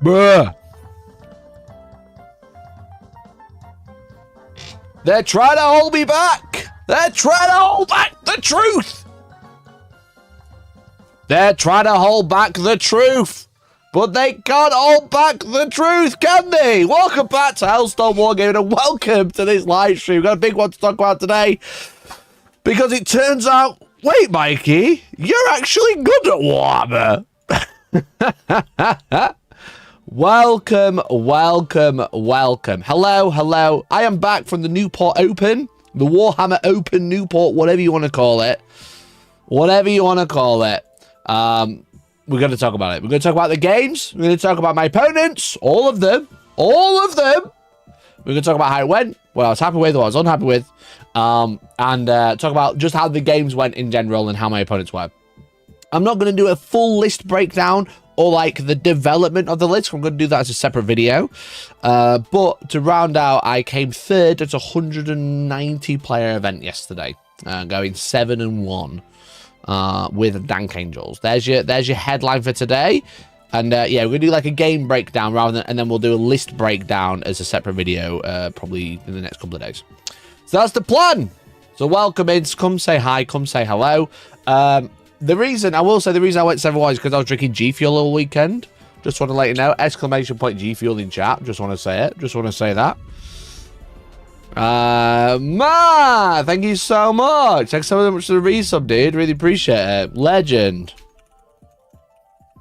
Bruh. They're trying to hold me back. They're trying to hold back the truth. They're trying to hold back the truth. But they can't hold back the truth, can they? Welcome back to Hellstormwargaming and welcome to this live stream. We've got a big one to talk about today. Because it turns out, wait, Mikey, you're actually good at Warhammer. Welcome, welcome, welcome. Hello, hello. I am back from the Newport Open. The Warhammer Open Newport, whatever you want to call it. Whatever you want to call it. We're going to talk about it. We're going to talk about the games. We're going to talk about my opponents. All of them. All of them. We're going to talk about how it went. What I was happy with, what I was unhappy with. And talk about just how the games went in general and how my opponents were. I'm not going to do a full list breakdown or like the development of the list. I'm going to do that as a separate video. But to round out, I came third at a 190 player event yesterday. Going 7-1. With Dank Angels. There's your headline for today. And yeah, we're gonna do like a game breakdown rather than, and then we'll do a list breakdown as a separate video probably in the next couple of days. So that's the plan. So welcome in, come say hi, come say hello. The reason I went 7-1 is because I was drinking G Fuel all weekend. Just want to let you know, exclamation point G Fuel in chat. Just want to say it. Just want to say that. Ma, thank you so much. Thanks so much for the resub, dude. Really appreciate it. Legend.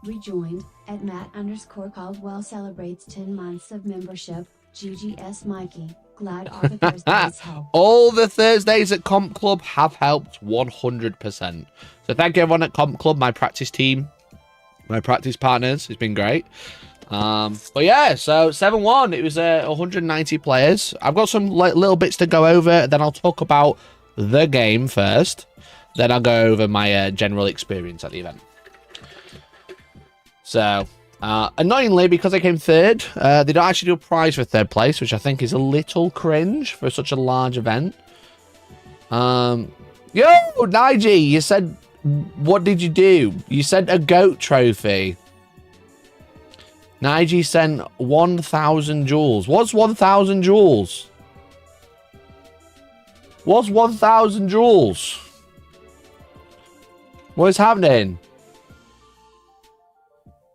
Rejoined at Matt_Caldwell celebrates 10 months of membership. GGS Mikey. Glad all the Thursdays help. All the Thursdays at Comp Club have helped 100%. So thank you everyone at Comp Club, my practice team, my practice partners. It's been great. But yeah, so 7-1, it was 190 players. I've got some little bits to go over, then I'll talk about the game first, then I'll go over my general experience at the event. So annoyingly, because I came third, they don't actually do a prize for third place, which I think is a little cringe for such a large event. Yo, Nige, you said, what did you do? You sent a goat trophy. Nige sent 1,000 jewels. What's 1,000 jewels? What's 1,000 jewels? What is happening?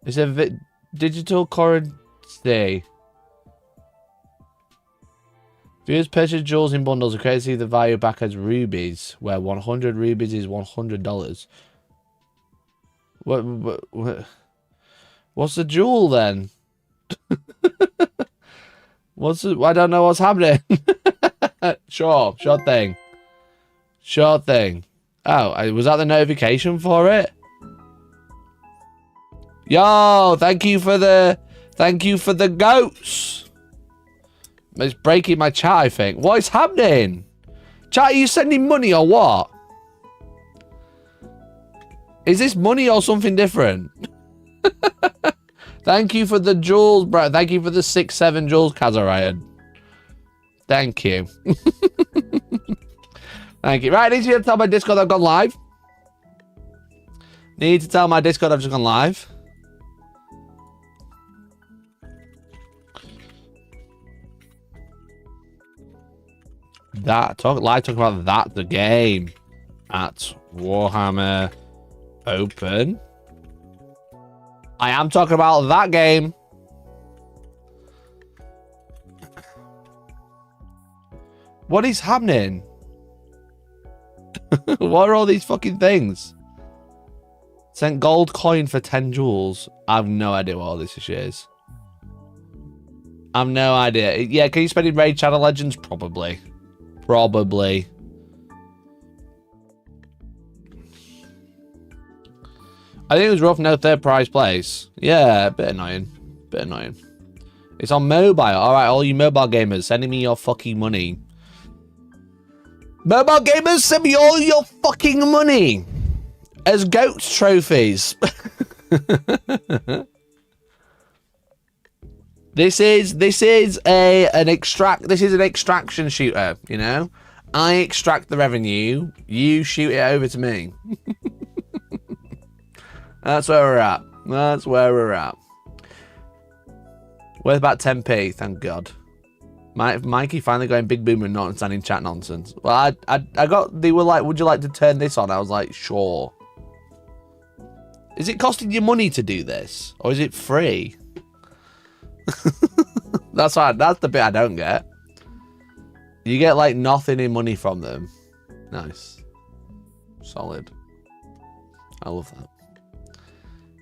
It's a digital currency. Viewers purchase jewels in bundles and create the value back as rubies, where 100 rubies is $100. What? What's the jewel then? I don't know what's happening. Sure thing. Sure thing. Oh, was that the notification for it? Yo, thank you for the goats. It's breaking my chat, I think. What is happening? Chat, are you sending money or what? Is this money or something different? Thank you for the jewels, bro. Thank you for the 6-7 jewels, Kazarian. Thank you. Thank you. Right, I need to tell my Discord I've gone live. Need to tell my Discord I've just gone live. Talk about that, the game at Warhammer Open. I am talking about that game. What is happening? What are all these fucking things? Sent gold coin for 10 jewels. I have no idea what all this is. I have no idea. Yeah, can you spend in Raid Channel Legends? Probably. Probably. I think it was rough, no third prize place. Yeah, a bit annoying. Bit annoying. It's on mobile. Alright, all you mobile gamers, sending me your fucking money. Mobile gamers, send me all your fucking money. As goat trophies. This is an extraction shooter, you know? I extract the revenue, you shoot it over to me. That's where we're at. That's where we're at. Worth about 10p, thank God. Mikey finally going big boomer and not understanding chat nonsense. Well, they were like, would you like to turn this on? I was like, sure. Is it costing you money to do this? Or is it free? That's the bit I don't get. You get like nothing in money from them. Nice. Solid. I love that.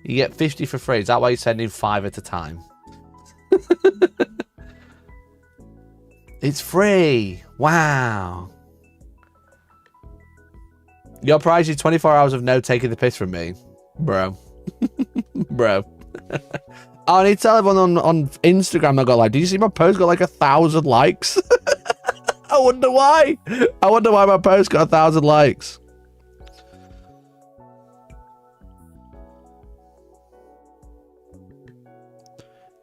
You get 50 for free. Is that why you're sending 5 at a time? It's free. Wow. Your prize is 24 hours of no taking the piss from me. Bro. Bro. Oh, I need to tell everyone on Instagram I got like, did you see my post got like 1,000 likes? I wonder why. I wonder why my post got 1,000 likes.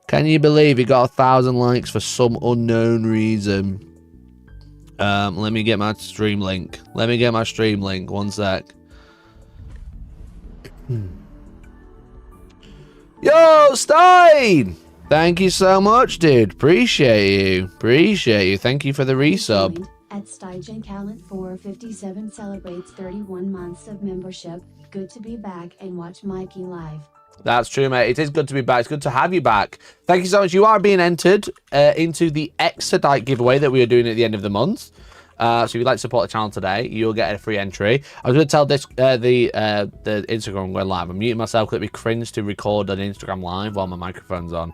Can you believe he got 1,000 likes for some unknown reason? Let me get my stream link. One sec. Yo, Stein! Thank you so much, dude. Appreciate you. Thank you for the resub. At Stygen Calent 457 celebrates 31 months of membership. Good to be back and watch Mikey live. That's true, mate. It is good to be back. It's good to have you back. Thank you so much. You are being entered into the Exodite giveaway that we are doing at the end of the month. So if you'd like to support the channel today, you'll get a free entry. I was going to tell this the Instagram going live. I'm muting myself because it'd be cringe to record an Instagram live while my microphone's on.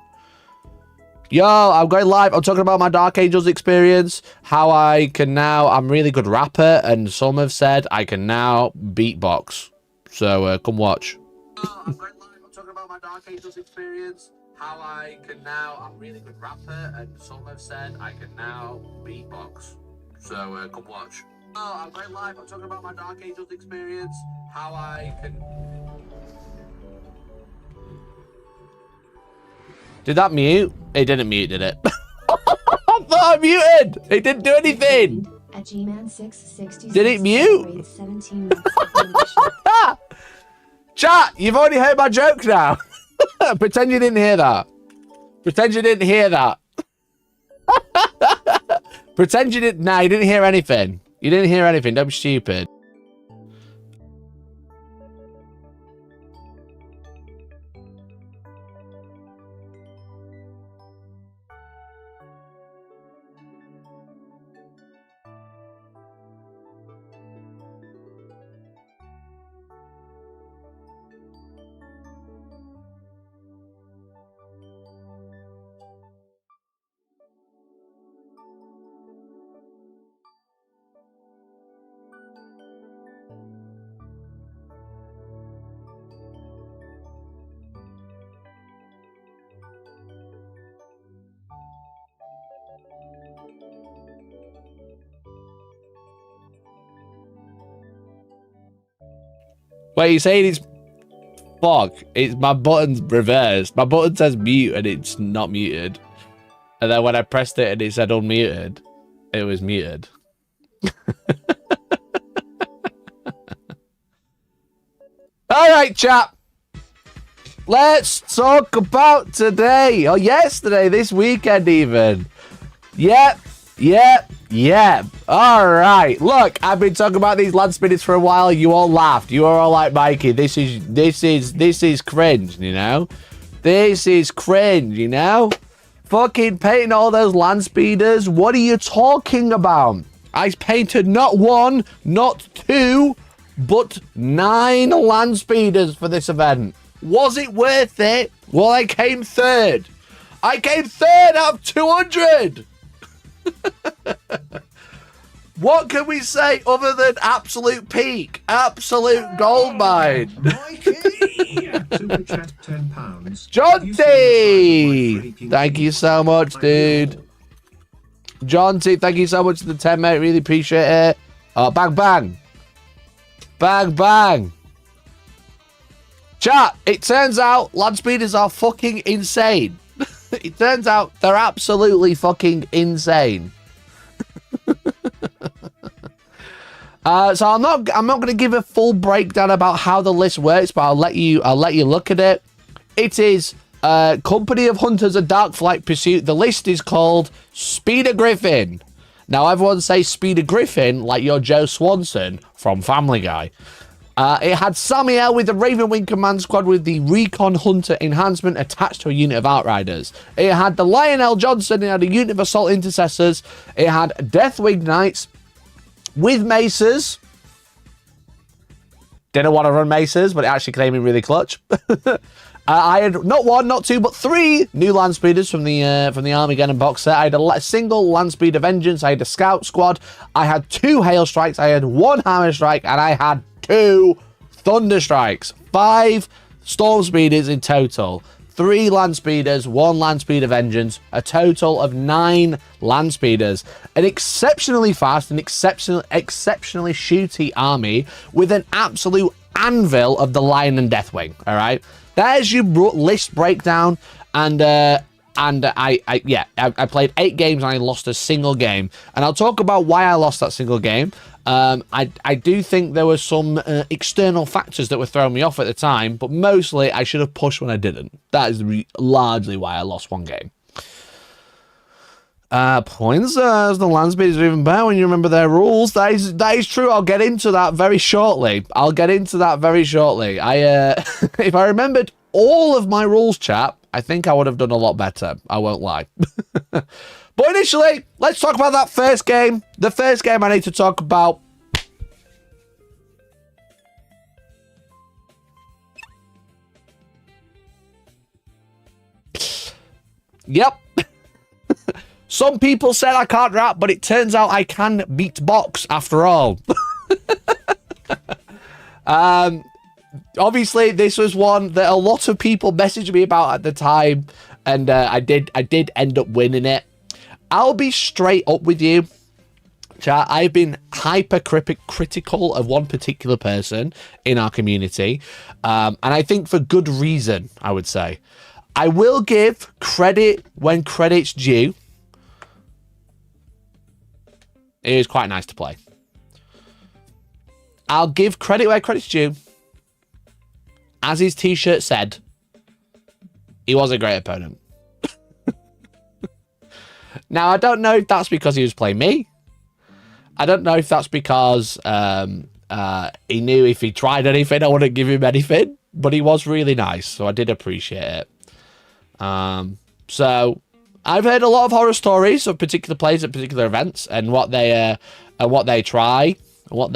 Yo, I'm going live. I'm talking about my Dark Angels experience. How I can now... I'm a really good rapper, and some have said I can now beatbox. So come watch. I'm going live. I'm talking about my Dark Angels experience. How I can now... I'm a really good rapper, and some have said I can now beatbox. So come watch. Oh, I'm going live. I'm talking about my Dark Angels experience. How I can... Did that mute? It didn't mute, did it? I thought I muted. It didn't do anything. At Gman666 did it mute? Chat, you've already heard my joke now. Pretend you didn't hear that. Pretend you didn't hear that. Pretend you didn't... Nah, you didn't hear anything. You didn't hear anything. Don't be stupid. Wait, you saying it's... Fuck. It's my button's reversed. My button says mute and it's not muted. And then when I pressed it and it said unmuted, it was muted. Alright, chap. Let's talk about today. Or yesterday, this weekend even. Yep. Alright. Look, I've been talking about these land spinners for a while. You all laughed. You are all like, Mikey, this is cringe, you know? This is cringe, you know? Fucking painting all those land speeders. What are you talking about? I painted not 1, not 2, but 9 land speeders for this event. Was it worth it? Well, I came third. I came third out of 200. What can we say other than absolute peak? Absolute gold mine. Jonty! Thank you so much, dude. Jonty, thank you so much for the 10, mate. Really appreciate it. Bang, bang. Bang, bang. Chat, it turns out land speeders are fucking insane. It turns out they're absolutely fucking insane. So I'm not going to give a full breakdown about how the list works, but I'll let you look at it. It is Company of Hunters, a Dark Flight Pursuit. The list is called Speeder Griffin. Now, everyone says Speeder Griffin like you're Joe Swanson from Family Guy. It had Samiel with the Ravenwing Command Squad with the Recon Hunter enhancement attached to a unit of Outriders. It had the Lionel Johnson. It had a unit of Assault Intercessors. It had Deathwing Knights with Maces. Didn't want to run Maces, but it actually came in really clutch. I had not one, not two, but three new land speeders from the Armageddon box set. I had a single land speeder Vengeance. I had a Scout Squad. I had 2 Hail Strikes. I had 1 Hammer Strike, and I had 2 Thunder Strikes. 5 Storm Speeders in total. 3 land speeders, 1 land speeder Vengeance, a total of 9 land speeders. An exceptionally fast and exceptionally shooty army with an absolute anvil of the Lion and Deathwing. All right, there's your list breakdown. And I played 8 games and I lost a single game. And I'll talk about why I lost that single game. I do think there were some external factors that were throwing me off at the time, but mostly I should have pushed when I didn't. That is largely why I lost one game. Points as the land speeders are even better when you remember their rules. That is true. I'll get into that very shortly. If I remembered all of my rules, chat, I think I would have done a lot better. I won't lie. But initially, let's talk about that first game. The first game I need to talk about. Yep. Some people said I can't rap, but it turns out I can beatbox after all. Obviously, this was one that a lot of people messaged me about at the time, and I did end up winning it. I'll be straight up with you, chat. I've been hyper-critical of one particular person in our community, and I think for good reason, I would say. I will give credit when credit's due. It was quite nice to play. I'll give credit where credit's due. As his t-shirt said, he was a great opponent. Now, I don't know if that's because he was playing me. I don't know if that's because he knew if he tried anything, I wouldn't give him anything. But he was really nice, so I did appreciate it. So I've heard a lot of horror stories of particular players at particular events and what they try, how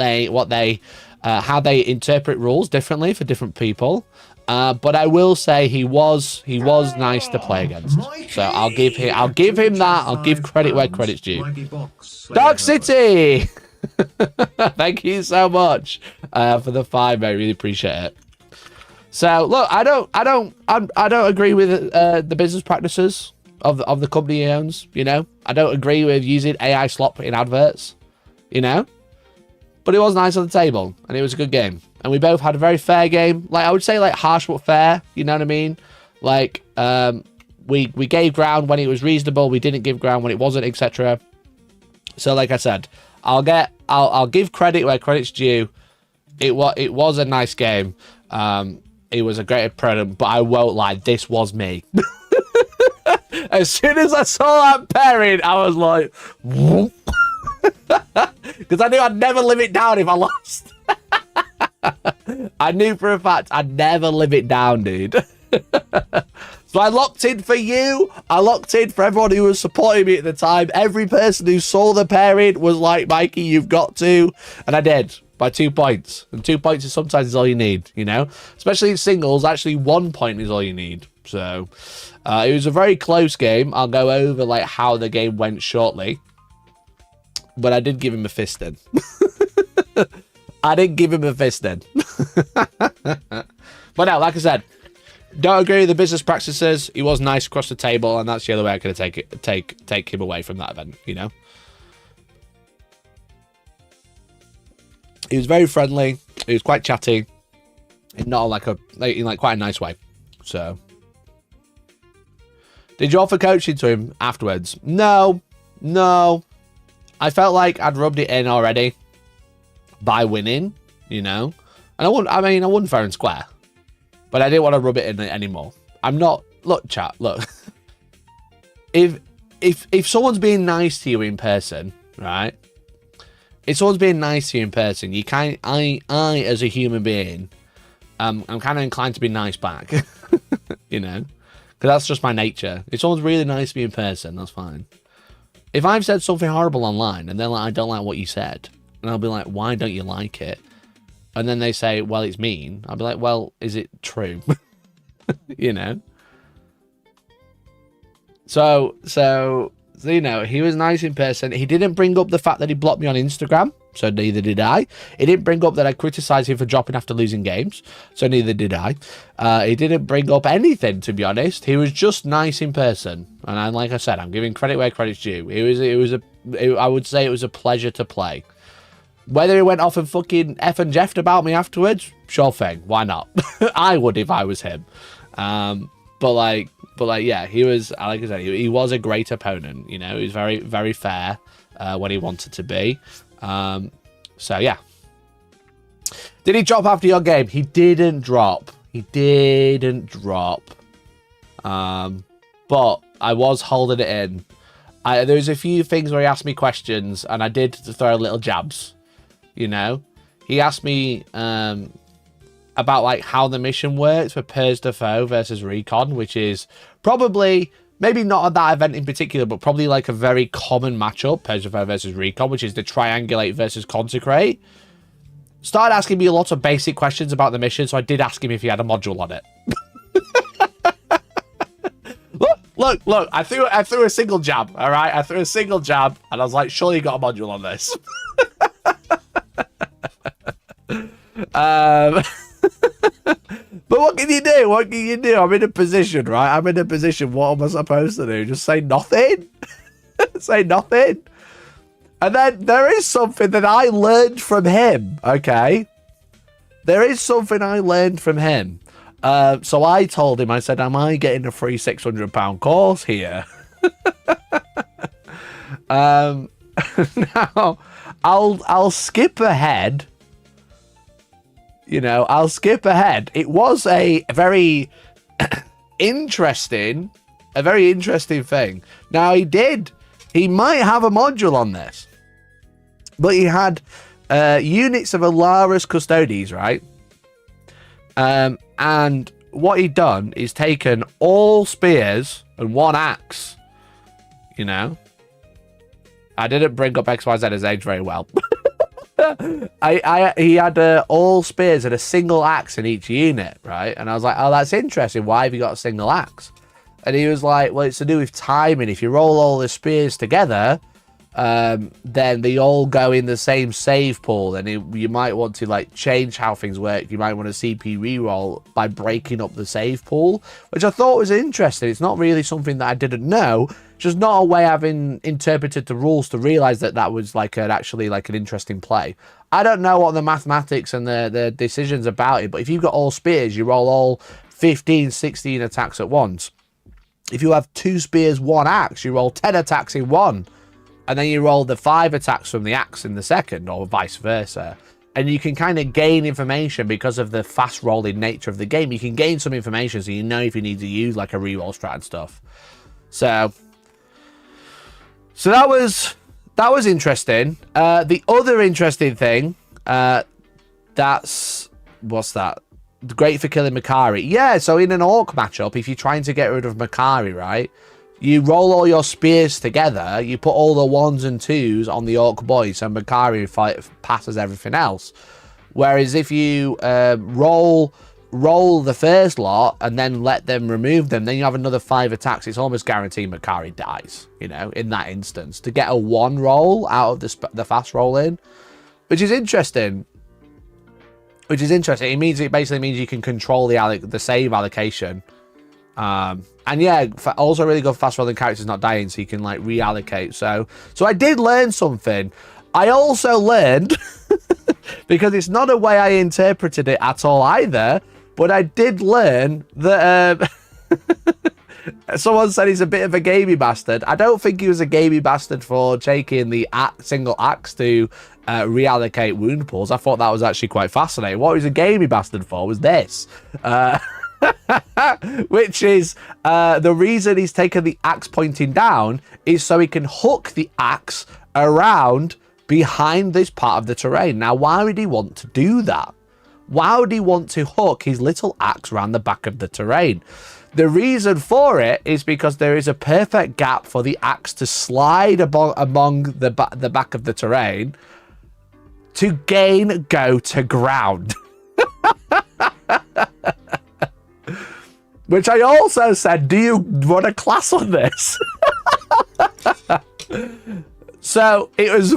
they interpret rules differently for different people. But I will say he was nice to play against. So I'll give him that. I'll give credit where credit's due. Dark City. Thank you so much for the 5. I really appreciate it. So look, I don't agree with the business practices of the company he owns. You know, I don't agree with using AI slop in adverts. You know, but it was nice on the table and it was a good game. And we both had a very fair game. Like, I would say, like, harsh but fair. You know what I mean? Like, we gave ground when it was reasonable. We didn't give ground when it wasn't, etc. So, like I said, I'll give credit where credit's due. It was a nice game. It was a great opponent, but I won't lie, this was me. As soon as I saw that pairing, I was like, whoop. Because I knew I'd never live it down if I lost. I knew for a fact I'd never live it down, dude. So I locked in for you. I locked in for everyone who was supporting me at the time. Every person who saw the pairing was like, Mikey, you've got to. And I did, by 2 points. And 2 points is sometimes all you need, you know? Especially in singles, actually 1 point is all you need. So it was a very close game. I'll go over like how the game went shortly. But I did give him a fist in. I didn't give him a fist then. But no, like I said, don't agree with the business practices. He was nice across the table, and that's the other way I could take him away from that event, you know? He was very friendly. He was quite chatty. In quite a nice way. So, did you offer coaching to him afterwards? No. I felt like I'd rubbed it in already by winning, you know, and I wouldn't fair and square, but I didn't want to rub it in anymore. I'm not look, chat, look. if someone's being nice to you in person, right? If someone's being nice to you in person, you can't. I as a human being, I'm kind of inclined to be nice back. You know, because that's just my nature. If someone's really nice to me in person, that's fine. If I've said something horrible online and they're like, I don't like what you said, and I'll be like, why don't you like it? And then they say, well, it's mean. I'll be like, well, is it true? You know? So, you know, he was nice in person. He didn't bring up the fact that he blocked me on Instagram, so neither did I. He didn't bring up that I criticized him for dropping after losing games, so neither did I. He didn't bring up anything, to be honest. He was just nice in person. And like I said, I'm giving credit where credit's due. I would say it was a pleasure to play. Whether he went off and fucking F and Jeffed about me afterwards, sure thing. Why not? I would if I was him. But like, yeah, he was, like I said, he was a great opponent. You know, he was very, very fair when he wanted to be. So yeah. Did he drop after your game? He didn't drop. He didn't drop. But I was holding it in. There was a few things where he asked me questions, and I did throw little jabs. You know, he asked me about like how the mission works for Pers de Foe versus Recon, which is probably, maybe not at that event in particular, but probably like a very common matchup, Pers de Foe versus Recon, which is the triangulate versus consecrate. Started asking me a lot of basic questions about the mission, so I did ask him if he had a module on it. Look, I threw a single jab, all right? I threw a single jab, and I was like, surely you got a module on this. But what can you do? What can you do? I'm in a position, right? I'm in a position. What am I supposed to do? Just say nothing? Say nothing? And then there is something that I learned from him, okay? There is something I learned from him. So I told him, I said, am I getting a free £600 course here? Now, I'll skip ahead. You know, I'll skip ahead. It was a very interesting thing. Now, he might have a module on this, but he had units of Alaris Custodes, right? And what he'd done is taken all spears and one axe, you know. I didn't bring up XYZ as age very well. He had all spears and a single axe in each unit, right? And I was like, oh, that's interesting. Why have you got a single axe? And he was like, well, it's to do with timing. If you roll all the spears together, then they all go in the same save pool. And you might want to like change how things work. You might want to CP reroll by breaking up the save pool, which I thought was interesting. It's not really something that I didn't know. Just not a way I've interpreted the rules to realize that that was like actually like an interesting play. I don't know what the mathematics and the decisions about it, but if you've got all spears, you roll all 15, 16 attacks at once. If you have 2 spears, 1 axe, you roll 10 attacks in one. And then you roll the 5 attacks from the axe in the second, or vice versa. And you can kind of gain information because of the fast rolling nature of the game. You can gain some information so you know if you need to use like a reroll strat and stuff. So that was interesting. The other interesting thing, what's that? Great for killing Makari. Yeah, so in an orc matchup, if you're trying to get rid of Makari, right? You roll all your spears together, you put all the 1s and 2s on the orc boy, so Makari passes everything else. Whereas if you roll the first lot and then let them remove them, then you have another 5 attacks. It's almost guaranteed Makari dies, you know, in that instance. To get a 1 roll out of the fast roll in, which is interesting. It basically means you can control the save allocation. And yeah, also really good fast rolling characters not dying, so you can like reallocate. So I did learn something. I also learned, because it's not a way I interpreted it at all either, but I did learn that someone said he's a bit of a gamey bastard. I don't think he was a gamey bastard for taking the single axe to reallocate wound pools. I thought that was actually quite fascinating. What he was a gamey bastard for was this. Which is the reason he's taken the axe pointing down is so he can hook the axe around behind this part of the terrain. Now, why would he want to do that? Why would he want to hook his little axe around the back of the terrain? The reason for it is because there is a perfect gap for the axe to slide among the back of the terrain to gain go to ground. Which I also said, do you want a class on this? So it was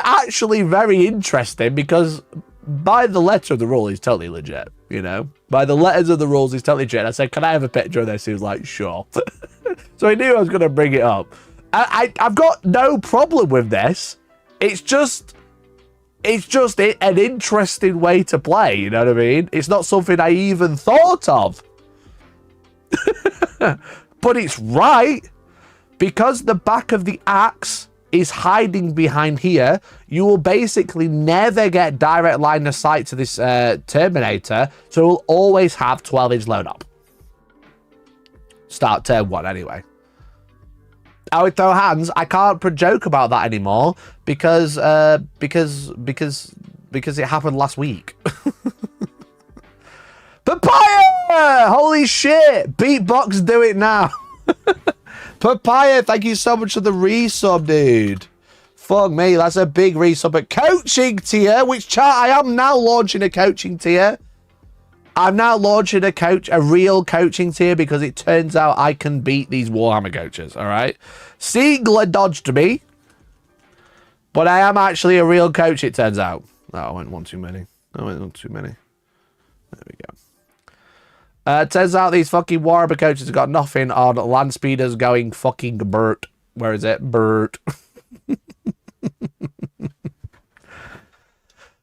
actually very interesting because by the letter of the rule, he's totally legit, you know? By the letters of the rules, he's totally legit. I said, can I have a picture of this? He was like, sure. So he knew I was going to bring it up. I've got no problem with this. It's just an interesting way to play, you know what I mean? It's not something I even thought of. But it's right. Because the back of the axe is hiding behind here, you will basically never get direct line of sight to this Terminator, so we'll always have 12-inch load up. Start turn 1 anyway. I would throw hands. I can't joke about that anymore because it happened last week. Papaya! Holy shit! Beatbox, do it now. Papaya, thank you so much for the resub, dude. Fuck me, that's a big resub. But coaching tier, which chart I am now launching a coaching tier. I'm now launching a real coaching tier because it turns out I can beat these Warhammer coaches, all right? Siegler dodged me, but I am actually a real coach, it turns out. Oh, I went one too many. There we go. Turns out these fucking Warhammer coaches have got nothing on land speeders going fucking Bert. Where is it? Bert.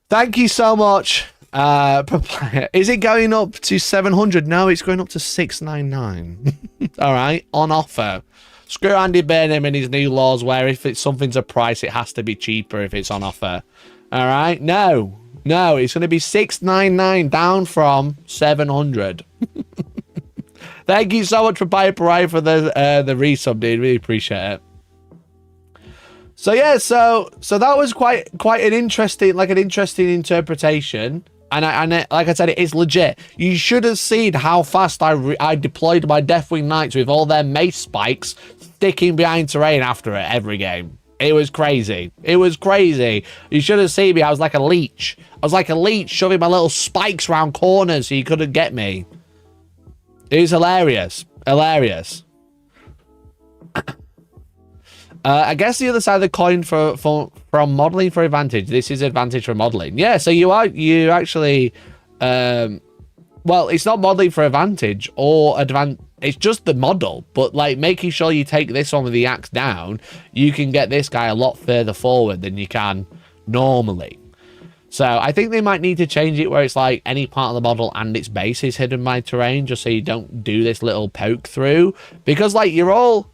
Thank you so much. Is it going up to 700? No, it's going up to 699. All right, on offer. Screw Andy Burnham and his new laws where if something's a price, it has to be cheaper if it's on offer. All right, no, it's going to be 699 down from 700. Thank you so much for Piper for the resub, dude. Really appreciate it. So yeah, so that was quite an interesting interpretation. And like I said, it is legit. You should have seen how fast I deployed my Deathwing Knights with all their mace spikes sticking behind terrain after it every game. It was crazy. It was crazy. You should have seen me. I was like a leech. I was like a leech shoving my little spikes around corners so you couldn't get me. It was hilarious. Hilarious. I guess the other side of the coin from modeling for advantage. This is advantage for modeling. Yeah, so you actually well, it's not modeling for advantage or it's just the model, but like making sure you take this one with the axe down, you can get this guy a lot further forward than you can normally. So I think they might need to change it where it's like any part of the model and its base is hidden by terrain, just so you don't do this little poke through, because like you're all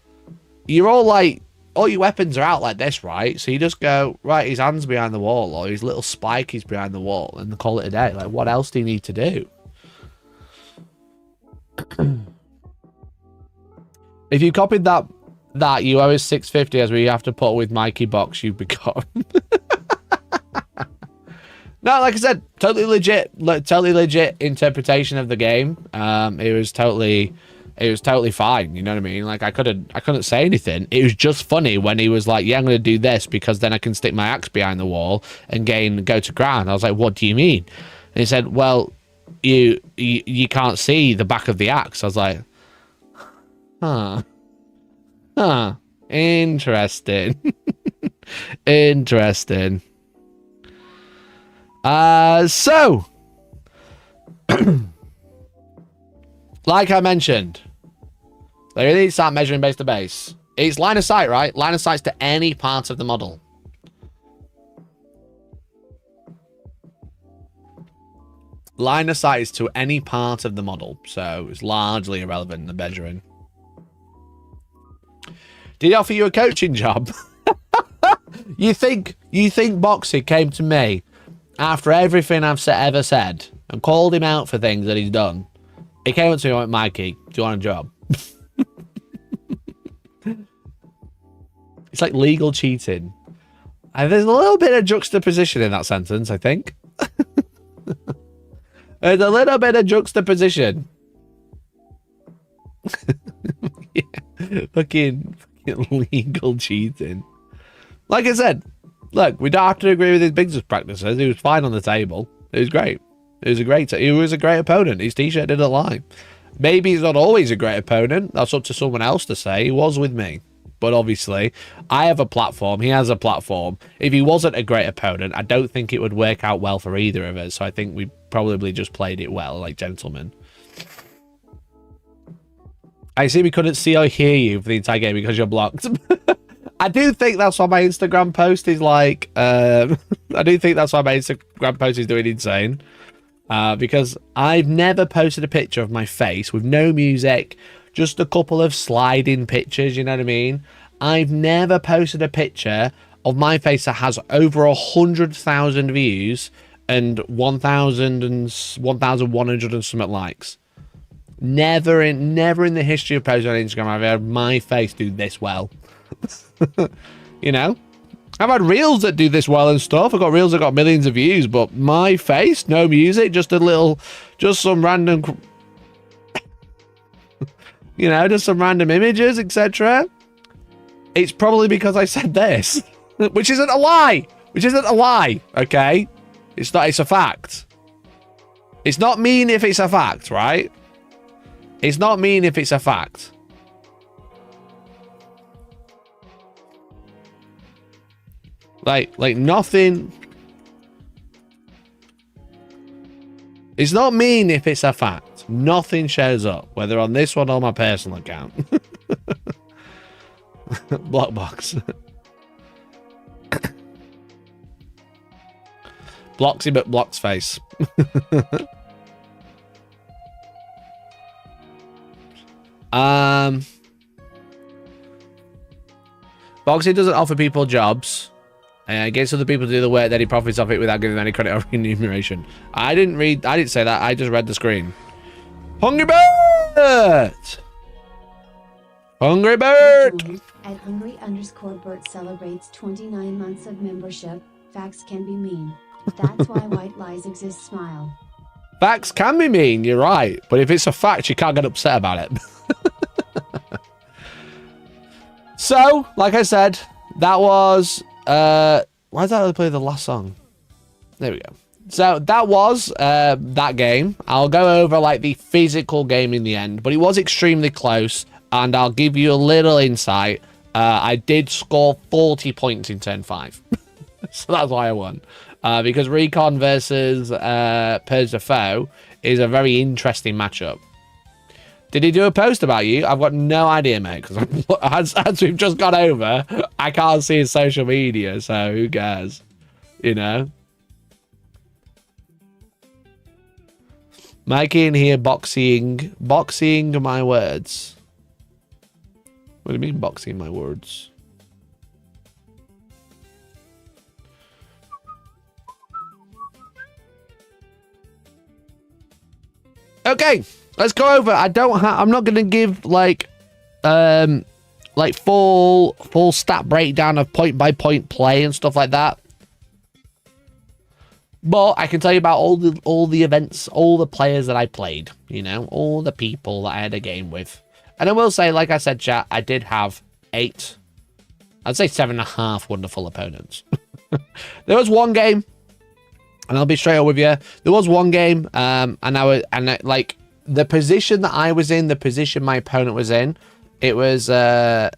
like, all your weapons are out like this, right? So you just go, right, his hand's behind the wall or his little spike is behind the wall and call it a day. Like, what else do you need to do? If you copied that you owe us 650 as we have to put with Mikey Box, you've become. No, like I said, totally legit interpretation of the game. It was totally fine, you know what I mean? Like I couldn't say anything. It was just funny when he was like, yeah, I'm gonna do this because then I can stick my axe behind the wall and go to ground. I was like, what do you mean? And he said, well, you can't see the back of the axe. I was like, huh, interesting. Interesting. So like I mentioned, they really need to start measuring base to base. It's line of sight, right? Line of sight's to any part of the model. Line of sight is to any part of the model, so it's largely irrelevant in the measuring. Did he offer you a coaching job? You think Boxy came to me after everything I've ever said and called him out for things that he's done He came up to me and went, Mikey, do you want a job? It's like legal cheating. And there's a little bit of juxtaposition in that sentence, I think. There's a little bit of juxtaposition. Yeah. Fucking legal cheating. Like I said, look, we don't have to agree with his business practices. He was fine on the table. It was great. He was a great opponent. His t-shirt didn't lie. Maybe he's not always a great opponent. That's up to someone else to say. He was with me. But obviously, I have a platform. He has a platform. If he wasn't a great opponent, I don't think it would work out well for either of us. So I think we probably just played it well, like gentlemen. I see we couldn't see or hear you for the entire game because you're blocked. I do think that's why my Instagram post is like... I do think that's why my Instagram post is doing insane. Because I've never posted a picture of my face with no music... Just a couple of sliding pictures, you know what I mean? I've never posted a picture of my face that has over 100,000 views and 1,100 and something likes. Never in the history of posting on Instagram have I had my face do this well. You know? I've had reels that do this well and stuff. I've got reels that got millions of views, but my face, no music, just some random... You know, just some random images, etc. It's probably because I said this. Which isn't a lie. Which isn't a lie, okay? It's not, it's a fact. It's not mean if it's a fact, right? It's not mean if it's a fact. Like nothing... It's not mean if it's a fact. Nothing shows up, whether on this one or my personal account. Blockbox. Bloxy but blocks face. Boxy doesn't offer people jobs. Gets other people to do the work, then he profits off it without giving them any credit or remuneration. I didn't say that. I just read the screen. Hungry Bird! Hungry Bird! At Hungry_Bert celebrates 29 months of membership. Facts can be mean. That's why white lies exist. Smile. Facts can be mean, you're right. But if it's a fact, you can't get upset about it. So, like I said, that was... why did I play the last song? There we go. So that was that game. I'll go over like the physical game in the end, but it was extremely close, and I'll give you a little insight. I did score 40 points in turn 5. So that's why I won. Because Recon versus Purge the Foe is a very interesting matchup. Did he do a post about you? I've got no idea, mate, because as we've just got over, I can't see his social media, so who cares? You know? Mikey in here boxing my words. What do you mean boxing my words? Okay, let's go over. I'm not gonna give like full stat breakdown of point by point play and stuff like that. But I can tell you about all the events, all the players that I played, you know, all the people that I had a game with. And I will say, like I said, chat, I did have 8, I'd say 7.5 wonderful opponents. There was one game, and I'll be straight up with you. There was one game, like the position that I was in, the position my opponent was in, it was, I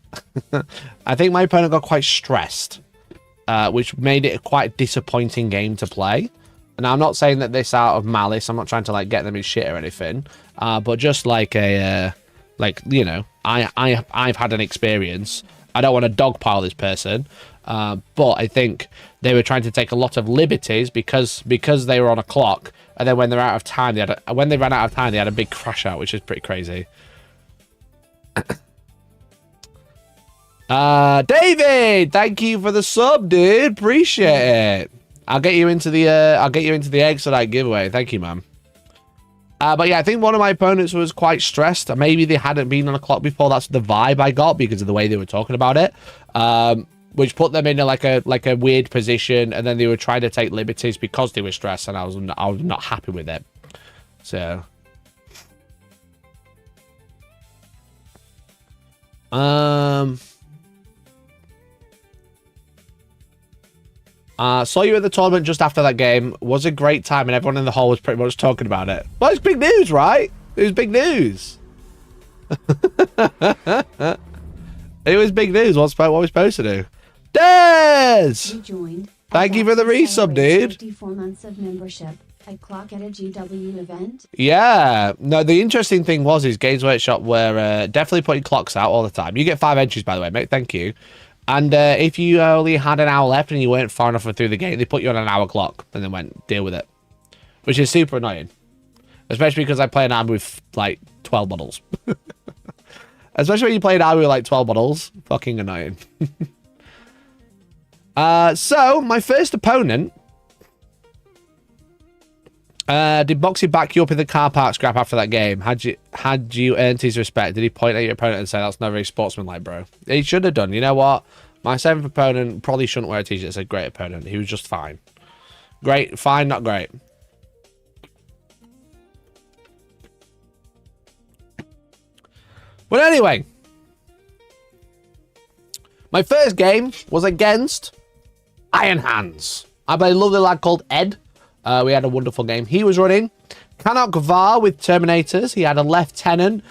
think my opponent got quite stressed. Which made it a quite disappointing game to play. And I'm not saying that this out of malice. I'm not trying to like get them in shit or anything. But just like a, you know, I've had an experience. I don't want to dogpile this person. But I think they were trying to take a lot of liberties because they were on a clock. And then when they're out of time, when they ran out of time, they had a big crash out, which is pretty crazy. David, thank you for the sub, dude. Appreciate it. I'll get you into the Exodite giveaway. Thank you, man. But yeah, I think one of my opponents was quite stressed. Maybe they hadn't been on a clock before. That's the vibe I got because of the way they were talking about it. Which put them in like a weird position, and then they were trying to take liberties because they were stressed, and I was not happy with it. So saw you at the tournament just after that game. Was a great time, and everyone in the hall was pretty much talking about it. Well, it's big news, right? It was big news. It was big news. What are we supposed to do? Des! Thank you for the resub, dude. 54 months of membership. I clock at a GW event. Yeah. No, the interesting thing is Games Workshop were definitely putting clocks out all the time. You get 5 entries, by the way, mate. Thank you. And if you only had an hour left and you weren't far enough through the game, they put you on an hour clock and then went, deal with it. Which is super annoying. Especially because I play an army with, like, 12 models. Especially when you play an army with, like, 12 models. Fucking annoying. So, my first opponent... did Boxy back you up in the car park scrap after that game? Had you earned his respect? Did he point at your opponent and say, that's not very sportsmanlike, bro? He should have done. You know what? My 7th opponent probably shouldn't wear a t-shirt that said great opponent. He was just fine. Great, fine, not great. But anyway, my first game was against Iron Hands. I played a lovely lad called Ed. We had a wonderful game. He was running Canuck Var with Terminators. He had a Lieutenant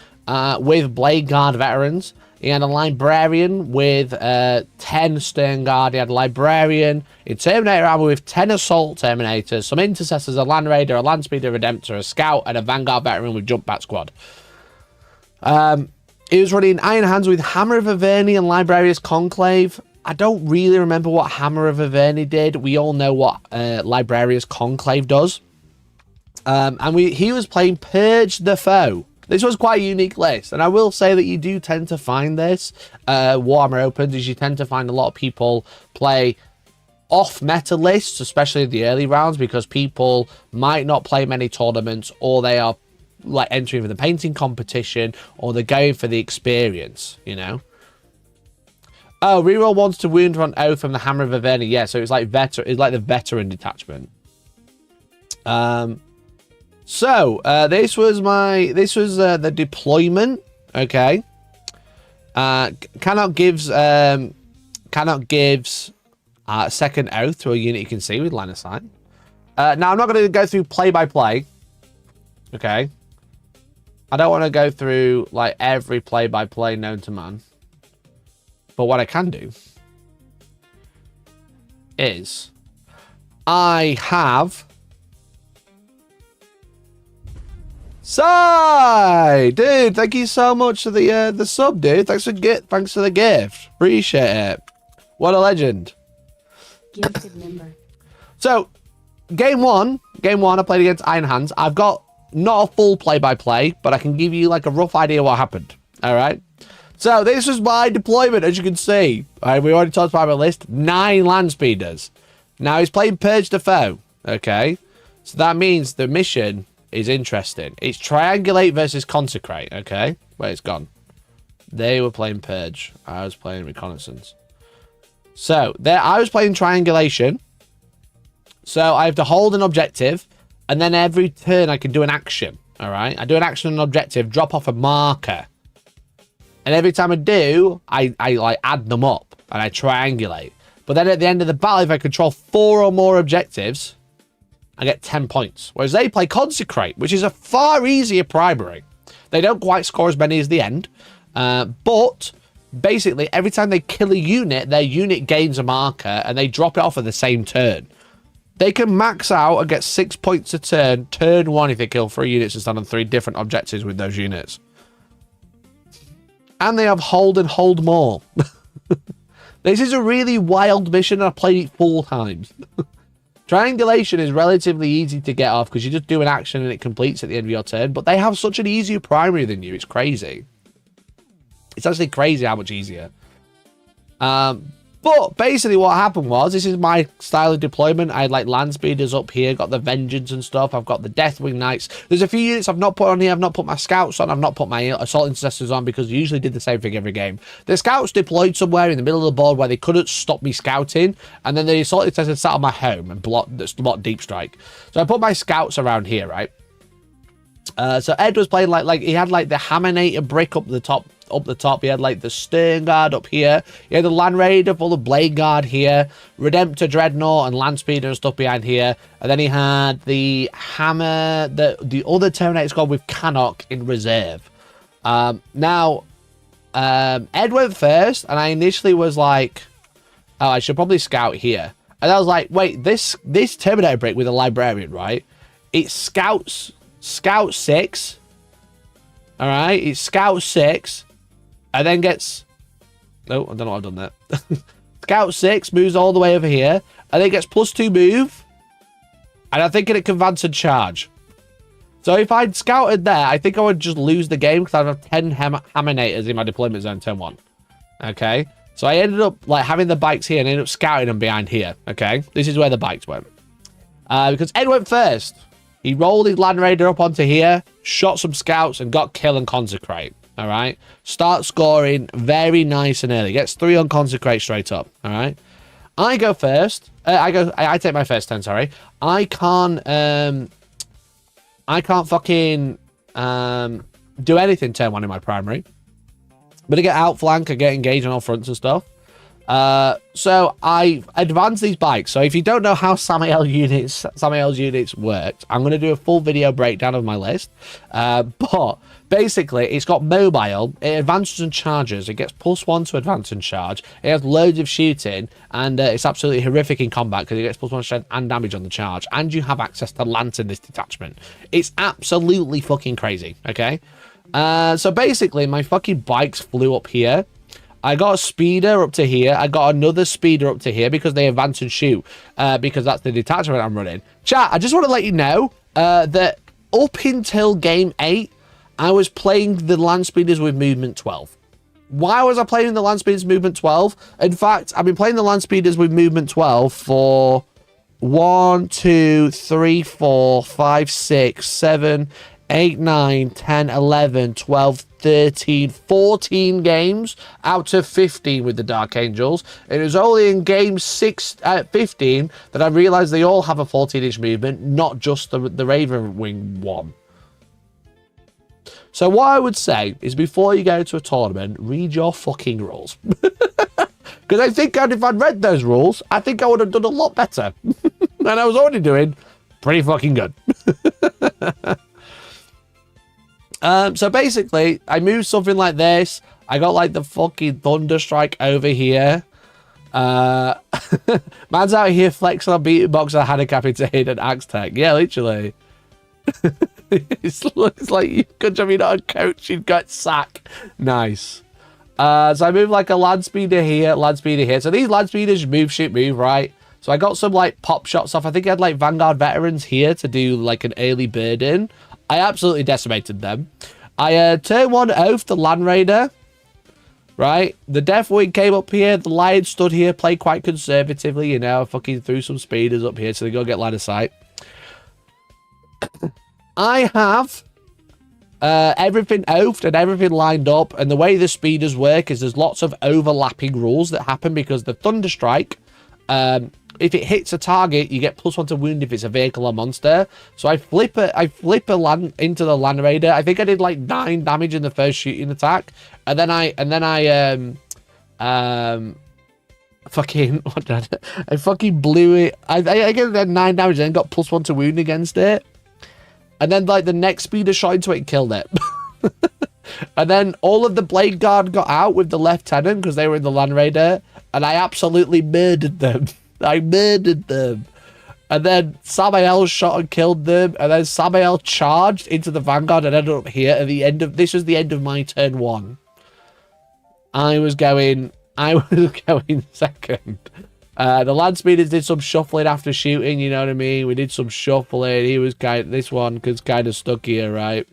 with Blade Guard veterans. He had a Librarian with 10 Stern Guard. He had a Librarian in Terminator armor with 10 Assault Terminators, some Intercessors, a Land Raider, a Land Speeder, a Redemptor, a Scout, and a Vanguard Veteran with Jump Bat Squad. He was running Iron Hands with Hammer of Averni and Librarius Conclave. I don't really remember what Hammer of Averni did. We all know what Librarius Conclave does. And he was playing Purge the Foe. This was quite a unique list. And I will say that you do tend to find this. Warhammer Opens is you tend to find a lot of people play off-meta lists, especially in the early rounds, because people might not play many tournaments, or they are like entering for the painting competition, or they're going for the experience, you know. Oh, reroll wants to wound on oath from the Hammer of Averni. Yeah, so it's like the veteran detachment. This was the deployment. Okay. Cannot gives second oath to a unit you can see with line of sight. Now I'm not going to go through play by play. Okay. I don't want to go through like every play by play known to man. But what I can do is I have Sai, dude. Thank you so much for the sub, dude. Thanks for the gift. Appreciate it. What a legend. Gifted member. So, game one, I played against Iron Hands. I've got not a full play-by-play, but I can give you like a rough idea what happened. All right. So this was my deployment, as you can see. All right, we already talked about my list. 9 land speeders. Now he's playing Purge the Foe. Okay. So that means the mission is interesting. It's triangulate versus consecrate. Okay. Where it's gone. They were playing Purge. I was playing reconnaissance. So there, I was playing triangulation. So I have to hold an objective, and then every turn I can do an action. All right. I do an action and an objective, drop off a marker. And every time I do, I like add them up and I triangulate. But then at the end of the battle, if I control 4 or more objectives, I get 10 points. Whereas they play Consecrate, which is a far easier primary. They don't quite score as many as the end. But basically, every time they kill a unit, their unit gains a marker and they drop it off at the same turn. They can max out and get 6 points a turn. Turn 1 if they kill 3 units and stand on 3 different objectives with those units. And they have hold and hold more. This is a really wild mission, and I've played it 4 times. Triangulation is relatively easy to get off because you just do an action and it completes at the end of your turn. But they have such an easier primary than you. It's crazy. It's actually crazy how much easier. But basically what happened was, this is my style of deployment. I had like land speeders up here, got the Vengeance and stuff. I've got the Deathwing Knights. There's a few units I've not put on here. I've not put my Scouts on. I've not put my Assault Intercessors on because I usually did the same thing every game. The Scouts deployed somewhere in the middle of the board where they couldn't stop me scouting. And then the Assault Intercessors sat on my home and blocked Deep Strike. So I put my Scouts around here, right? So Ed was playing like he had like the Hammernator brick up the top. He had like the Stern Guard up here. He had the Land Raider full of Blade Guard here, Redemptor Dreadnought and Land Speeder and stuff behind here. And then he had the Hammer, the other Terminator squad with Cannock in reserve. Ed went first, and I initially was like, oh, I should probably scout here. And I was like, wait, this Terminator brick with a Librarian, right? It scouts 6. All right, it scouts 6. And then gets... No, I don't know what I've done there. Scout 6 moves all the way over here. And then gets +2 move. And I think it can advance and charge. So if I'd scouted there, I think I would just lose the game because I'd have 10 Hammernators in my deployment zone turn 1. Okay? So I ended up like having the bikes here and ended up scouting them behind here. Okay? This is where the bikes went. Because Ed went first. He rolled his Land Raider up onto here, shot some scouts, and got kill and consecrate. All right, start scoring very nice and early. Gets 3 on consecrate straight up. All right, I go first. I take my first turn. Sorry, I can't fucking do anything turn 1 in my primary. But I get outflank. I get engaged on all fronts and stuff. So I advance these bikes. So if you don't know how Samael's units worked, I'm going to do a full video breakdown of my list. But basically, it's got mobile, it advances and charges, it gets +1 to advance and charge, it has loads of shooting, and it's absolutely horrific in combat because it gets +1 strength and damage on the charge, and you have access to lance in this detachment. It's absolutely fucking crazy, okay? So basically, my fucking bikes flew up here. I got a speeder up to here. I got another speeder up to here because they advance and shoot. Because that's the detachment I'm running. Chat, I just want to let you know that up until game 8, I was playing the land speeders with movement 12. Why was I playing the land speeders movement 12? In fact, I've been playing the land speeders with movement 12 for 1, 2, 3, 4, 5, 6, 7, 8, 9, 10, 11, 12, 13, 14 games out of 15 with the Dark Angels. It was only in game 15 that I realized they all have a 14-inch movement, not just the Raven Wing one. So what I would say is before you go to a tournament, read your fucking rules. Because I think if I'd read those rules, I think I would have done a lot better. And I was already doing pretty fucking good. So basically, I moved something like this. I got like the fucking Thunderstrike over here. Man's out here flexing on beating box and handicapitated and axe tech. Yeah, literally. It looks like good job you're not a coach. You'd got sack. Nice. So I moved like a land speeder here, land speeder here. So these land speeders move, shoot, move, right? So I got some like pop shots off. I think I had like Vanguard veterans here to do like an early burden. I absolutely decimated them. I turn 1 oath the Land Raider. Right? The Deathwing came up here. The Lion stood here, played quite conservatively, you know. I fucking threw some speeders up here so they go get line of sight. I have everything oathed and everything lined up. And the way the speeders work is there's lots of overlapping rules that happen because the Thunderstrike, if it hits a target, you get +1 to wound if it's a vehicle or monster. So I flip a land into the Land Raider. I think I did like 9 damage in the first shooting attack, and then I fucking what did I do? I fucking blew it. I get 9 damage and then got +1 to wound against it, and then like the next speeder shot into it and killed it. And then all of the Blade Guard got out with the Lieutenant because they were in the Land Raider, and I absolutely murdered them. I murdered them. And then Samael shot and killed them. And then Samael charged into the Vanguard and ended up here at the end of... This was the end of my turn 1. I was going second. The land speeders did some shuffling after shooting, you know what I mean? We did some shuffling. He was this one was kind of stuck here, right?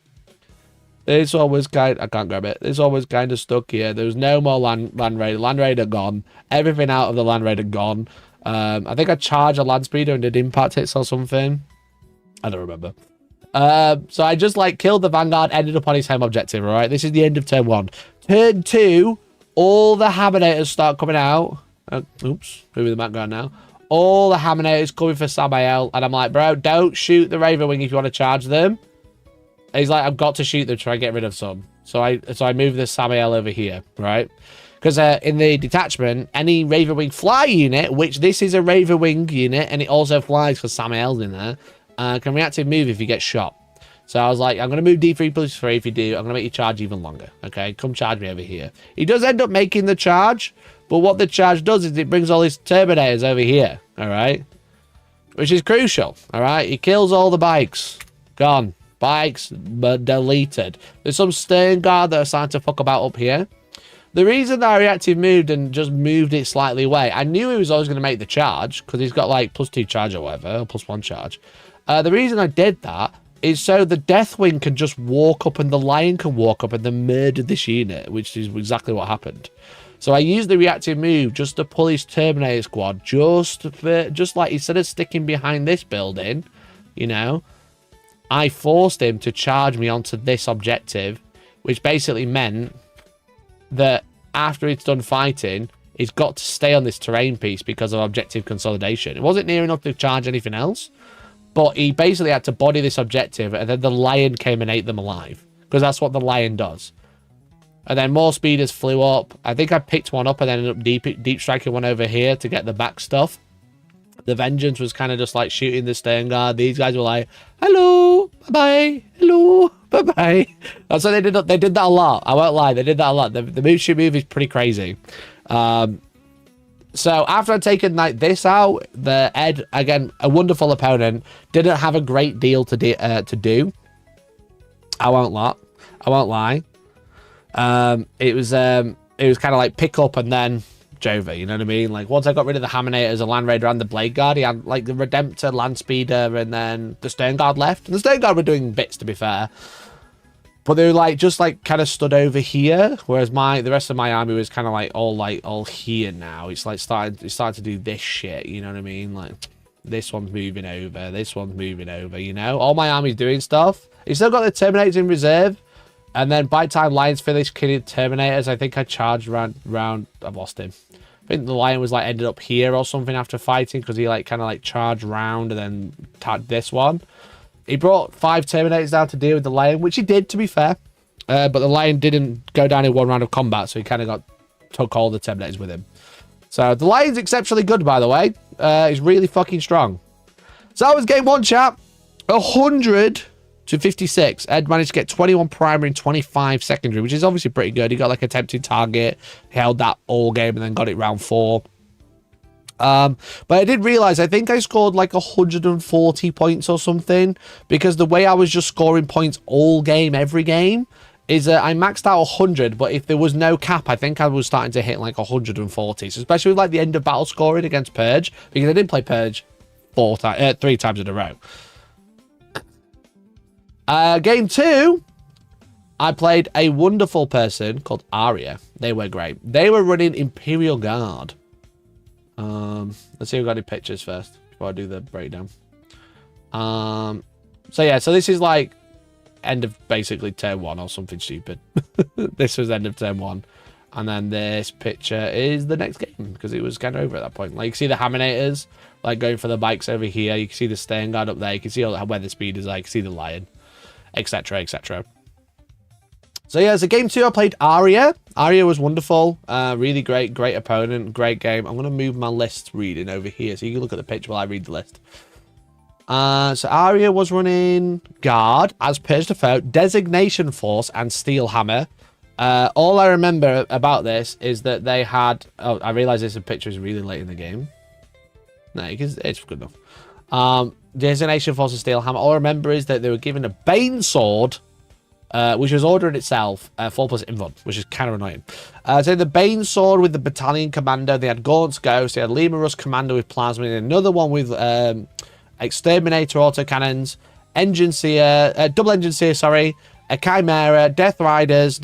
This one was kind... I can't grab it. This one was kind of stuck here. There was no more land raider. Land raider gone. Everything out of the land raider gone. I think I charged a land speeder and did impact hits or something. I don't remember. So I just, like, killed the Vanguard, ended up on his home objective, all right? This is the end of turn 1. Turn 2, all the Hammonators start coming out. Oops, moving the background now. All the Hammonators coming for Samael, and I'm like, bro, don't shoot the Ravenwing if you want to charge them. And he's like, I've got to shoot them to try and get rid of some. So I move the Samael over here, right? Because in the detachment, any Ravenwing fly unit, which this is a Ravenwing unit, and it also flies because Samael's in there, can reactive move if you get shot. So I was like, I'm going to move D3+3 if you do. I'm going to make you charge even longer. Okay, come charge me over here. He does end up making the charge, but what the charge does is it brings all his Terminators over here, all right? Which is crucial, all right? He kills all the bikes. Gone. Bikes deleted. There's some stern guard that are starting to fuck about up here. The reason that I reactive moved and just moved it slightly away, I knew he was always going to make the charge, because he's got like +2 charge or whatever, or +1 charge. The reason I did that is so the Deathwing can just walk up and the Lion can walk up and then murder this unit, which is exactly what happened. So I used the reactive move just to pull his Terminator squad, just like instead of sticking behind this building, you know, I forced him to charge me onto this objective, which basically meant that after he's done fighting, he's got to stay on this terrain piece because of objective consolidation. It wasn't near enough to charge anything else, but he basically had to body this objective, and then the Lion came and ate them alive, because that's what the Lion does. And then more speeders flew up. I think I picked one up and then ended up deep striking one over here to get the back stuff. The Vengeance was kind of just like shooting the stern guard. These guys were like, hello, bye-bye, hello, bye-bye. And so they did that a lot. I won't lie, they did that a lot. The move shoot move is pretty crazy. So after I'd taken like this out, the Ed, again, a wonderful opponent, didn't have a great deal to do. I won't lie. It was kind of like pick up and then Jova, you know what I mean? Like once I got rid of the Hammonators, the Land Raider and the Blade Guard, he had like the Redemptor, Land Speeder, and then the Stern Guard left. And the Stern Guard were doing bits, to be fair. But they were like just like kind of stood over here, whereas the rest of my army was kind of like all here now. It's like started to do this shit, you know what I mean? Like this one's moving over, this one's moving over, you know? All my army's doing stuff. He's still got the Terminators in reserve. And then by the time Lions finished killing Terminators, I think I charged round. I've lost him. I think the Lion was like ended up here or something after fighting, because he like kind of like charged round and then tagged this one. He brought 5 Terminators down to deal with the Lion, which he did, to be fair. But the Lion didn't go down in one round of combat, so he kind of took all the Terminators with him. So the Lion's exceptionally good, by the way. He's really fucking strong. So that was game 1, chat. 100 to 56. Ed managed to get 21 primary and 25 secondary, which is obviously pretty good. He got like a tempting target, held that all game, and then got it round 4. But I did realize, I think I scored like 140 points or something, because the way I was just scoring points all game, every game, is I maxed out 100, but if there was no cap, I think I was starting to hit like 140. So especially with like the end of battle scoring against Purge, because I didn't play Purge 3 times in a row. Game 2, I played a wonderful person called Arya. They were great. They were running Imperial Guard. Let's see if we've got any pictures first before I do the breakdown. So yeah, so this is like end of basically turn 1 or something stupid. This was end of turn 1. And then this picture is the next game, because it was kind of over at that point. Like you can see the Hammonators like going for the bikes over here. You can see the Stern Guard up there. You can see where the speeders are. You can see the Lion, etc, etc. So yeah, so game 2 I played Arya. Arya was wonderful, really great opponent, great game. I'm gonna move my list reading over here so you can look at the picture while I read the list. So Arya was running Guard as Purge to Foe, Designation Force, and Steel Hammer. All I remember about this is that they had. Oh, I realize this picture is really late in the game. No, it's good enough. Designation Force and Steel Hammer. All I remember is that they were given a Bane Sword, which was ordered itself, 4+ invuln, which is kind of annoying. So the Bane Sword with the Battalion Commander, they had Gaunt's Ghost, they had Lima Rust Commander with Plasma, and another one with Exterminator autocannons, Engine Seer, Double Engine Seer, sorry, a Chimera, Death Riders,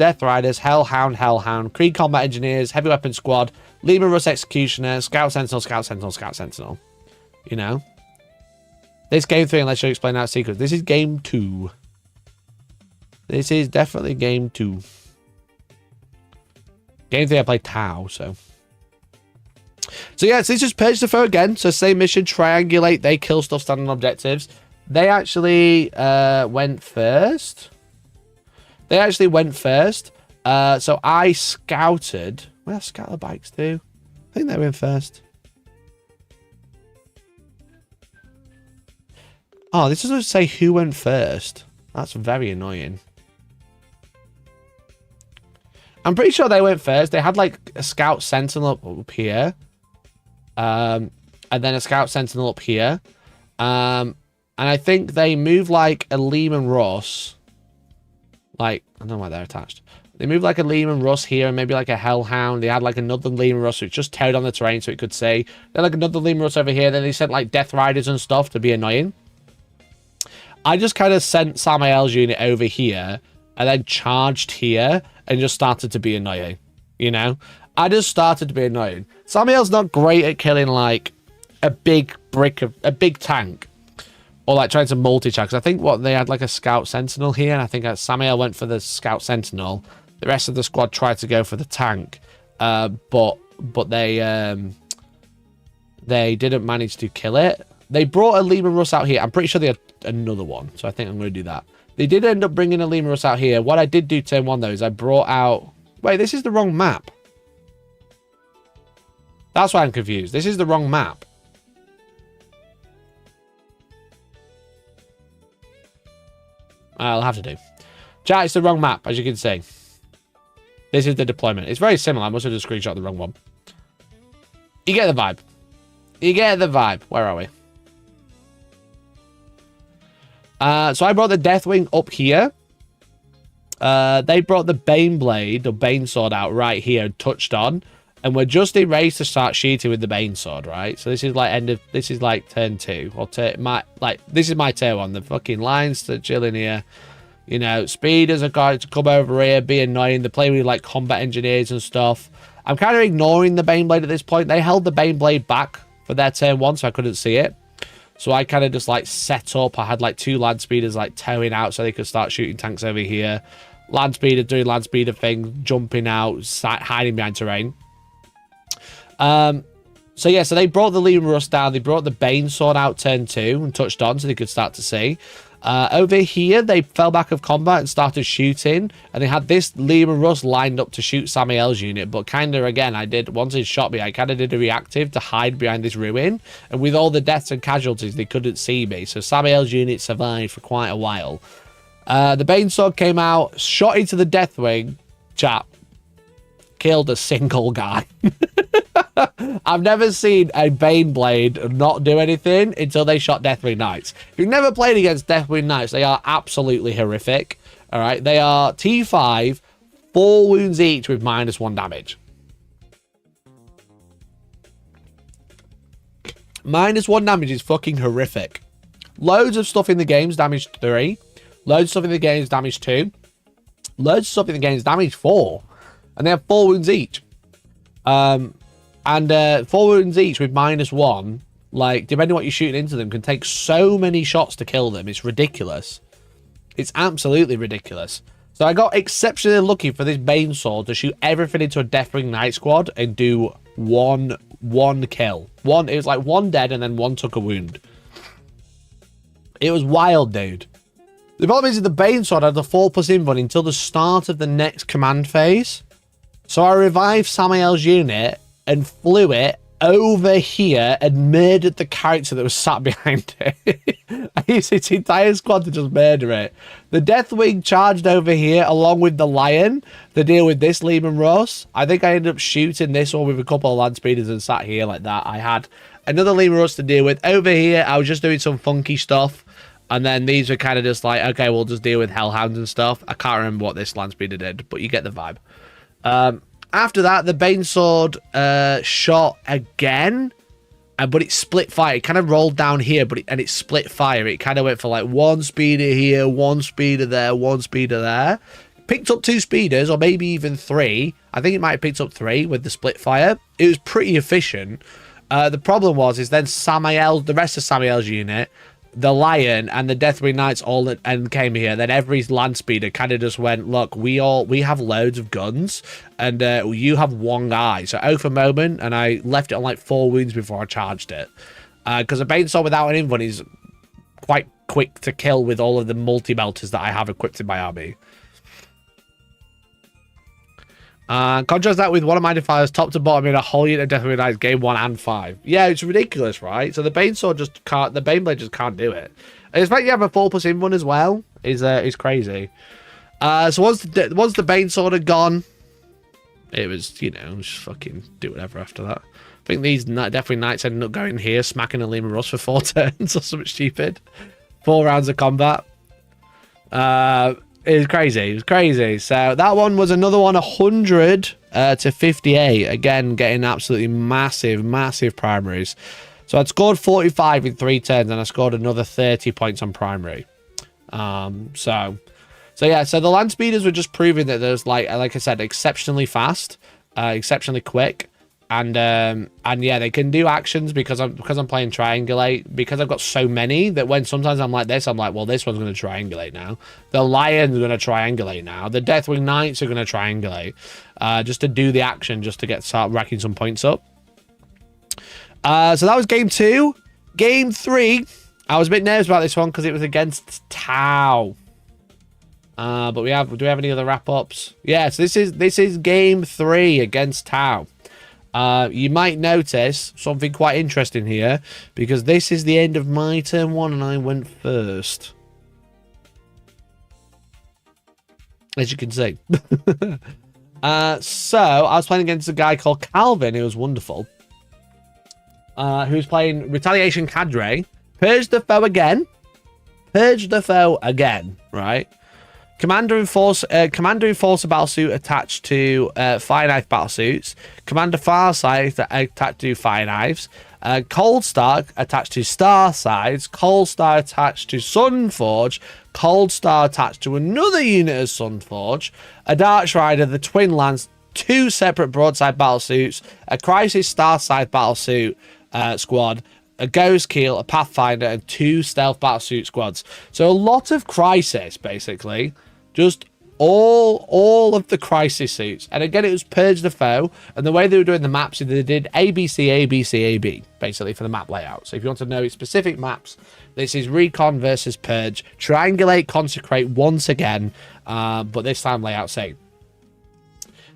Hellhound, Creed Combat Engineers, Heavy Weapon Squad, Leman Russ Executioner, Scout Sentinel. You know? This game 3, unless you explain out secrets. This is game 2. This is definitely game 2. Game 3, I played Tau, so. So yeah, so this is Purge the Foe again. So same mission, triangulate, they kill stuff, standing objectives. They actually went first. So I scouted. Where scout the bikes to? I think they went first. Oh, this doesn't say who went first. That's very annoying. I'm pretty sure they went first. They had like a scout sentinel up here. And then a scout sentinel up here. And I think they moved like a Leman Russ. Like, I don't know why they're attached. They moved like a Leman Russ here and maybe like a Hellhound. They had like another Leman Russ which just towed on the terrain so it could see. Then like another Leman Russ over here. Then they sent like Death Riders and stuff to be annoying. I just kind of sent Samael's unit over here and then charged here and just started to be annoying. You know? I just started to be annoying. Samael's not great at killing like a big tank. Or like trying to multi-charge. I think what they had like a scout sentinel here. And I think Samael went for the scout sentinel. The rest of the squad tried to go for the tank. But they didn't manage to kill it. They brought a Leman Russ out here. I'm pretty sure they had another one. So I think I'm going to do that. They did end up bringing a Leman Russ out here. What I did do turn 1 though is I brought out... Wait, this is the wrong map. That's why I'm confused. This is the wrong map. I'll have to do. Chat, it's the wrong map, as you can see. This is the deployment. It's very similar. I must have just screenshot the wrong one. You get the vibe. You get the vibe. Where are we? So I brought the Deathwing up here. They brought the Baneblade, or Banesword, out right here and touched on. And we're just in race to start shooting with the Banesword, right? So this is like this is like turn 2. Or this is my turn 1. The fucking lines that chilling here. You know, speeders are going to come over here, be annoying. They're playing with like combat engineers and stuff. I'm kind of ignoring the Baneblade at this point. They held the Baneblade back for their turn 1, so I couldn't see it. So I kind of just like set up. I had like 2 land speeders like towing out so they could start shooting tanks over here. Land speeder doing land speeder things, jumping out, hiding behind terrain. So yeah, so they brought the Leman Russ down. They brought the Banesword out turn 2 and touched on so they could start to see. Over here, they fell back of combat and started shooting. And they had this Leman Russ lined up to shoot Samael's unit. But kind of, again, once it shot me, I kind of did a reactive to hide behind this ruin. And with all the deaths and casualties, they couldn't see me. So Samael's unit survived for quite a while. The Banesword came out, shot into the Deathwing. Chap. Killed a single guy. I've never seen a Baneblade not do anything until they shot Deathwing Knights. If you've never played against Deathwing Knights, they are absolutely horrific. All right, they are T5, 4 wounds each with -1 damage. -1 damage is fucking horrific. Loads of stuff in the game's damage 3. Loads of stuff in the game's damage 2. Loads of stuff in the game's damage 4. And they have 4 wounds each. And 4 wounds each with -1, like, depending on what you're shooting into them, can take so many shots to kill them. It's ridiculous. It's absolutely ridiculous. So I got exceptionally lucky for this Banesword to shoot everything into a Deathwing Knight squad and do one kill. It was like 1 dead and then 1 took a wound. It was wild, dude. The problem is that the Banesword had the 4+ invuln until the start of the next command phase. So I revived Samael's unit and flew it over here and murdered the character that was sat behind it. I used its entire squad to just murder it. The Deathwing charged over here along with the Lion to deal with this Leman Russ. I think I ended up shooting this one with a couple of land speeders and sat here like that. I had another Leman Russ to deal with. Over here, I was just doing some funky stuff. And then these were kind of just like, okay, we'll just deal with Hellhounds and stuff. I can't remember what this land speeder did, but you get the vibe. After that, the Banesword shot again. but it split fire. It kind of rolled down here, and it split fire. It kind of went for like 1 speeder here, 1 speeder there, 1 speeder there. Picked up 2 speeders, or maybe even 3. I think it might have picked up 3 with the split fire. It was pretty efficient. The problem is then Samael, the rest of Samael's unit, the Lion and the Deathwing Knights all and came here. Then every land speeder kind of just went, look, we have loads of guns, and you have 1 guy. So for a moment, and I left it on like 4 wounds before I charged it, because a Bainsword without an invuln is quite quick to kill with all of the multi-melters that I have equipped in my army. Contrast that with one of my defiers top to bottom in a whole unit of Deathwing Knights game 1 and 5. Yeah, it's ridiculous, right? So the Bainsword just can't, the Baneblade just can't do it. And it's like you have a 4+ invuln as well is crazy. So once the Bainsword had gone, it was, you know, just fucking do whatever after that. I think these Deathwing Knights ended up going here, smacking a Lehman Russ for 4 turns or something stupid. 4 rounds of combat. It was crazy. It was crazy. So that one was another one, 100 to 58. Again, getting absolutely massive primaries. So I'd scored 45 in 3 turns, and I scored another 30 points on primary. So yeah. So the land speeders were just proving that there's like I said, exceptionally fast, exceptionally quick. And yeah, they can do actions because I'm playing triangulate, because I've got so many that when sometimes I'm like this, I'm like, well, this one's going to triangulate now. The Lion's going to triangulate now. The Deathwing Knights are going to triangulate, just to do the action, just to start racking some points up. So that was game 2. Game 3, I was a bit nervous about this one because it was against Tau. But do we have any other wrap ups? Yeah, so this is game 3 against Tau. You might notice something quite interesting here, because this is the end of my turn 1 and I went first. As you can see. So I was playing against a guy called Calvin, who was wonderful. Who's playing Retaliation Cadre. Purge the foe again. Right? Commander Enforcer battlesuit attached to fire knife battlesuits. Commander Farsight attached to fire knives. Cold Star attached to Star Sides. Cold Star attached to Sunforge. Cold Star attached to another unit of Sunforge. A Dark Rider, the Twin Lance, 2 separate broadside battlesuits. A Crisis Starside battlesuit squad. A Ghost Keel, a Pathfinder, and 2 stealth battlesuit squads. So a lot of Crisis, basically. Just all of the Crisis suits. And again, it was Purge the Foe. And the way they were doing the maps, they did ABC, ABC, AB, basically, for the map layout. So if you want to know specific maps, this is Recon versus Purge. Triangulate, Consecrate once again, but this time layout same.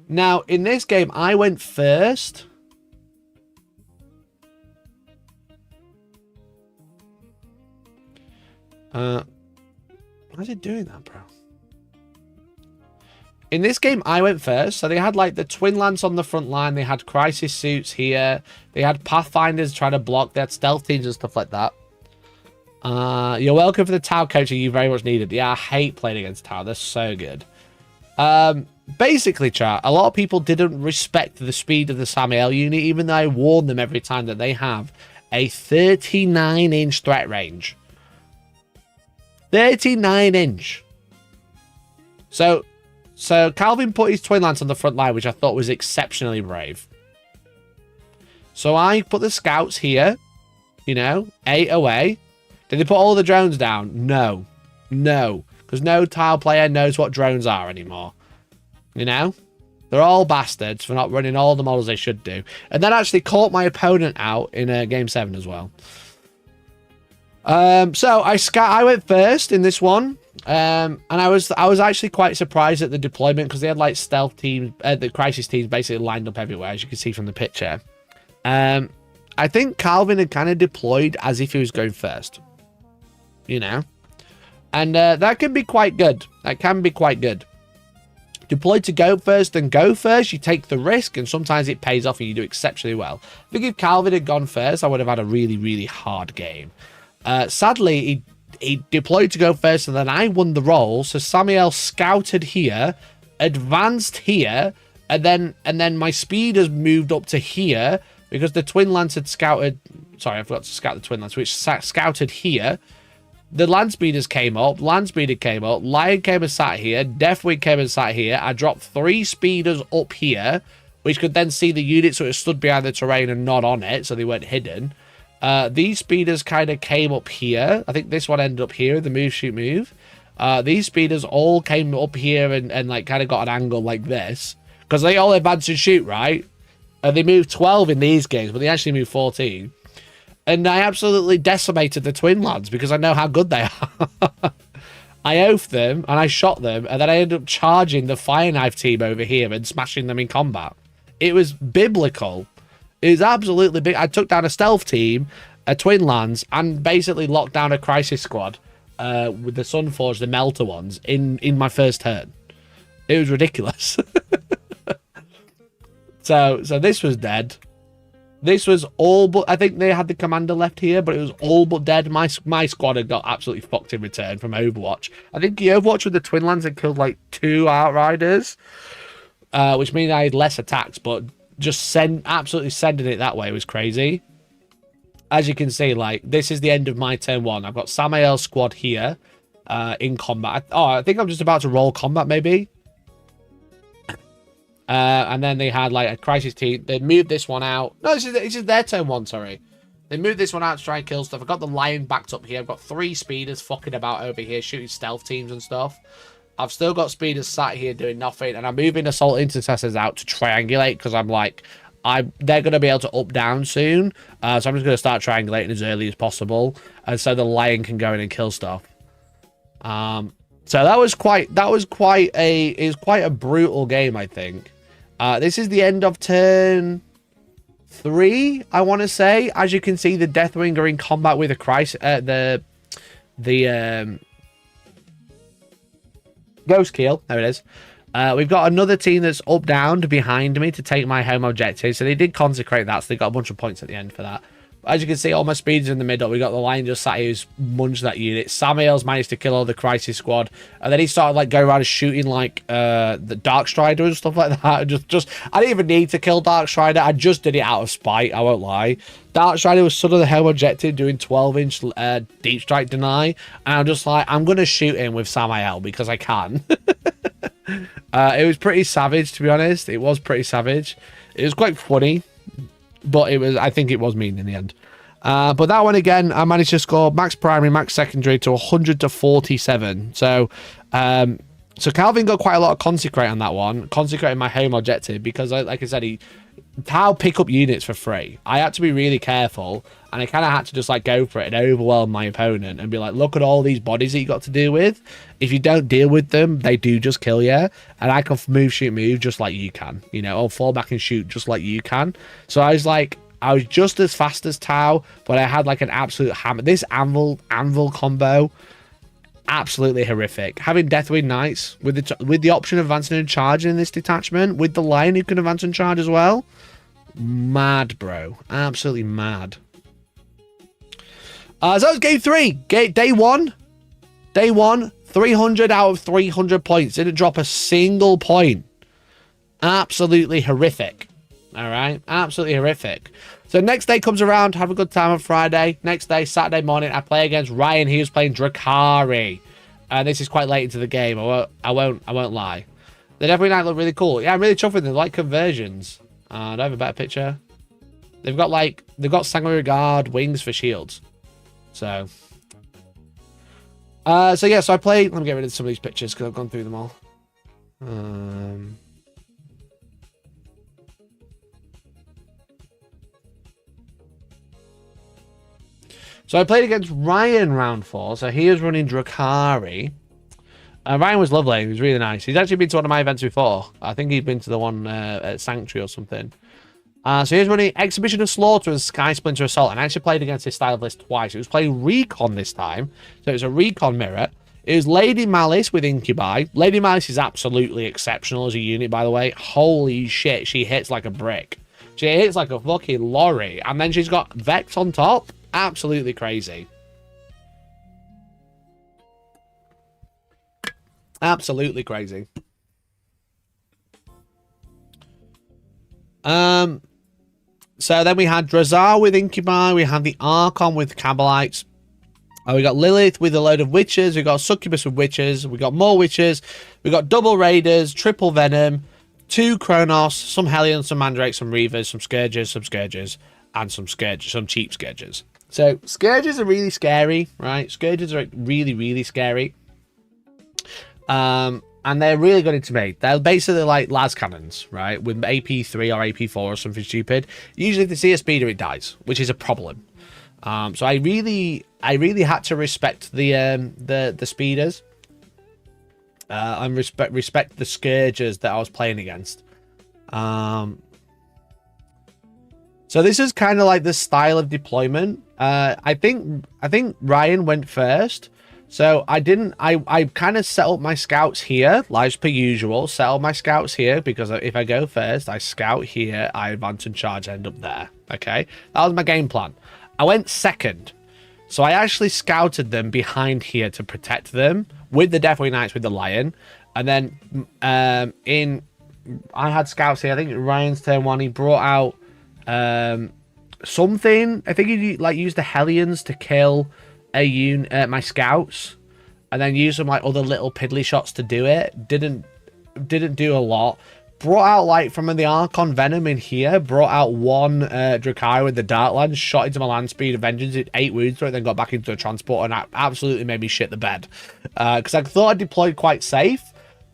Now, in this game, I went first. Why is it doing that, bro? In this game, I went first. So they had like the Twin Lance on the front line. They had Crisis suits here. They had Pathfinders trying to block. They had stealth teams and stuff like that. You're welcome for the Tau coaching. You very much needed. Yeah, I hate playing against Tau. They're so good. Basically, chat, a lot of people didn't respect the speed of the Samael unit, even though I warn them every time that they have a 39-inch threat range. 39-inch. So Calvin put his Twin Lance on the front line, which I thought was exceptionally brave. So I put the scouts here, you know, 8 away. Did they put all the drones down? No. No. Because no tile player knows what drones are anymore. You know? They're all bastards for not running all the models they should do. And that actually caught my opponent out in Game 7 as well. So I went first in this one. And I was actually quite surprised at the deployment, because they had like stealth teams, the Crisis teams basically lined up everywhere, as you can see from the picture. I think Calvin had kind of deployed as if he was going first, you know, and that can be quite good. That can be quite good. Deploy to go first and go first. You take the risk, and sometimes it pays off, and you do exceptionally well. I think if Calvin had gone first, I would have had a really, really hard game. Sadly, he deployed to go first, and then I won the roll. So Samael scouted here, advanced here, and then my speed has moved up to here, because the Twin Lance had scouted... Sorry, I forgot to scout the Twin Lance, which scouted here. The Land Speeders came up, Land Speeder came up, Lion came and sat here, Deathwing came and sat here. I dropped 3 Speeders up here, which could then see the units, so it stood behind the terrain and not on it, so they weren't hidden. These Speeders kind of came up here. I think this one ended up here, the move, shoot, move. These Speeders all came up here and like kind of got an angle like this, because they all advance and shoot, right? And they moved 12 in these games, but they actually moved 14. And I absolutely decimated the Twin Lads because I know how good they are. I oafed them and I shot them, and then I ended up charging the Fire Knife team over here and smashing them in combat. It was biblical. It was absolutely big. I took down a stealth team, a Twin Lands, and basically locked down a crisis squad with the Sunforge, the Melter ones, in my first turn. It was ridiculous. So this was dead. This was all but... I think they had the commander left here, but it was all but dead. My squad had got absolutely fucked in return from Overwatch. I think the Overwatch with the Twin Lands had killed like 2 Outriders, which means I had less attacks, but just absolutely sending it that way was crazy. As you can see, like, this is the end of my turn 1. I've got Samael's squad here in combat. I think I'm just about to roll combat, maybe. And then they had like a crisis team. They moved this one out. No, this is their turn 1, sorry. They moved this one out to try and kill stuff. I've got the Lion backed up here. I've got 3 Speeders fucking about over here, shooting stealth teams and stuff. I've still got Speeders sat here doing nothing. And I'm moving Assault Intercessors out to triangulate, because I'm like, they're going to be able to up down soon. So I'm just going to start triangulating as early as possible. And so the Lion can go in and kill stuff. So that was quite a brutal game, I think. This is the end of turn 3, I want to say. As you can see, the Deathwing are in combat with a crisis. The Ghost Keel. There it is. We've got another team that's up down behind me to take my home objective. So they did consecrate that, so they got a bunch of points at the end for that. As you can see, all my speeds in the middle. We got the Lion just sat here who's munched that unit. Samael's managed to kill all the crisis squad, and then he started like going around and shooting like the Dark Strider and stuff like that. Just I didn't even need to kill Dark Strider. I just did it out of spite. I won't lie. Dark Strider was sort of the home objective, doing 12-inch deep strike deny, and I'm just like, I'm gonna shoot him with Samael because I can. It was pretty savage, to be honest. It was pretty savage. It was quite funny. But I think it was mean in the end. But that one again, I managed to score max primary, max secondary to 100 to 47. So Calvin got quite a lot of consecrate on that one, consecrating my home objective, because like I said, Tau pick up units for free. I had to be really careful, and I kind of had to just like go for it and overwhelm my opponent and be like, look at all these bodies that you got to deal with. If you don't deal with them, they do just kill you, and I can move, shoot, move just like you can, you know, or fall back and shoot just like you can. So I was just as fast as Tau, but I had like an absolute hammer. This anvil combo, absolutely horrific. Having Deathwing Knights with the option of advancing and charging in this detachment, with the Lion who can advance and charge as well. Mad, bro. Absolutely mad. So that was game 3. Day 1. Day 1. 300 out of 300 points. Didn't drop a single point. Absolutely horrific. Alright? Absolutely horrific. So next day comes around. Have a good time on Friday. Next day, Saturday morning, I play against Ryan. He was playing Drukhari. And this is quite late into the game. I won't lie. The Deathwing Knight look really cool. Yeah, I'm really chuffed with them. Like conversions. Do I have a better picture? They've got Sanguinary Guard wings for shields. So yeah, so I played. Let me get rid of some of these pictures because I've gone through them all. So I played against Ryan round 4. So he was running Drukhari. Ryan was lovely. He was really nice. He's actually been to one of my events before. I think he'd been to the one at Sanctuary or something. So he was running Exhibition of Slaughter and Sky Splinter Assault. And I actually played against his style of list twice. It was playing Recon this time. So it was a Recon mirror. It was Lady Malice with Incubi. Lady Malice is absolutely exceptional as a unit, by the way. Holy shit, she hits like a brick. She hits like a fucking lorry. And then she's got Vex on top. Absolutely crazy. Absolutely crazy. So then we had Drazar with Incubi. We had the Archon with Cabalites. We got Lilith with a load of witches. We got Succubus with witches. We got more witches. We got double raiders, triple venom, 2 Kronos, some Hellions, some Mandrakes, some Reavers, some Scourges, and some cheap Scourges. So Scourges are really scary, right? Scourges are really, really scary. And they're really good into me. They're basically like las cannons, right? With AP3 or AP4 or something stupid. Usually if they see a speeder, it dies, which is a problem. So I really had to respect the speeders. And respect the Scourges that I was playing against. So this is kind of like the style of deployment. I think Ryan went first. So I kind of set up my scouts here, like per usual. Set up my scouts here because if I go first, I scout here, I advance and charge, end up there. Okay, that was my game plan. I went second. So I actually scouted them behind here to protect them with the Deathwatch Knights with the Lion. And then I had scouts here. I think Ryan's turn 1, he brought out something. I think he like used the Hellions to kill my scouts. And then used some like other little piddly shots to do it. Didn't do a lot. Brought out, like, from the Archon Venom in here, brought out 1 drukhari with the Darklands, shot into my land speed of Vengeance, did 8 wounds to it, then got back into a transport, and that absolutely made me shit the bed. Because I thought I deployed quite safe,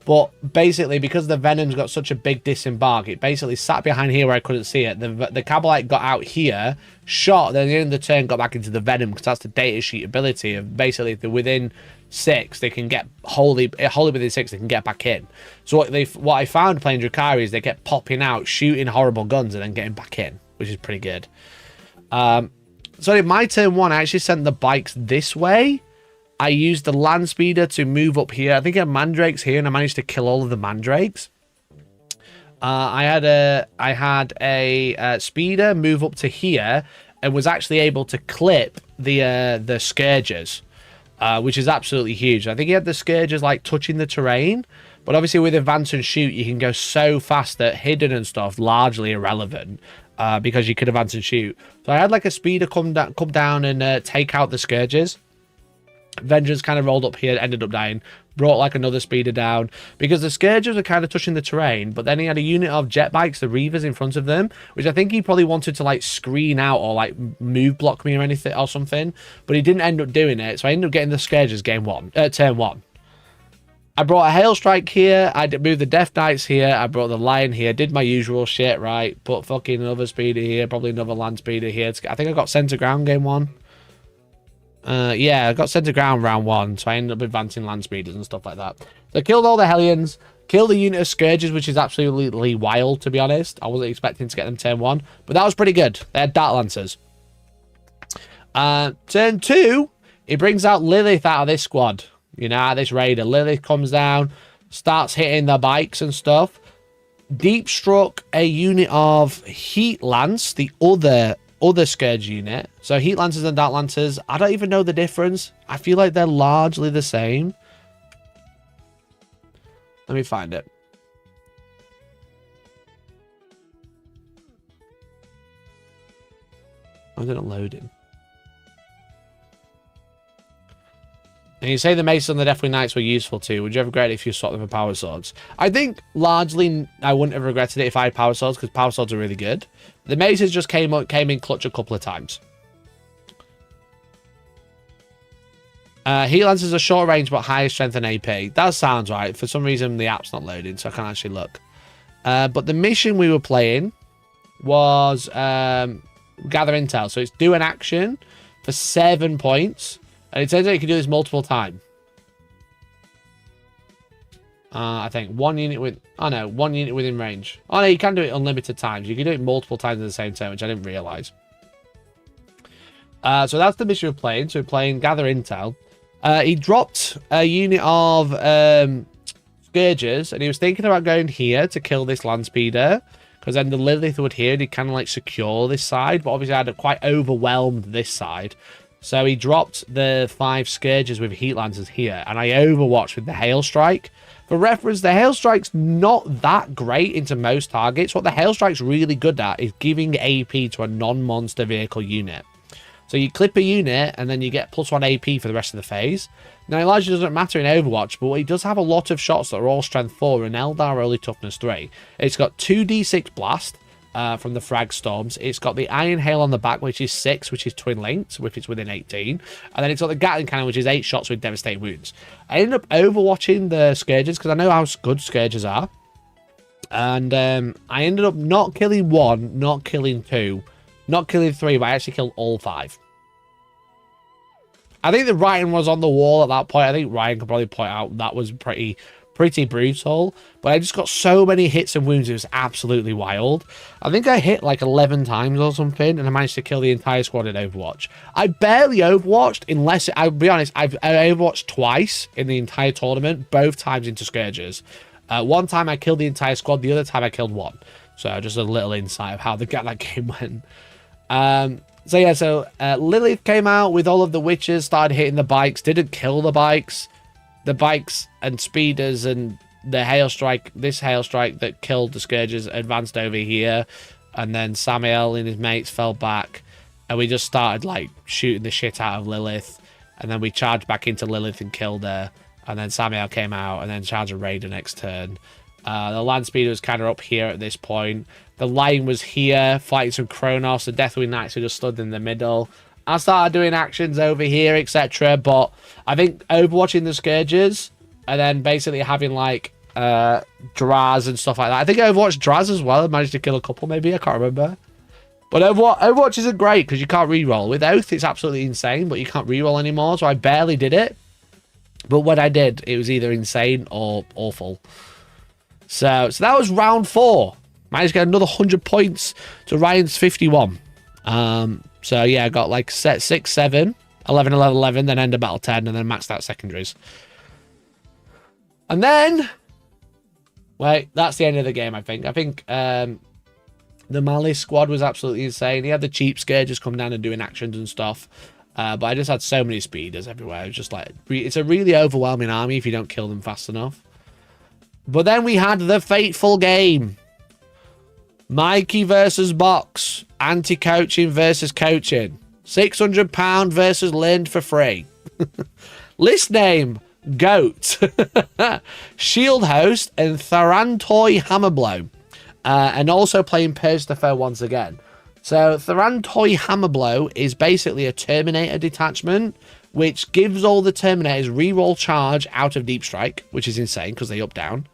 but basically, because the Venom's got such a big disembark, it basically sat behind here where I couldn't see it. The Cabalite got out here, shot, then at the end of the turn got back into the Venom, because that's the data sheet ability of basically if they're within 6, they can get wholly within 6, they can get back in. So what I found playing drukhari is they get popping out, shooting horrible guns, and then getting back in, which is pretty good. So in my turn 1, I actually sent the bikes this way. I used the land speeder to move up here. I think I had mandrakes here, and I managed to kill all of the mandrakes. I had a speeder move up to here, and was actually able to clip the Scourges. Which is absolutely huge. I think he had the Scourges like touching the terrain, but obviously with advance and shoot, you can go so fast that hidden and stuff largely irrelevant because you could advance and shoot. So I had like a speeder come down and take out the Scourges. Vengeance kind of rolled up here, ended up dying. Brought like another speeder down because the Scourges were kind of touching the terrain, but then he had a unit of jet bikes, the Reavers, in front of them, which I think he probably wanted to like screen out or like move block me or anything or something, but he didn't end up doing it. So I ended up getting the Scourges turn 1. I brought a hail strike here. I moved the Death Knights here. I brought the Lion here. Did my usual shit, right? Put fucking another speeder here, probably another land speeder here. I think I got center ground game 1. Yeah, I got center ground round 1, so I ended up advancing land speeders and stuff like that. So I killed all the Hellions, killed the unit of Scourges, which is absolutely wild, to be honest. I wasn't expecting to get them turn 1, but that was pretty good. They had Dark Lancers. Turn 2, it brings out Lilith out of this squad. You know, out of this raider. Lilith comes down, starts hitting the bikes and stuff. Deep struck a unit of Heat Lance, the other Scourge unit. So Heat Lancers and Dark Lancers, I don't even know the difference. I feel like they're largely the same. Let me find it. Why is it not loading? And you say the Maces and the Deathwatch Knights were useful too. Would you ever regret it if you swapped them for Power Swords? I think largely I wouldn't have regretted it if I had Power Swords, because Power Swords are really good. The Maces just came in clutch a couple of times. Heat Lancers are short range but higher strength and AP. That sounds right. For some reason the app's not loading, so I can't actually look. But the mission we were playing was gather intel. So it's do an action for 7 points. And it says that you can do this multiple times. I think one unit within range. Oh no, you can do it unlimited times. You can do it multiple times at the same time, which I didn't realize. So that's the mission we're playing. So we're playing gather intel. He dropped a unit of Scourges, and he was thinking about going here to kill this land speeder, because then the Lilith would here, he'd kind of like secure this side, but obviously I had quite overwhelmed this side. So he dropped the 5 Scourges with Heat Lancers here, and I overwatched with the Hail Strike. For reference, the Hail Strike's not that great into most targets. What the Hail Strike's really good at is giving AP to a non-monster vehicle unit. So you clip a unit, and then you get +1 AP for the rest of the phase. Now, it largely doesn't matter in Overwatch, but it does have a lot of shots that are all strength 4, and Eldar are only toughness 3. It's got 2d6 blast from the frag storms. It's got the Iron Hail on the back, which is 6, which is twin linked, if it's within 18. And then it's got the Gatling Cannon, which is 8 shots with devastating wounds. I ended up overwatching the Scourges, because I know how good Scourges are. And I ended up not killing 1, not killing 2, not killing 3, but I actually killed all 5. I think the writing was on the wall at that point. I think Ryan could probably point out that was pretty brutal. But I just got so many hits and wounds. It was absolutely wild. I think I hit like 11 times or something, and I managed to kill the entire squad in Overwatch. I barely Overwatched, unless, I'll be honest, I Overwatched twice in the entire tournament, both times into Scourges. One time I killed the entire squad, the other time I killed 1. So just a little insight of how that game went. So yeah, Lilith came out with all of the witches, started hitting the bikes, didn't kill the bikes. The bikes and speeders and the Hail Strike, this Hail Strike that killed the Scourges, advanced over here. And then Samuel and his mates fell back. And we just started like shooting the shit out of Lilith. And then we charged back into Lilith and killed her. And then Samuel came out and then charged a Raider next turn. The land speeder was kind of up here at this point. The Lion was here, fighting some Kronos. The Deathwing Knights who just stood in the middle. I started doing actions over here, etc. But I think overwatching the Scourges and then basically having like Draz and stuff like that. I think I overwatched Draz as well. I managed to kill a couple maybe. I can't remember. But Overwatch isn't great because you can't reroll. With Oath, it's absolutely insane, but you can't reroll anymore. So I barely did it. But when I did, it was either insane or awful. So that was round 4. Managed to get another 100 points to Ryan's 51. So yeah, I got like set 6, 7, 11, 11, 11, then end of battle 10, and then maxed out secondaries. And then, wait, that's the end of the game, I think. I think the Malice squad was absolutely insane. He had the cheap Scourges come down and doing actions and stuff. But I just had so many speeders everywhere. It was just like, it's a really overwhelming army if you don't kill them fast enough. But then we had the fateful game. Mikey versus Box. Anti-coaching versus coaching. £600 versus learned for free. List name, Goat. Shield Host and Tharantoi Hammerblow. And also playing Perstafer once again. So Tharantoi Hammerblow is basically a Terminator detachment, which gives all the Terminators reroll charge out of Deep Strike, which is insane because they up down.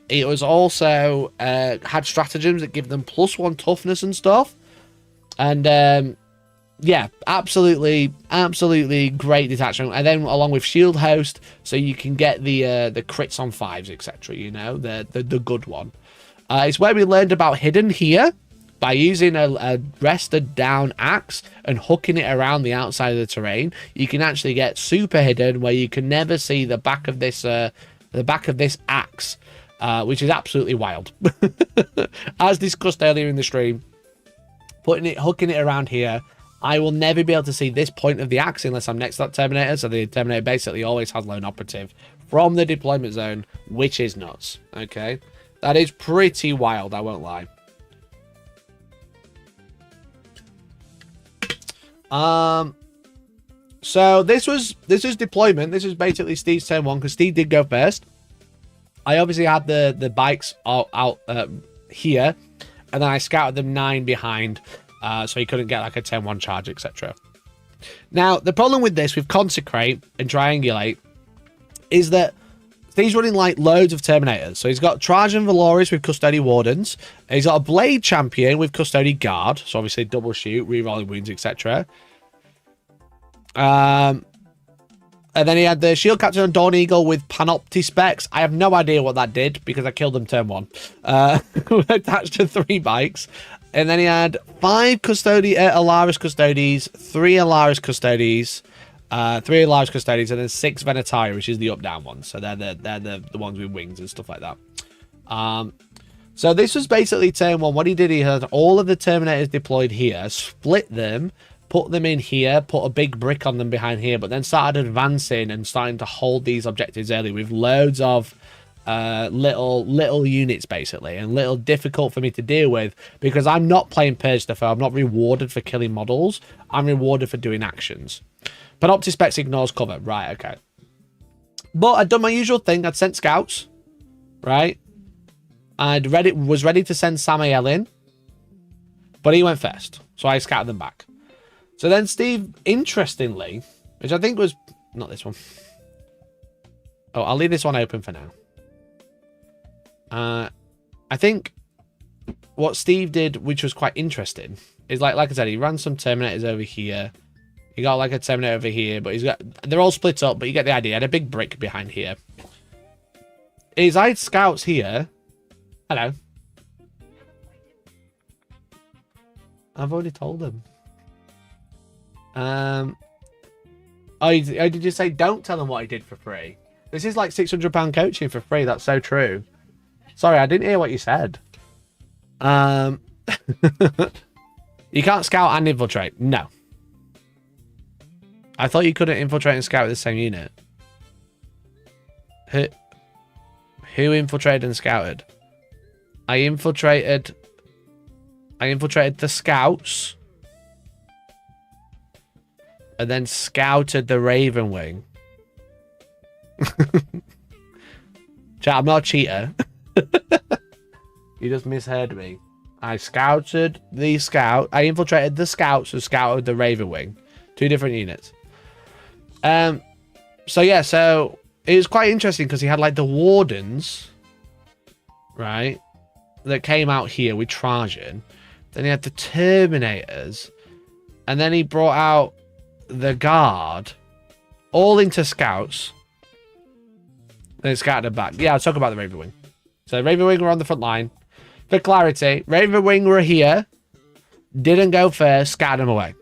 It was also had stratagems that give them +1 toughness and stuff. And yeah, absolutely great detachment. And then along with Shield Host, so you can get the crits on 5s, etc. You know, the good one. It's where we learned about Hidden here. By using a rested down axe and hooking it around the outside of the terrain, you can actually get super hidden, where you can never see the back of this axe, which is absolutely wild. As discussed earlier in the stream, hooking it around here, I will never be able to see this point of the axe unless I'm next to that Terminator. So the Terminator basically always has lone operative from the deployment zone, which is nuts. Okay, that is pretty wild. I won't lie. So this is deployment. This is basically Steve's turn 1 because Steve did go first. I obviously had the bikes out here, and then I scouted them 9 behind, so he couldn't get like a 10-1 charge, etc. Now the problem with this, with Consecrate and Triangulate, is that Steve's running like loads of Terminators. So he's got Trajan Valoris with Custody Wardens. And he's got a Blade Champion with Custody Guard. So obviously double shoot, rerolling wounds, etc. And then he had the Shield Captain and Dawn Eagle with Panopti Specs. I have no idea what that did because I killed them turn 1. Attached to 3 bikes. And then he had 5 Alaris Custodies, 3 Alaris Custodies, 3 Alaris Custodies, and then 6 Venatari, which is the up-down ones. So they're the ones with wings and stuff like that. So this was basically turn 1. What he did, he had all of the Terminators deployed here, split them, put them in here, put a big brick on them behind here, but then started advancing and starting to hold these objectives early with loads of little units basically, and little difficult for me to deal with because I'm not playing Purge the Foe. I'm not rewarded for killing models. I'm rewarded for doing actions. Panoptic Specs ignores cover. Right, okay. But I'd done my usual thing. I'd sent scouts, right? Was ready to send Samael in, but he went first, so I scouted them back. So then Steve, interestingly, which I think was not this one. Oh, I'll leave this one open for now. I think what Steve did, which was quite interesting, is like I said, he ran some Terminators over here. He got like a Terminator over here, but they're all split up, but you get the idea. He had a big brick behind here. I had scouts here. Hello. I've already told them. Oh, did you say don't tell them what I did for free? This is like £600 coaching for free. That's so true. Sorry, I didn't hear what you said. You can't scout and infiltrate. No. I thought you couldn't infiltrate and scout with the same unit. Who infiltrated and scouted? I infiltrated the scouts. And then scouted the Raven Wing. Chat, I'm not a cheater. You just misheard me. I scouted the scout. I infiltrated the scouts and scouted the Raven Wing. 2 different units. So yeah, so it was quite interesting because he had like the wardens, right, that came out here with Trajan. Then he had the Terminators, and then he brought out the guard, all into scouts. Then scattered them back. Yeah, I'll talk about the Raven Wing. So Raven Wing were on the front line. For clarity, Raven Wing were here, didn't go first, scattered them away.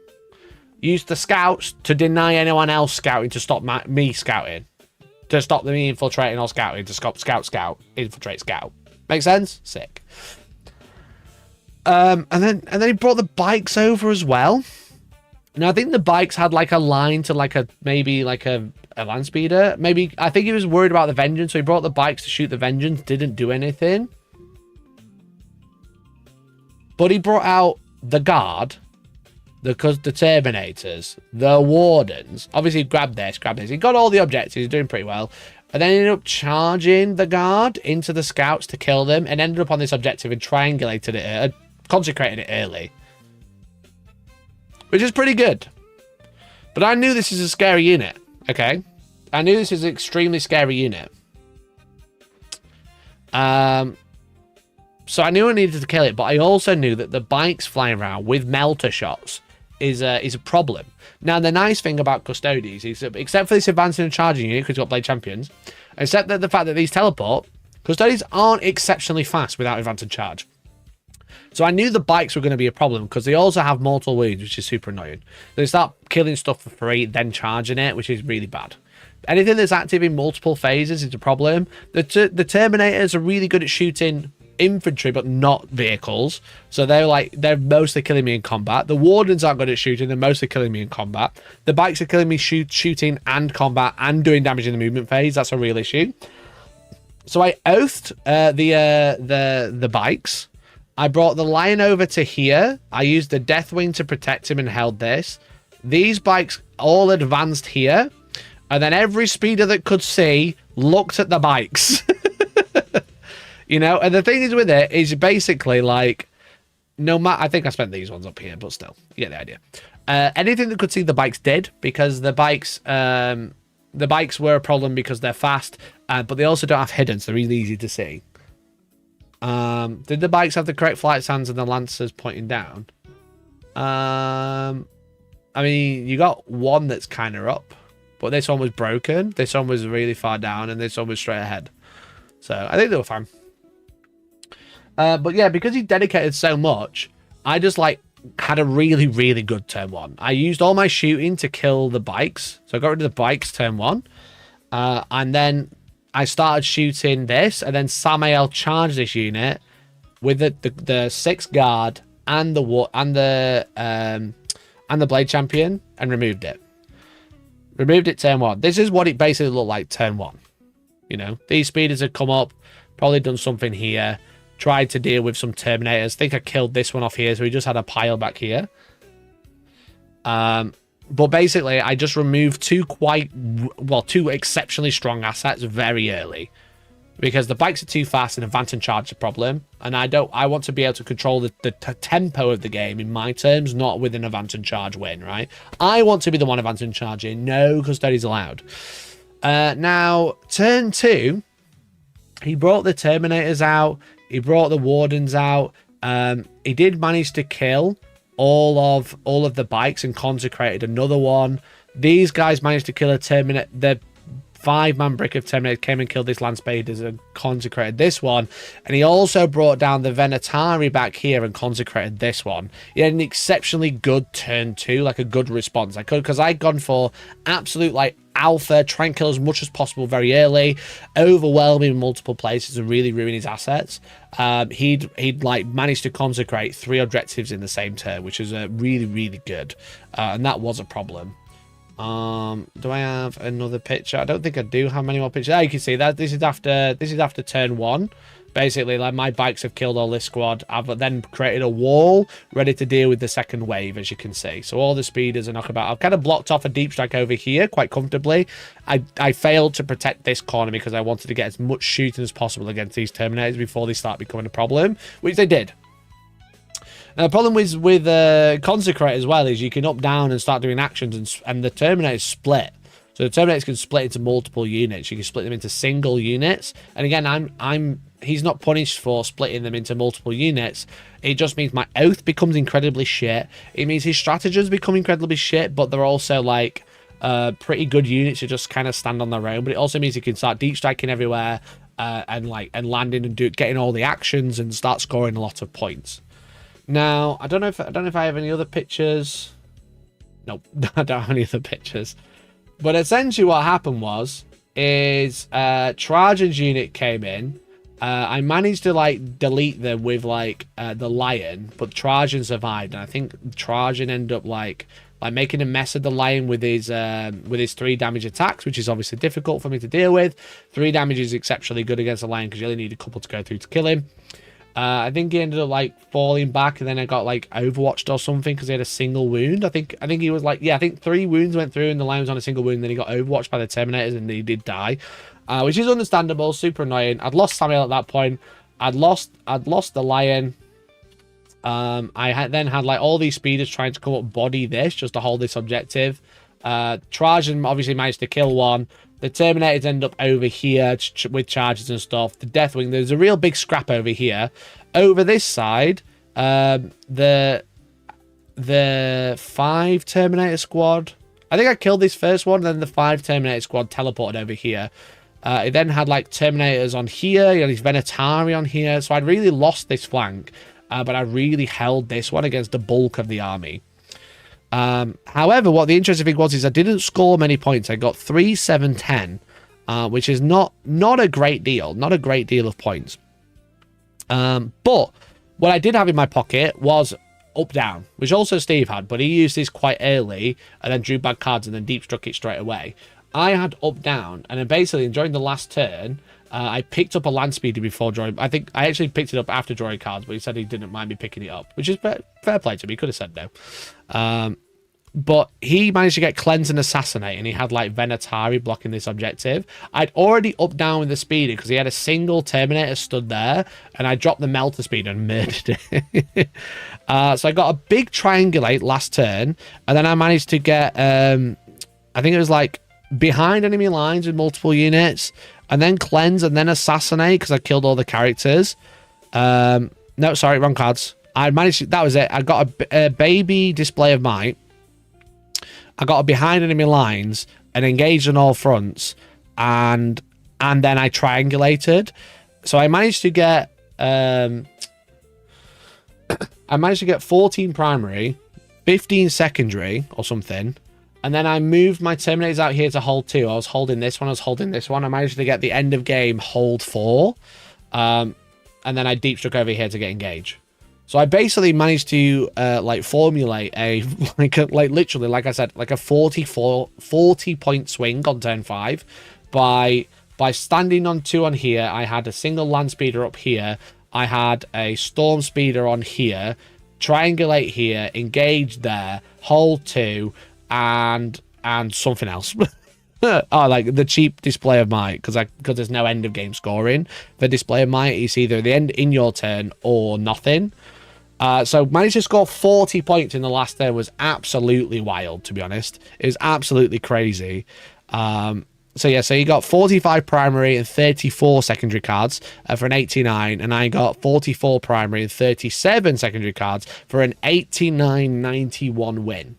Used the scouts to deny anyone else scouting to stop me scouting. To stop me infiltrating or scouting. To stop scout, infiltrate, scout. Make sense? Sick. And then he brought the bikes over as well. Now I think the bikes had like a line to like a maybe like a land speeder. Maybe I think he was worried about the vengeance, so he brought the bikes to shoot the vengeance. Didn't do anything. But he brought out the guard. The Terminators, the Wardens. Obviously, grab this. He got all the objectives. He's doing pretty well. And then he ended up charging the guard into the scouts to kill them and ended up on this objective and triangulated it, consecrated it early. Which is pretty good. But I knew this is a scary unit, okay? I knew this is an extremely scary unit. So I knew I needed to kill it, but I also knew that the bikes flying around with melter shots is a problem. Now, the nice thing about Custodes is that, except for this advancing and charging unit, because you've got blade champions, except that the fact that these teleport, Custodes aren't exceptionally fast without advance and charge. So I knew the bikes were going to be a problem because they also have mortal wounds, which is super annoying. They start killing stuff for free, then charging it, which is really bad. Anything that's active in multiple phases is a problem. The Terminators are really good at shooting infantry but not vehicles, so they're mostly killing me in combat. The Wardens aren't good at shooting, they're mostly killing me in combat. The bikes are killing me shooting and combat and doing damage in the movement phase. That's a real issue. So I oathed the bikes. I brought the lion over to here. I used the Deathwing to protect him and held this. These bikes all advanced here, and then every speeder that could see looked at the bikes. You know, and the thing is with it is basically like, no matter, I think I spent these ones up here, but still, you get the idea. Anything that could see the bikes did, because the bikes were a problem because they're fast, but they also don't have hidden, so they're really easy to see. Did the bikes have the correct flight stands and the lancers pointing down? I mean, you got one that's kind of up, but this one was broken. This one was really far down, and this one was straight ahead. So I think they were fine. But yeah, because he dedicated so much, I just like had a really, really good turn 1. I used all my shooting to kill the bikes. So I got rid of the bikes turn 1. And then I started shooting this, and then Samael charged this unit with the 6 guard and the blade champion and removed it. Removed it turn 1. This is what it basically looked like turn 1. You know, these speeders had come up, probably done something here, tried to deal with some Terminators. I think I killed this one off here, so we just had a pile back here. But basically, I just removed two exceptionally strong assets very early. Because the bikes are too fast and advance and charge is a problem. And I want to be able to control the tempo of the game in my terms, not with an advance and charge win, right? I want to be the one advance and charging. No custodies allowed. Now, turn 2, he brought the Terminators out. He brought the Wardens out. He did manage to kill all of the bikes and consecrated another one. These guys managed to kill a Terminator. The 5-man brick of Terminator came and killed this land speeders and consecrated this one. And he also brought down the Venatari back here and consecrated this one. He had an exceptionally good turn 2, like a good response. Because I'd gone for absolute like alpha, try and kill as much as possible very early, overwhelm him in multiple places and really ruin his assets. He'd like managed to consecrate 3 objectives in the same turn, which is really, really good. And that was a problem. Do I have another picture? I don't think I do have many more pictures. You can see that this is after turn 1. Basically, like, my bikes have killed all this squad. I've then created a wall ready to deal with the second wave, as you can see. So all the speeders are knockabout. I've kind of blocked off a deep strike over here quite comfortably. I failed to protect this corner because I wanted to get as much shooting as possible against these Terminators before they start becoming a problem, which they did. Now, the problem with Consecrate as well is you can up, down, and start doing actions, and the Terminators split. So the Terminators can split into multiple units. You can split them into single units. And again, he's not punished for splitting them into multiple units. It just means my Oath becomes incredibly shit. It means his stratagems become incredibly shit, but they're also like pretty good units to just kind of stand on their own. But it also means you can start deep striking everywhere and landing and getting all the actions and start scoring a lot of points. Now, I don't know if I have any other pictures. Nope, I don't have any other pictures. But essentially what happened is Trajan's unit came in. I managed to like delete them with like the lion, but Trajan survived. And I think Trajan ended up like making a mess of the lion with his 3 damage attacks, which is obviously difficult for me to deal with. 3 damage is exceptionally good against a lion because you only need a couple to go through to kill him. I think he ended up like falling back, and then I got like overwatched or something because he had a single wound. I think he was like, I think 3 wounds went through and the lion was on a single wound, and then he got overwatched by the Terminators and he did die, which is understandable, super annoying. I'd lost Samuel at that point. I'd lost the lion. I then had like all these speeders trying to come up body this just to hold this objective. Trajan obviously managed to kill one. The Terminators end up over here with charges and stuff. The Deathwing, there's a real big scrap over here. Over this side, the 5 Terminator squad. I think I killed this first one, and then the 5 Terminator squad teleported over here. It then had like Terminators on here. You had these Venatari on here. So I'd really lost this flank, but I really held this one against the bulk of the army. However, what the interesting thing was is I didn't score many points. I got 3, 7, 10, which is not a great deal, not a great deal of points. But what I did have in my pocket was up down, which also Steve had, but he used this quite early and then drew bad cards and then deep struck it straight away. I had up down, and then basically during the last turn, I picked up a land speeder before drawing. I think I actually picked it up after drawing cards, but he said he didn't mind me picking it up, which is fair play to me. He could have said no. But he managed to get Cleanse and Assassinate, and he had like Venatari blocking this objective. I'd already up down with the speeder because he had a single Terminator stood there, and I dropped the Melter speeder and murdered it. So I got a big triangulate last turn, and then I managed to get, I think it was like behind enemy lines with multiple units, and then Cleanse and then Assassinate because I killed all the characters. No, sorry, wrong cards. I managed to, that was it. I got a baby Display of Might. I got a behind enemy lines and engaged on all fronts, and then I triangulated. So I managed to get 14 primary, 15 secondary or something, and then I moved my Terminators out here to hold 2. I was holding this one, I was holding this one. I managed to get the end of game hold 4, and then I deep struck over here to get engaged. So I basically managed to like formulate a literally, like I said, like a 40 point swing on turn 5 by By standing on 2 on here, I had a single land speeder up here. I had a storm speeder on here. Triangulate here. Engage there. Hold 2. And something else. Oh, like the cheap display of might. Because there's no end of game scoring. For display of might, it's either the end in your turn or nothing. So managed to score 40 points in the last turn was absolutely wild, to be honest. It was absolutely crazy. So yeah, so you got 45 primary and 34 secondary cards for an 89, and I got 44 primary and 37 secondary cards for an 89-91 win.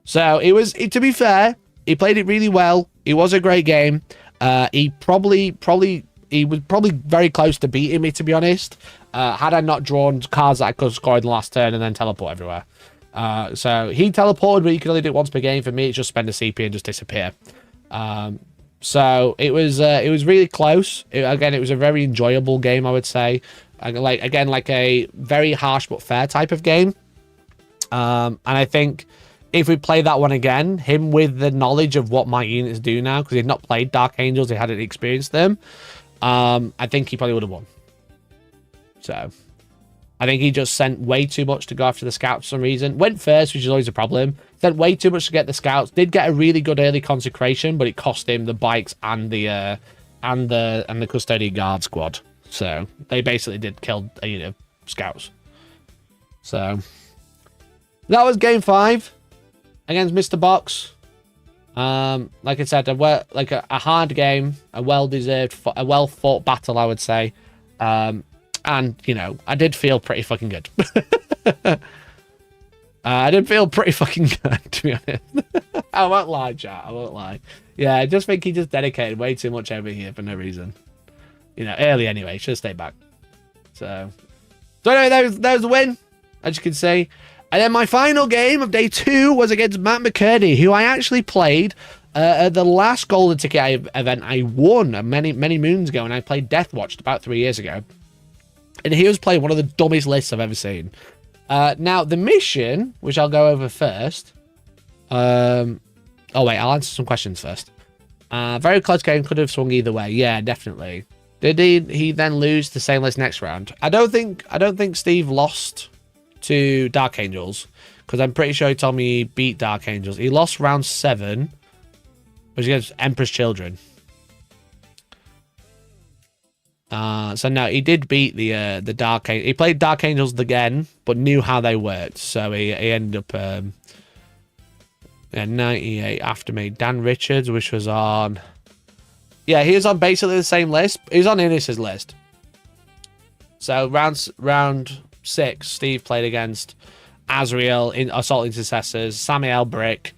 So it was, to be fair, he played it really well. It was a great game. He was probably very close to beating me, to be honest. Had I not drawn cards that I could score in the last turn and then teleport everywhere. So he teleported, but you can only do it once per game. For me, it's just spend a CP and just disappear. So it was really close. It was a very enjoyable game, I would say. Like a very harsh but fair type of game. And I think if we play that one again, him with the knowledge of what my units do now, because he'd not played Dark Angels, he hadn't experienced them, I think he probably would have won. So I think he just sent way too much to go after the scouts for some reason. Went first, which is always a problem. Sent way too much to get the scouts. Did get a really good early consecration, but it cost him the bikes and the custodian guard squad. So they basically did kill a unit of scouts. So that was game 5 against Mr. Box. Like I said, a hard game, a well-deserved, a well-fought battle, I would say. And, you know, I did feel pretty fucking good. I did feel pretty fucking good, to be honest. I won't lie, chat. I won't lie. Yeah, I just think he just dedicated way too much over here for no reason. You know, early anyway. Should have stayed back. So anyway, that was the win, as you can see. And then my final game of day 2 was against Matt McCurdy, who I actually played at the last Golden Ticket event I won many moons ago, and I played Deathwatch about 3 years ago. And he was playing one of the dumbest lists I've ever seen. Now, the mission, which I'll go over first. Oh, wait, I'll answer some questions first. Very close game, could have swung either way. Yeah, definitely. Did he then lose the same list next round? I don't think Steve lost to Dark Angels, because I'm pretty sure he told me he beat Dark Angels. He lost round 7, which is against Emperor's Children. So no, he did beat the Dark Angels. He played Dark Angels again, but knew how they worked. So he ended up at 98 after me. Dan Richards, which was on... Yeah, he was on basically the same list. He was on Innis's list. So round 6, Steve played against Azrael in Assault Intercessors, Samuel Brick,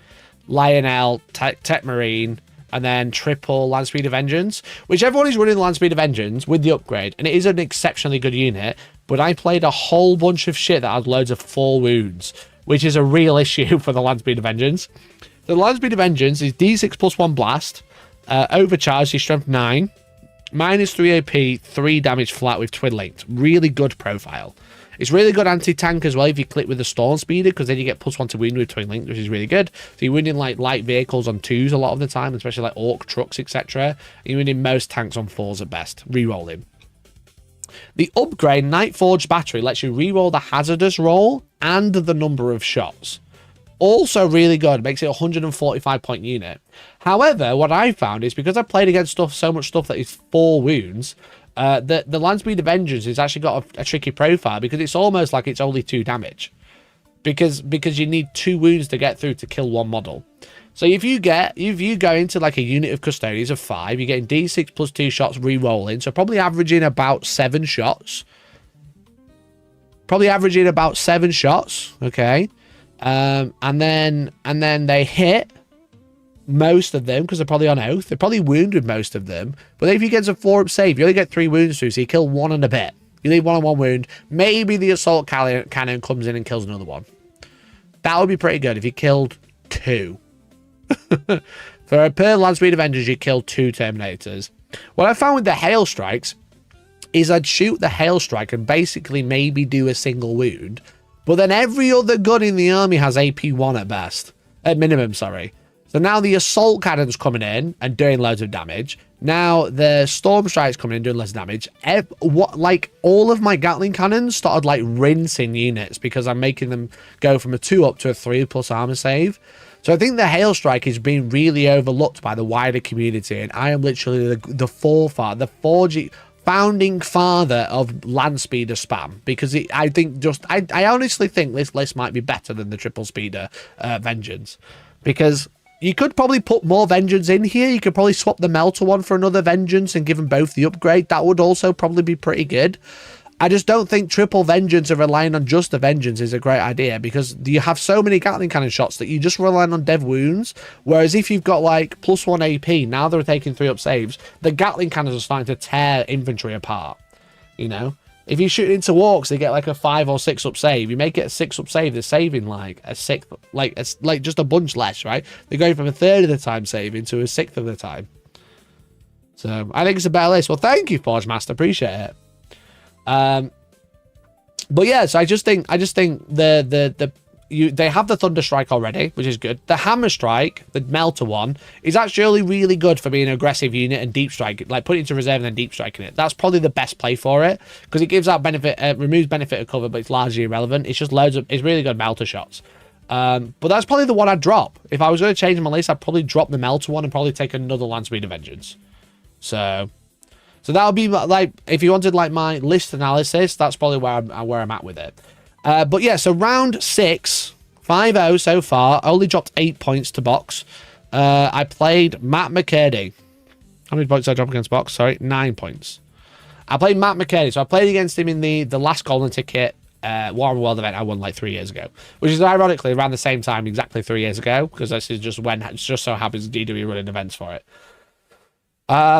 Lionel, Tech Marine, and then triple Land Speed of Vengeance, which everyone is running Land Speed of Vengeance with the upgrade, and it is an exceptionally good unit, but I played a whole bunch of shit that had loads of 4 wounds, which is a real issue for the Land Speed of Vengeance. The Land Speed of Vengeance is D6 plus 1 blast, overcharged, is strength 9, minus 3 AP, 3 damage flat with twin linked. Really good profile. It's really good anti-tank as well if you click with the Storm Speeder, because then you get +1 to wound with twin linked, which is really good. So you're winning like light vehicles on 2s a lot of the time, especially like orc trucks, etc. You're winning most tanks on 4s at best. Rerolling. The upgrade Night Forged Battery lets you reroll the hazardous roll and the number of shots. Also really good, makes it a 145 point unit. However, what I found is because I played against so much stuff that is 4 wounds, the Land Speed of Vengeance has actually got a tricky profile, because it's almost like it's only 2 damage. Because you need 2 wounds to get through to kill 1 model. So if you go into like a unit of Custodians of 5, you're getting D6 plus 2 shots re-rolling, so probably averaging about 7 shots. Okay. And then they hit most of them, because they're probably on oath. They're probably wounded most of them. But if you get a 4-up save, you only get 3 wounds through, so you kill 1 and a bit. You leave 1 on 1 wound. Maybe the assault cannon comes in and kills another one. That would be pretty good if you killed 2. For a per Land Speed Avengers, you kill 2 Terminators. What I found with the Hail Strikes is I'd shoot the Hail Strike and basically maybe do a single wound. But then every other gun in the army has AP1 at best. At minimum, sorry. So now the assault cannon's coming in and doing loads of damage. Now the storm strike's coming in doing less damage. Like all of my Gatling cannons started like rinsing units because I'm making them go from a 2 up to a 3+ armor save. So I think the hail strike is being really overlooked by the wider community, and I am literally the founding father of land speeder spam, because I honestly think this list might be better than the triple speeder vengeance, because you could probably put more vengeance in here. You could probably swap the melter one for another vengeance and give them both the upgrade. That would also probably be pretty good. I just don't think triple vengeance and relying on just the vengeance is a great idea, because you have so many Gatling cannon shots that you just relying on dev wounds. Whereas if you've got like +1 AP, now they're taking 3 up saves, the Gatling cannons are starting to tear infantry apart. You know, if you shoot into orks, they get like a 5 or 6 up save. You make it a 6 up save, they're saving like a 6th, like just a bunch less, right? They're going from a 1/3 of the time saving to a 1/6 of the time. So I think it's a better list. Well, thank you, Forge Master, appreciate it. But yeah, so I just think they have the Thunder Strike already, which is good. The Hammer Strike, the Melter one, is actually really good for being an aggressive unit and deep strike, like putting it to reserve and then deep striking it. That's probably the best play for it, because it gives out benefit, removes benefit of cover, but it's largely irrelevant. It's just it's really good Melter shots. But that's probably the one I'd drop. If I was going to change my list, I'd probably drop the Melter one and probably take another Landspeeder Vengeance. So that would be like, if you wanted like my list analysis, that's probably where I'm at with it. But yeah, so round 6, 5-0 so far. I only dropped 8 points to box. I played Matt McCurdy. How many points did I drop against box? Sorry, 9 points. I played Matt McCurdy. So I played against him in the last golden ticket Warhammer World event I won like 3 years ago, which is ironically around the same time, exactly 3 years ago, because this is just when it just so happens DW running events for it.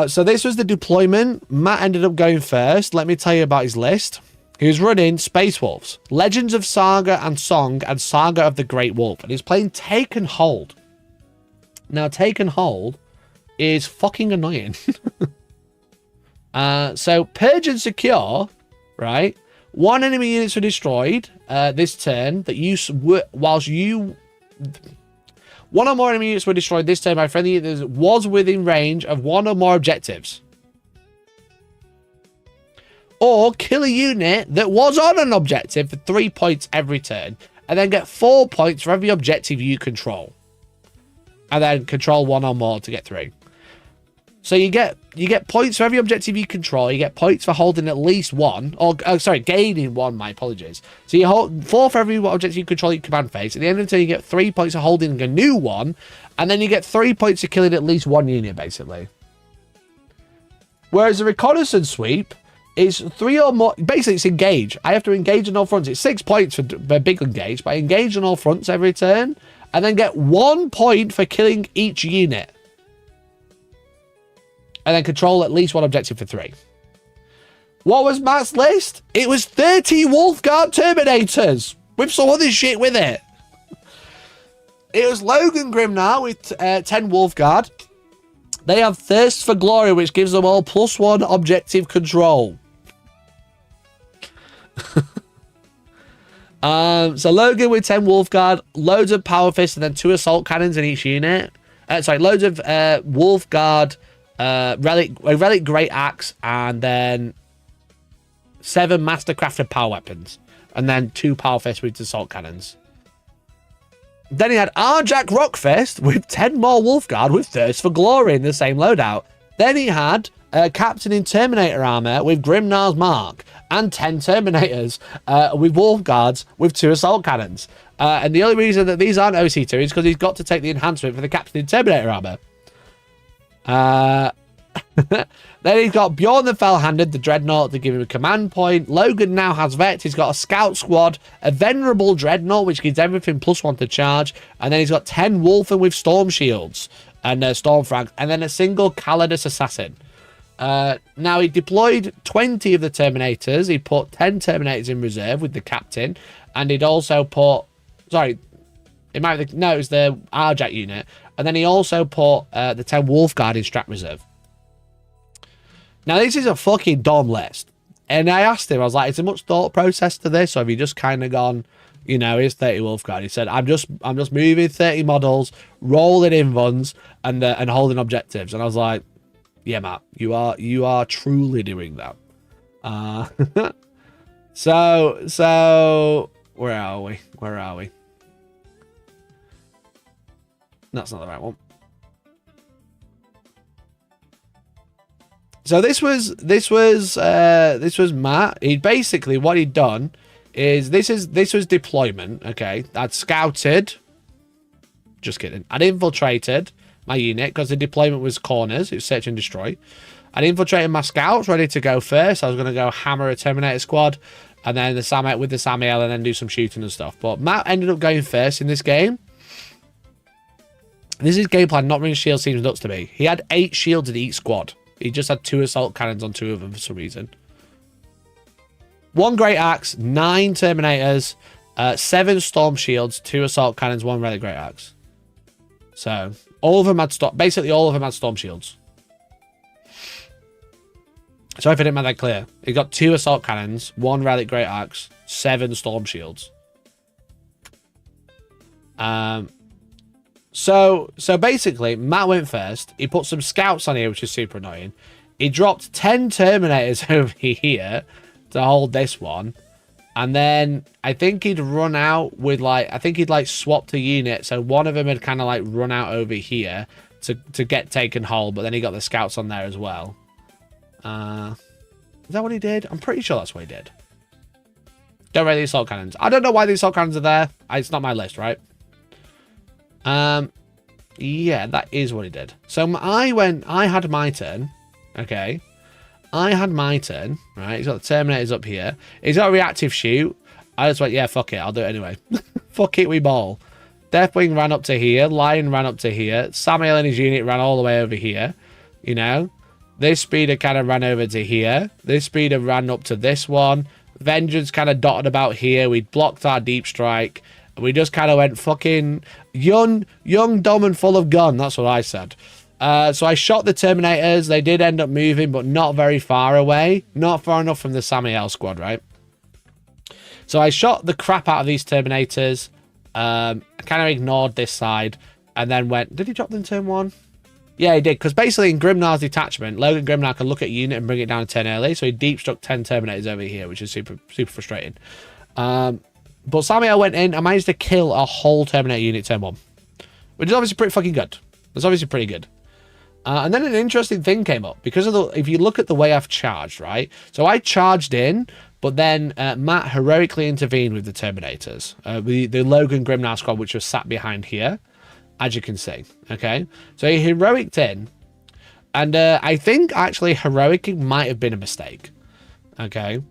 So this was the deployment. Matt ended up going first. Let me tell you about his list. He was running Space Wolves, Legends of Saga and Song, and Saga of the Great Wolf. And he's playing Take and Hold. Now, Take and Hold is fucking annoying. So, Purge and Secure, right? 1 enemy units were destroyed this turn that one or more enemy units were destroyed this turn by friendly units was within range of 1 or more objectives. Or kill a unit that was on an objective for 3 points every turn, and then get 4 points for every objective you control. And then control 1 or more to get 3. So you get points for every objective you control. You get points for holding at least 1, or gaining 1. My apologies. So you hold 4 for every objective you control your command phase. At the end of the turn, you get 3 points for holding a new 1, and then you get 3 points for killing at least 1 unit, basically. Whereas the reconnaissance sweep is 3 or more. Basically, it's engage. I have to engage on all fronts. It's 6 points for big engage, but I engage on all fronts every turn, and then get 1 point for killing each unit. And then control at least 1 objective for 3. What was Matt's list? It was 30 Wolfguard Terminators with some other shit with it. It was Logan Grimnar with 10 Wolfguard. They have Thirst for Glory, which gives them all +1 objective control. So Logan with 10 Wolfguard, loads of Power Fists, and then 2 Assault Cannons in each unit. Loads of Wolfguard, Relic Great Axe, and then 7 Mastercrafted Power Weapons, and then 2 Power Fists with Assault Cannons. Then he had Arjak Rockfist with 10 more Wolfguard with Thirst for Glory in the same loadout. Then he had Captain in Terminator armor with Grimnar's Mark, and 10 Terminators with Wolfguards with 2 Assault Cannons. And the only reason that these aren't OC2 is because he's got to take the enhancement for the Captain in Terminator armor. Then he's got Bjorn the Fell-Handed, the Dreadnought, to give him a command point. Logan now has Vet. He's got a Scout Squad, a Venerable Dreadnought, which gives everything +1 to charge. And then he's got 10 Wolfen with Storm Shields and Storm Frags, and then a single Calidus Assassin. Now, he deployed 20 of the Terminators. He put 10 Terminators in reserve with the Captain. And he'd also put... Sorry, it might be... No, it was the Arjak unit. And then he also put the 10 Wolfguard in strat reserve. Now, this is a fucking dumb list. And I asked him, I was like, is there much thought process to this? Or have you just kind of gone, you know, here's 30 Wolfguard? He said, I'm just moving 30 models, rolling in runs, and holding objectives. And I was like, yeah, Matt, you are truly doing that. So where are we? That's not the right one. So this was Matt. He basically, what he'd done is this was deployment. Okay, I'd scouted. Just kidding. I'd infiltrated my unit because the deployment was corners. It was search and destroy. I'd infiltrated my scouts, ready to go first. I was going to go hammer a Terminator squad, and then the Samael, and then do some shooting and stuff. But Matt ended up going first in this game. This is game plan. Not running shield seems nuts to me. He had 8 shields in each squad. He just had 2 assault cannons on 2 of them for some reason. 1 great axe, 9 Terminators, 7 storm shields, 2 assault cannons, 1 relic great axe. So all of them had basically all of them had storm shields. Sorry if I didn't make that clear. He got 2 assault cannons, 1 relic great axe, 7 storm shields. So basically, Matt went first. He put some scouts on here, which is super annoying. He dropped 10 Terminators over here to hold this one. And then I think he'd run out with I think he'd swapped a unit. So one of them had kind of run out over here to get taken hold. But then he got the scouts on there as well. Is that what he did? I'm pretty sure that's what he did. Don't rate the assault cannons. I don't know why the assault cannons are there. It's not my list, right? Yeah, that is what he did. So I had my turn. Okay. I had my turn, right? He's got the Terminators up here. He's got a reactive shoot. I just went, yeah, fuck it. I'll do it anyway. Fuck it, we ball. Deathwing ran up to here. Lion ran up to here. Samuel and his unit ran all the way over here. You know? This speeder kind of ran over to here. This speeder ran up to this one. Vengeance kind of dotted about here. We blocked our deep strike. We just kind of went fucking young, dumb, and full of gun. That's what I said. So I shot the Terminators. They did end up moving, but not very far away. Not far enough from the Samael squad, right? So I shot the crap out of these Terminators. I kind of ignored this side. And then went... Did he drop them turn 1? Yeah, he did. Because basically in Grimnar's detachment, Logan Grimnar can look at a unit and bring it down to 10 early. So he deep struck 10 Terminators over here, which is super frustrating. But Samuel went in and managed to kill a whole Terminator unit turn 1. Which is obviously pretty fucking good. That's obviously pretty good. And then an interesting thing came up. Because of if you look at the way I've charged, right? So I charged in, but then Matt heroically intervened with the Terminators. The Logan Grimnar squad, which was sat behind here. As you can see. Okay? So he heroiced in. And I think actually heroicing might have been a mistake. Okay?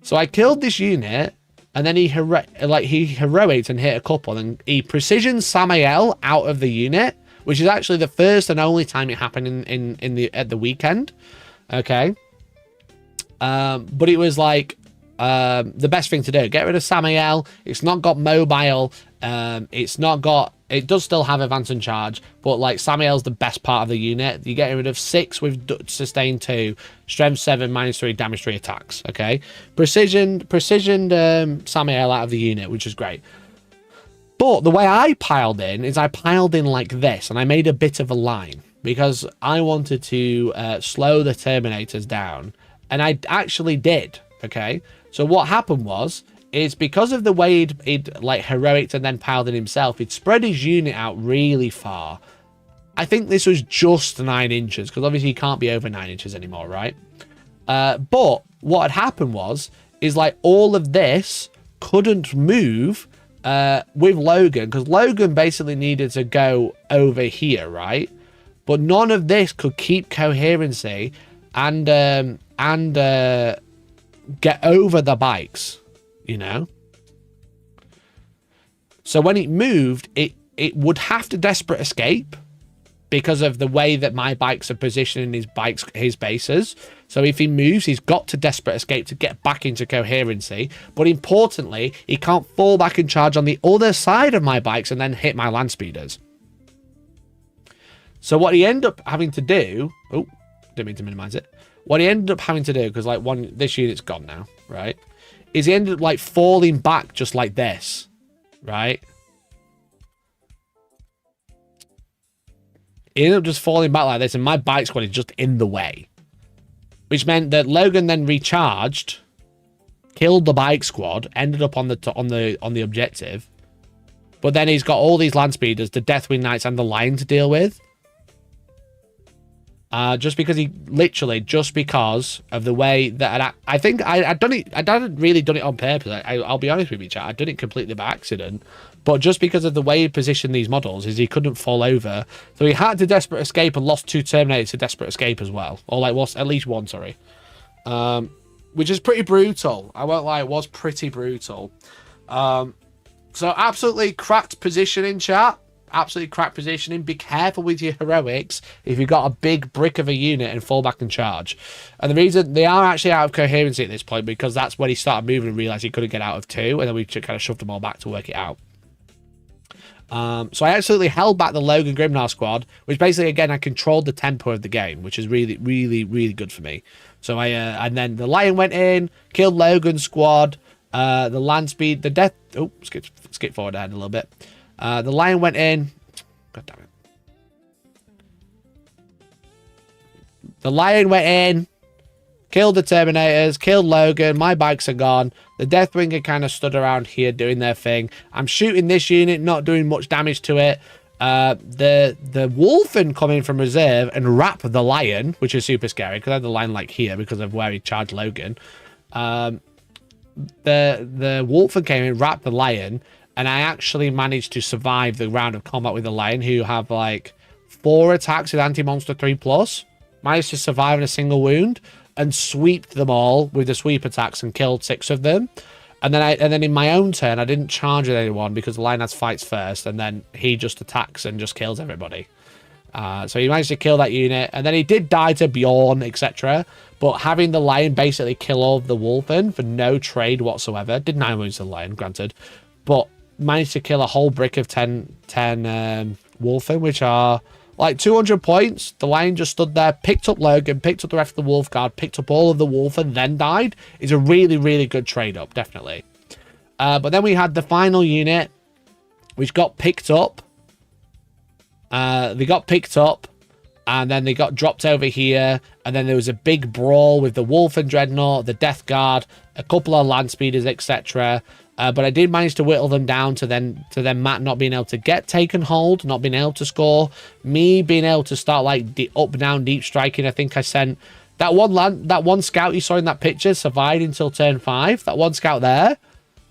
So I killed this unit. And then he heroics and hit a couple, and he precision Samael out of the unit, which is actually the first and only time it happened at the weekend. Okay. But it was the best thing to do. Get rid of Samael. It's not got mobile. It does still have advance and charge, but Samael's the best part of the unit. You get rid of 6 with sustain 2, strength 7, -3, damage 3 attacks. Okay, precisioned Samael out of the unit, which is great. But the way I piled in is I piled in like this, and I made a bit of a line because I wanted to slow the Terminators down, and I actually did. Okay, so what happened is because of the way he'd heroic and then piled in himself, he'd spread his unit out really far. I think this was just 9 inches, because obviously he can't be over 9 inches anymore, right? But what had happened is all of this couldn't move with Logan, because Logan basically needed to go over here, right? But none of this could keep coherency and get over the bikes. You know, so when it moved, it would have to desperate escape because of the way that my bikes are positioning his bases. So if he moves, he's got to desperate escape to get back into coherency. But importantly, he can't fall back and charge on the other side of my bikes and then hit my land speeders. So what he ended up having to do, Didn't mean to minimize it. What he ended up having to do, because like this unit's gone now, right? Is he ended up like falling back just like this, right? He ended up just falling back like this, and my bike squad is just in the way. Which meant that Logan then recharged, killed the bike squad, ended up on the objective. But then he's got all these land speeders, the Deathwing Knights and the Lion to deal with. Just because just because of the way that I think I'd done it. I hadn't really done it on purpose. I'll be honest with you, chat. I'd done it completely by accident. But just because of the way he positioned these models, is he couldn't fall over. So he had to desperate escape and lost 2 Terminators to desperate escape as well. Or like at least one, sorry. Which is pretty brutal. I won't lie, it was pretty brutal. So absolutely cracked positioning, chat. Absolutely cracked positioning. Be careful with your heroics if you've got a big brick of a unit and fall back and charge. And the reason they are actually out of coherency at this point, because that's when he started moving and realized he couldn't get out of 2, and then we kind of shoved them all back to work it out. So I absolutely held back the Logan Grimnar squad, which basically, again, I controlled the tempo of the game, which is really, really, really good for me. So and then the Lion went in, killed Logan's squad, the land speed, the death, oh, skip forward ahead a little bit. The Lion went in, god damn it. The Lion went in, killed the Terminators, killed Logan, my bikes are gone. The Deathwing are kind of stood around here doing their thing. I'm shooting this unit, not doing much damage to it. The Wolfen come in from reserve and wrap the Lion, which is super scary, because I had the Lion like here because of where he charged Logan. The Wolfen came in, wrapped the Lion, and I actually managed to survive the round of combat with the Lion, who have like 4 attacks with anti-monster 3+. Managed to survive in a single wound and sweeped them all with the sweep attacks and killed 6 of them. And then in my own turn, I didn't charge at anyone because the Lion has fights first, and then he just attacks and just kills everybody. So he managed to kill that unit, and then he did die to Bjorn, etc. But having the Lion basically kill all of the Wolfen for no trade whatsoever, did 9 wounds to the Lion, granted, but managed to kill a whole brick of 10 Wolfen, which are like 200 points. The Lion just stood there, picked up Logan, picked up the rest of the Wolf Guard, picked up all of the Wolfen, then died. Is a really, really good trade-up, definitely. But then we had the final unit, which got picked up. They got picked up, and then they got dropped over here, and then there was a big brawl with the Wolfen Dreadnought, the Death Guard, a couple of land speeders, etc. But I did manage to whittle them down to then Matt not being able to get taken hold, not being able to score, me being able to start like the up down deep striking. I think I sent that one scout you saw in that picture survived until turn 5. That one scout there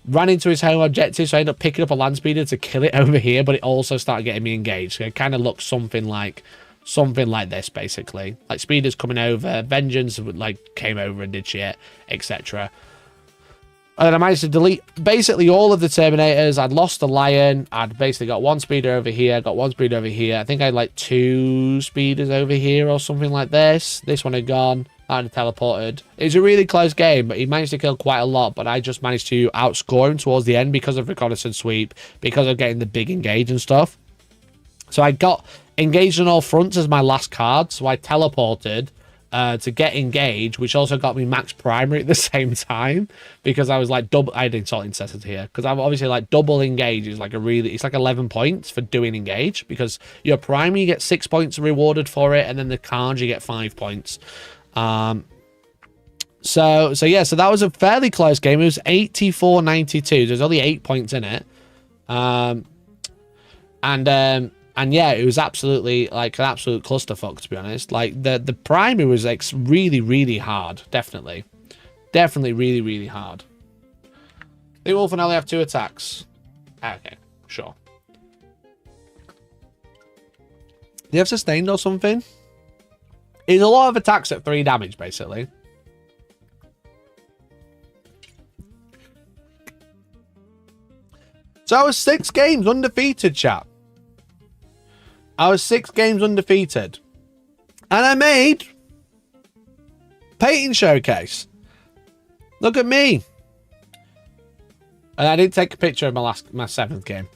ran into his home objective, so I ended up picking up a land speeder to kill it over here, but it also started getting me engaged. So it kind of looked something like this, basically. Like speeders coming over, vengeance like came over and did shit, etc. And then I managed to delete basically all of the Terminators. I'd lost the Lion. I'd basically got 1 speeder over here, got 1 speeder over here. I think I had like 2 speeders over here or something like this. This one had gone. That had teleported. It was a really close game, but he managed to kill quite a lot. But I just managed to outscore him towards the end because of reconnaissance sweep, because of getting the big engage and stuff. So I got engaged on all fronts as my last card. So I teleported to get engaged, which also got me max primary at the same time, because I was like double. I had insult incessant here because I'm obviously like double engage is like it's like 11 points for doing engage, because your primary you get 6 points rewarded for it, and then the cards you get 5 points. So yeah, so that was a fairly close game. It was 84-92. There's only 8 points in it. And yeah, it was absolutely like an absolute clusterfuck, to be honest. Like the primary was like really, really hard. Definitely really, really hard. The Wolfen only have 2 attacks. Okay, sure. Do you have sustained or something? It's a lot of attacks at 3 damage, basically. So I was 6 games undefeated, chat. I was 6 games undefeated. And I made painting showcase. Look at me. And I didn't take a picture of my 7th game.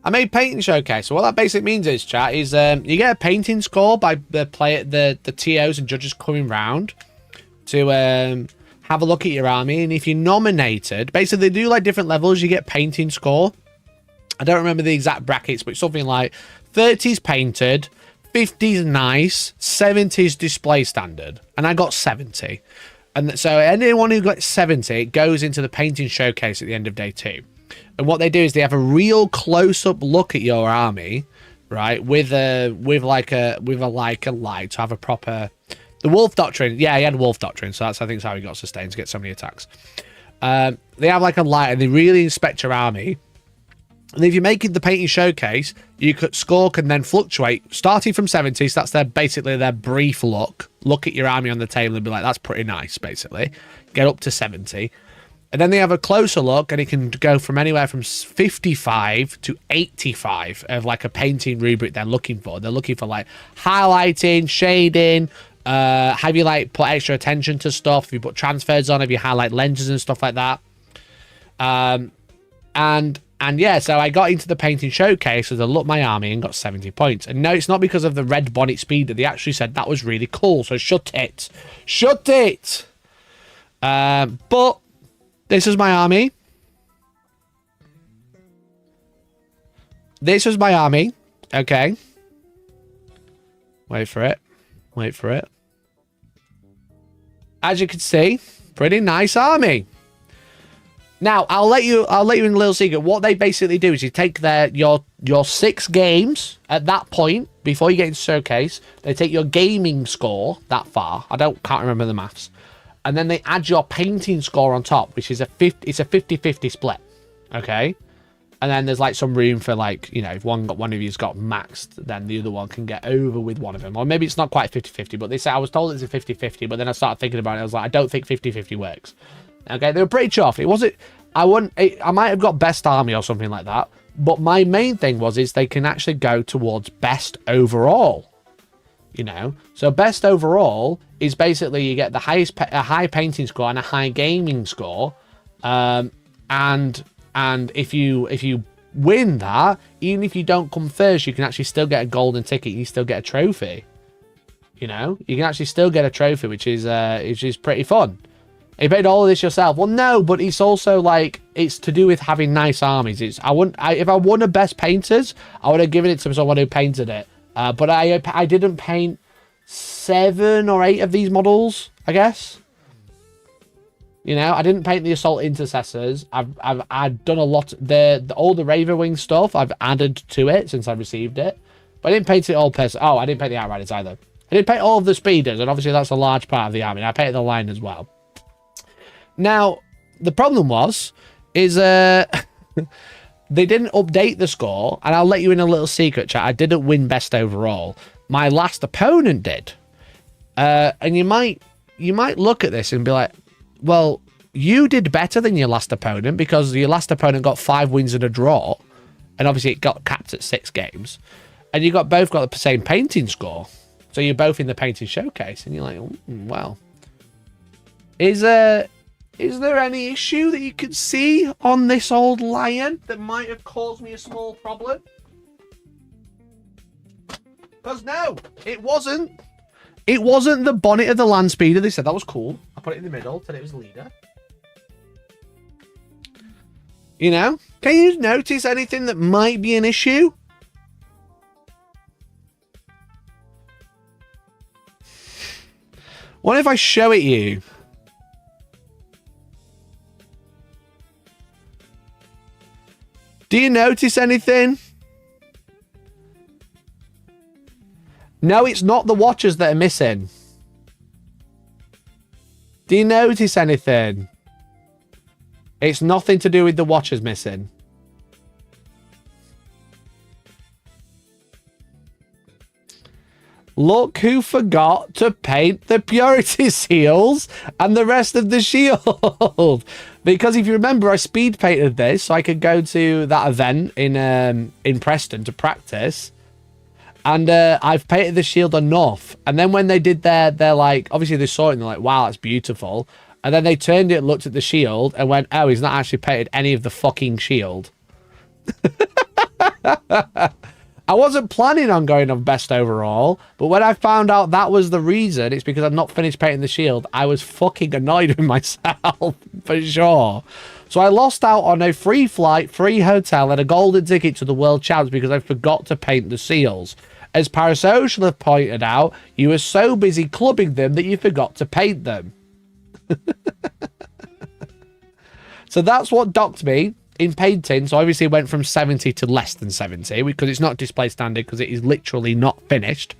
I made painting showcase. So what that basically means is, chat, is you get a painting score by the TOs and judges coming round to have a look at your army. And if you're nominated, basically they do like different levels. You get painting score. I don't remember the exact brackets, but it's something like 30's painted, 50's nice, 70's display standard. And I got 70. And so anyone who got 70 goes into the painting showcase at the end of day 2. And what they do is they have a real close-up look at your army, right? With a light to have a proper... The wolf doctrine. Yeah, he had wolf doctrine, so that's, I think, how he got sustained to get so many attacks. They have like a light and they really inspect your army. And if you're making the painting showcase, score can then fluctuate, starting from 70. So that's basically their brief look at your army on the table and be like, that's pretty nice, basically. Get up to 70. And then they have a closer look, and it can go from anywhere from 55 to 85 of like a painting rubric they're looking for. They're looking for like highlighting, shading, have you like put extra attention to stuff, have you put transfers on, have you highlight lenses and stuff like that. And yeah, so I got into the painting showcase as I looked my army and got 70 points. And no, it's not because of the red bonnet speeder. They actually said that was really cool, so shut it. Shut it! But this is my army. This was my army. Okay. Wait for it. Wait for it. As you can see, pretty nice army. Now, I'll let you in a little secret. What they basically do is you take your 6 games at that point before you get into showcase. They take your gaming score that far. Can't remember the maths. And then they add your painting score on top, which is it's a 50-50 split. Okay? And then there's like some room for like, you know, if one of you's got maxed, then the other one can get over with one of them. Or maybe it's not quite 50-50, but they say I was told it's a 50-50, but then I started thinking about it. I was like, I don't think 50-50 works. Okay, they were pretty chuffed. It wasn't. I might have got best army or something like that. But my main thing is they can actually go towards best overall. You know, so best overall is basically you get the a high painting score and a high gaming score, and if you win that, even if you don't come first, you can actually still get a golden ticket. You still get a trophy. You know, you can actually still get a trophy, which is pretty fun. You paid all of this yourself. Well, no, but it's also like it's to do with having nice armies. If I won a best painters, I would have given it to someone who painted it. But I didn't paint 7 or 8 of these models, I guess. You know, I didn't paint the assault intercessors. I've done a lot. All the Ravenwing stuff I've added to it since I received it. But I didn't paint it all Oh, I didn't paint the Outriders either. I didn't paint all of the speeders, and obviously that's a large part of the army. I painted the line as well. Now, the problem is they didn't update the score, and I'll let you in a little secret, chat. I didn't win best overall. My last opponent did. And you might look at this and be like, well, you did better than your last opponent because your last opponent got 5 wins and a draw, and obviously it got capped at 6 games, and you both got the same painting score. So you're both in the painting showcase, and you're like, well, is there any issue that you could see on this old lion that might have caused me a small problem? Because no, it wasn't. It wasn't the bonnet of the land speeder. They said that was cool. I put it in the middle, said it was leader. You know? Can you notice anything that might be an issue? What if I show it you? Do you notice anything? No, it's not the watchers that are missing. Do you notice anything? It's nothing to do with the watchers missing. Look who forgot to paint the purity seals and the rest of the shield. Because if you remember, I speed painted this so I could go to that event in Preston to practice. And I've painted the shield enough. And then when they did they're like, obviously they saw it and they're like, wow, that's beautiful. And then they turned it, looked at the shield and went, oh, he's not actually painted any of the fucking shield. I wasn't planning on going on best overall, but when I found out that was the reason, it's because I'd not finished painting the shield, I was fucking annoyed with myself, for sure. So I lost out on a free flight, free hotel, and a golden ticket to the World Champs because I forgot to paint the seals. As Parasocial have pointed out, you were so busy clubbing them that you forgot to paint them. So that's what docked me in painting. So obviously it went from 70 to less than 70 because it's not display standard because it is literally not finished.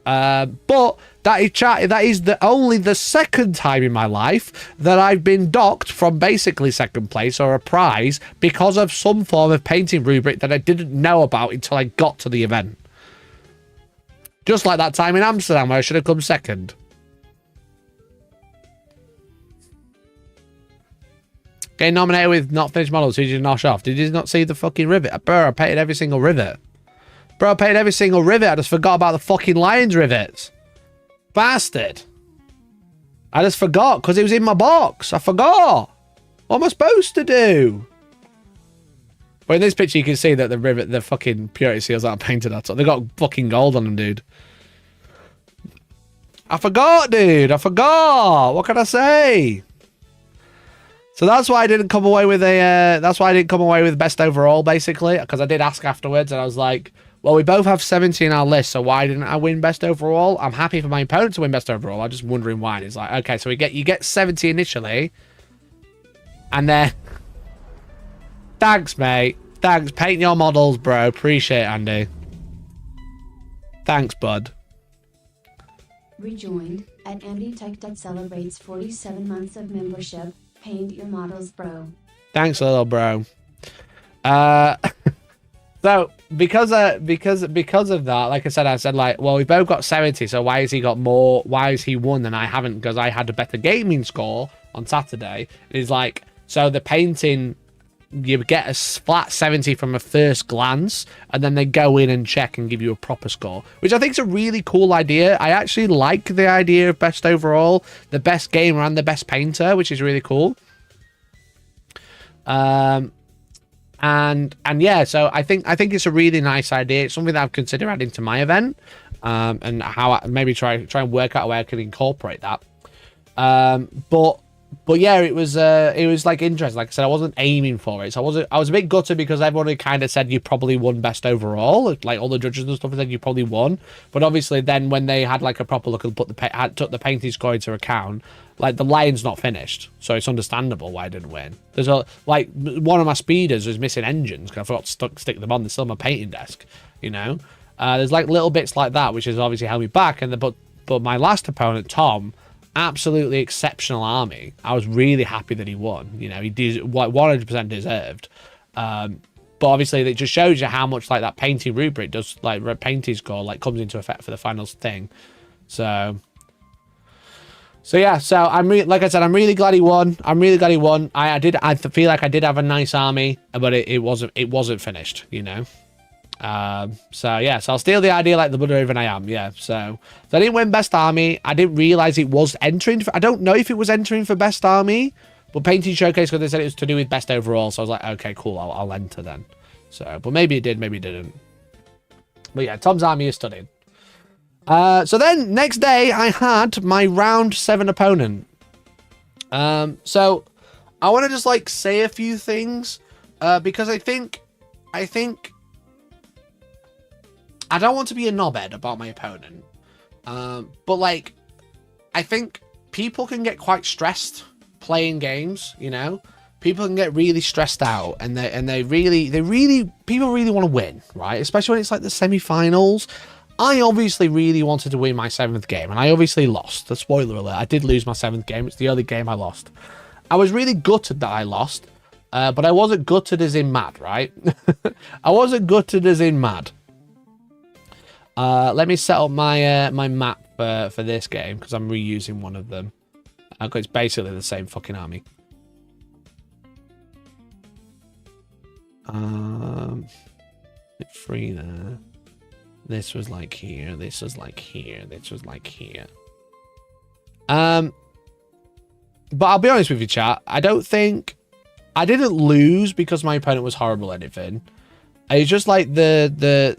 But that is only the second time in my life that I've been docked from basically second place or a prize because of some form of painting rubric that I didn't know about until I got to the event. Just like that time in Amsterdam where I should have come second. Getting nominated with not finished models. Who did you knock off? Did you not see the fucking rivet? Bro, I painted every single rivet. Bro, I painted every single rivet. I just forgot about the fucking lion's rivets. Bastard. I just forgot because it was in my box. I forgot. What am I supposed to do? But in this picture, you can see that the fucking purity seals aren't painted at all. They got fucking gold on them, dude. I forgot, dude. I forgot. What can I say? So that's why I didn't come away with a. That's why I didn't come away with best overall, basically, because I did ask afterwards, and I was like, "Well, we both have 70 in our list, so why didn't I win best overall? I'm happy for my opponent to win best overall. I'm just wondering why." And it's like, okay, so you get 70 initially, and then thanks, mate. Thanks, paint your models, bro. Appreciate it, Andy. Thanks, bud. Rejoined at Andy Tech that celebrates 47 months of membership. Paint your models, bro. Thanks, little bro. So because of that, like I said like, well, we both got 70, so why has he got more? Why has he won and I haven't? Because I had a better gaming score on Saturday. It's like, so the painting, you get a flat 70 from a first glance, and then they go in and check and give you a proper score, which I think is a really cool idea. I actually like the idea of best overall, the best gamer and the best painter, which is really cool. And yeah, so I think it's a really nice idea. It's something that I've considered adding to my event, and how I maybe try and work out a way I can incorporate that. But yeah, it was like interesting. Like I said, I wasn't aiming for it, so I was a bit gutted because everyone had kind of said you probably won best overall, like all the judges and stuff said you probably won. But obviously, then when they had like a proper look and took the painting score into account, like the lion's not finished, so it's understandable why I didn't win. There's like one of my speeders was missing engines because I forgot to stick them on. They're still on my painting desk, you know. There's like little bits like that which has obviously held me back. But my last opponent, Tom. Absolutely exceptional army. I was really happy that he won. You know, he did 100% deserved. But obviously, it just shows you how much like that painting rubric does, like painting score, like comes into effect for the finals thing. So yeah. So like I said, I'm really glad he won. I'm really glad he won. I feel like I did have a nice army, but it wasn't finished. You know. So yeah, so I'll steal the idea like the Buddha even I am. Yeah, so I didn't win best army. I didn't realize it was entering for, I don't know if it was entering for best army, but painting showcase, because they said it was to do with best overall, so I was like, okay, cool, I'll enter then. So, but maybe it did, maybe it didn't. But yeah, Tom's army is stunning. So then next day I had my round 7 opponent. So I want to just like say a few things, because I think I don't want to be a knobhead about my opponent, but like, I think people can get quite stressed playing games. You know, people can get really stressed out, and people really want to win, right? Especially when it's like the semi-finals. I obviously really wanted to win my 7th game, and I obviously lost. The spoiler alert: I did lose my 7th game. It's the only game I lost. I was really gutted that I lost, but I wasn't gutted as in mad, right? I wasn't gutted as in mad. Let me set up my my map for this game because I'm reusing one of them. It's basically the same fucking army. Free there. This was like here. This was like here. This was like here. But I'll be honest with you, chat. I didn't lose because my opponent was horrible at anything. And it's just like the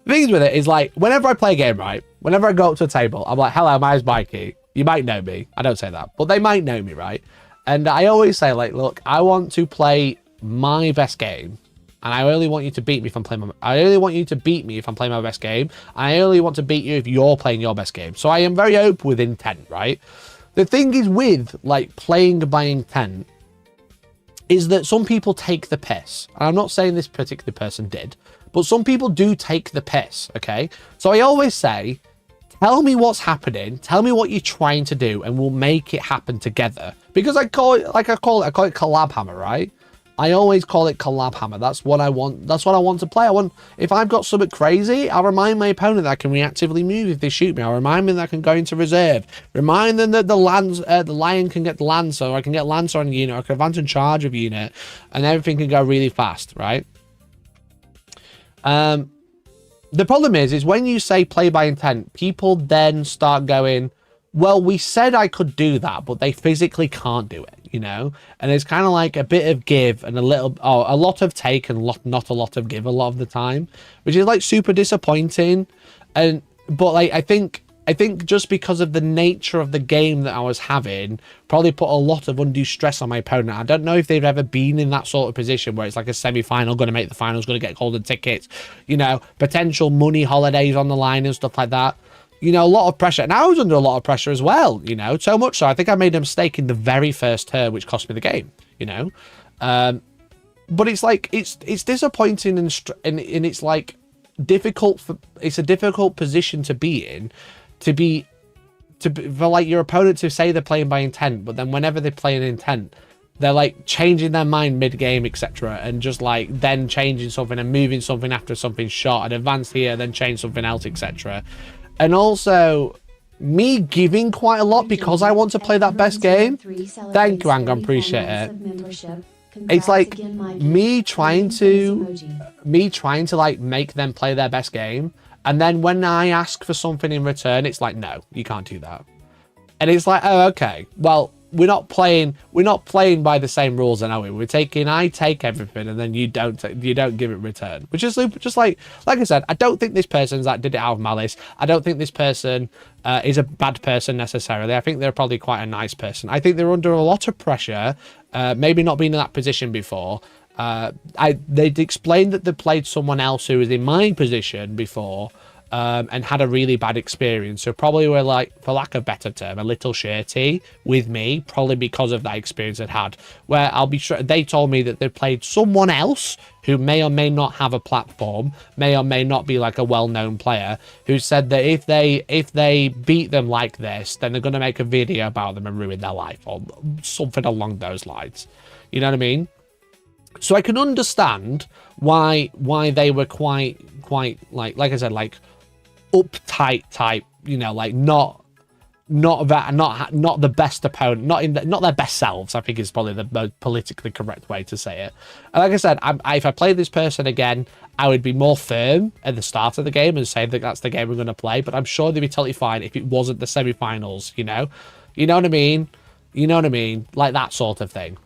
things with it is like, whenever I play a game, right? Whenever I go up to a table, I'm like, hello, my name's Mikey. You might know me. I don't say that, but they might know me, right? And I always say, like, look, I want to play my best game. And I only want you to beat me if I'm playing I only want you to beat me if I'm playing my best game. I only want to beat you if you're playing your best game. So I am very open with intent, right? The thing is with, like, playing by intent is that some people take the piss. And I'm not saying this particular person did, but some people do take the piss, okay? So I always say, tell me what's happening, tell me what you're trying to do, and we'll make it happen together. Because I call it collab hammer, right? I always call it collab hammer. That's what I want. That's what I want to play. If I've got something crazy, I'll remind my opponent that I can reactively move if they shoot me. I'll remind them that I can go into reserve. Remind them that the lion can get the lance, so I can get lance on a unit, or I can advance and charge of unit, and everything can go really fast, right? The problem is when you say play by intent, people then start going, well, we said I could do that, but they physically can't do it, you know? And it's kind of like a bit of give and a lot of take and not a lot of give a lot of the time, which is like super disappointing. But like, I think just because of the nature of the game that I was having, probably put a lot of undue stress on my opponent. I don't know if they've ever been in that sort of position where it's like a semi-final, going to make the finals, going to get golden tickets, you know, potential money holidays on the line and stuff like that. You know, a lot of pressure. And I was under a lot of pressure as well, you know, so much so I think I made a mistake in the very first turn, which cost me the game, you know. But it's like, it's disappointing and it's like difficult it's a difficult position to be in, for like your opponent to say they're playing by intent, but then whenever they play an intent, they're like changing their mind mid-game, etc., and just like then changing something and moving something after something's shot and advance here, then change something else, etc. And also me giving quite a lot because I want to play that best game. Thank you, Angon, appreciate it. It's like me trying to like make them play their best game, and then when I ask for something in return, it's like, no, you can't do that. And it's like, oh, okay, well, we're not playing by the same rules, then, are we? I take everything, and then you don't give it return, which is just like I said, I don't think this person's like did it out of malice. I don't think this person is a bad person necessarily. I think they're probably quite a nice person. I think they're under a lot of pressure, maybe not been in that position before. They'd explained that they played someone else who was in my position before, and had a really bad experience, so probably were, like, for lack of a better term, a little shirty with me, probably because of that experience I'd had, where I'll be sure they told me that they played someone else who may or may not have a platform, may or may not be like a well-known player, who said that if they beat them like this, then they're going to make a video about them and ruin their life, or something along those lines. You know what I mean? So I can understand why they were quite like I said, like uptight type, you know, like not the best opponent, not their best selves, I think is probably the most politically correct way to say it. And like I said, if I played this person again, I would be more firm at the start of the game and say that that's the game we're going to play, but I'm sure they'd be totally fine if it wasn't the semi-finals, you know what I mean, like that sort of thing.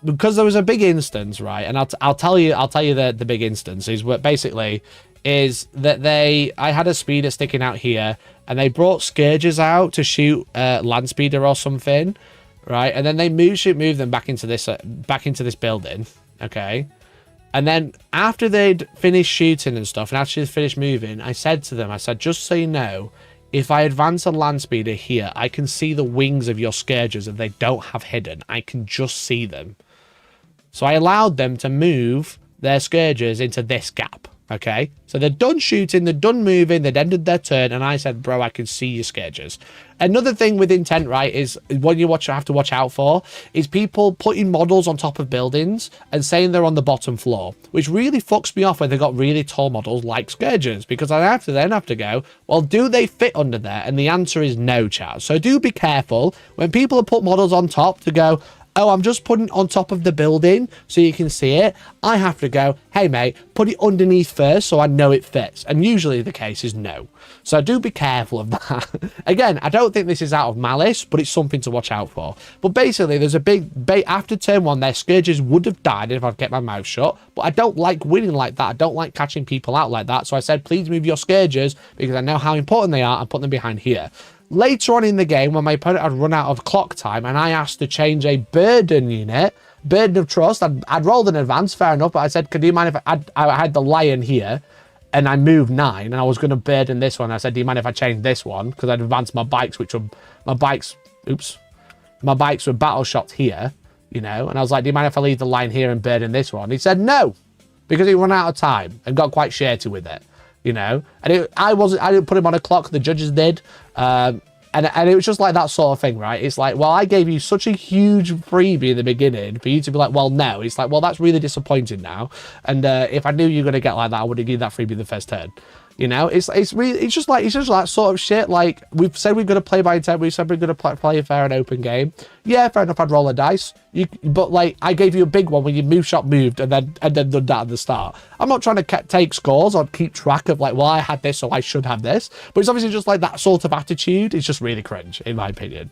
Because there was a big instance, right? And I'll tell you the big instance is what basically is that I had a speeder sticking out here, and they brought scourges out to shoot land speeder or something, right? And then they moved them back into this building, okay? And then after they'd finished shooting and stuff, and actually finished moving, I said to them, just so you know, if I advance a land speeder here, I can see the wings of your scourges, and they don't have hidden. I can just see them. So I allowed them to move their scourges into this gap, okay? So they're done shooting, they're done moving, they'd ended their turn, and I said, bro, I can see your scourges. Another thing with intent, right, is what you have to watch out for is people putting models on top of buildings and saying they're on the bottom floor, which really fucks me off when they've got really tall models like scourges, because I then have to go, well, do they fit under there? And the answer is no, chat. So do be careful when people have put models on top to go, oh, I'm just putting it on top of the building so you can see it. I have to go, hey, mate, put it underneath first so I know it fits. And usually the case is no. So do be careful of that. Again, I don't think this is out of malice, but it's something to watch out for. But basically, there's a big after turn 1, their scourges would have died if I'd kept my mouth shut. But I don't like winning like that. I don't like catching people out like that. So I said, please move your scourges because I know how important they are and put them behind here. Later on in the game, when my opponent had run out of clock time and I asked to change a burden unit, burden of trust, I'd rolled in advance, fair enough, but I said, could you mind if I had the lion here and I moved 9 and I was going to burden this one? I said, do you mind if I change this one? Because I'd advanced my bikes, which were, my bikes were battle shots here, you know, and I was like, do you mind if I leave the lion here and burden this one? He said no, because he ran out of time and got quite shirty with it. You know, and I didn't put him on a clock, the judges did, and it was just like that sort of thing, right? It's like, well, I gave you such a huge freebie in the beginning for you to be like, well, no. It's like, well, that's really disappointing now, and if I knew you were going to get like that, I would have given that freebie the first turn. You know, it's just that sort of shit. Like, we've said we're going to play by intent. We said we're going to play a fair and open game. Yeah, fair enough, I'd roll a dice. But like, I gave you a big one when your move shot moved and then done that at the start. I'm not trying to take scores or keep track of like, well, I had this, so I should have this. But it's obviously just like that sort of attitude. It's just really cringe, in my opinion.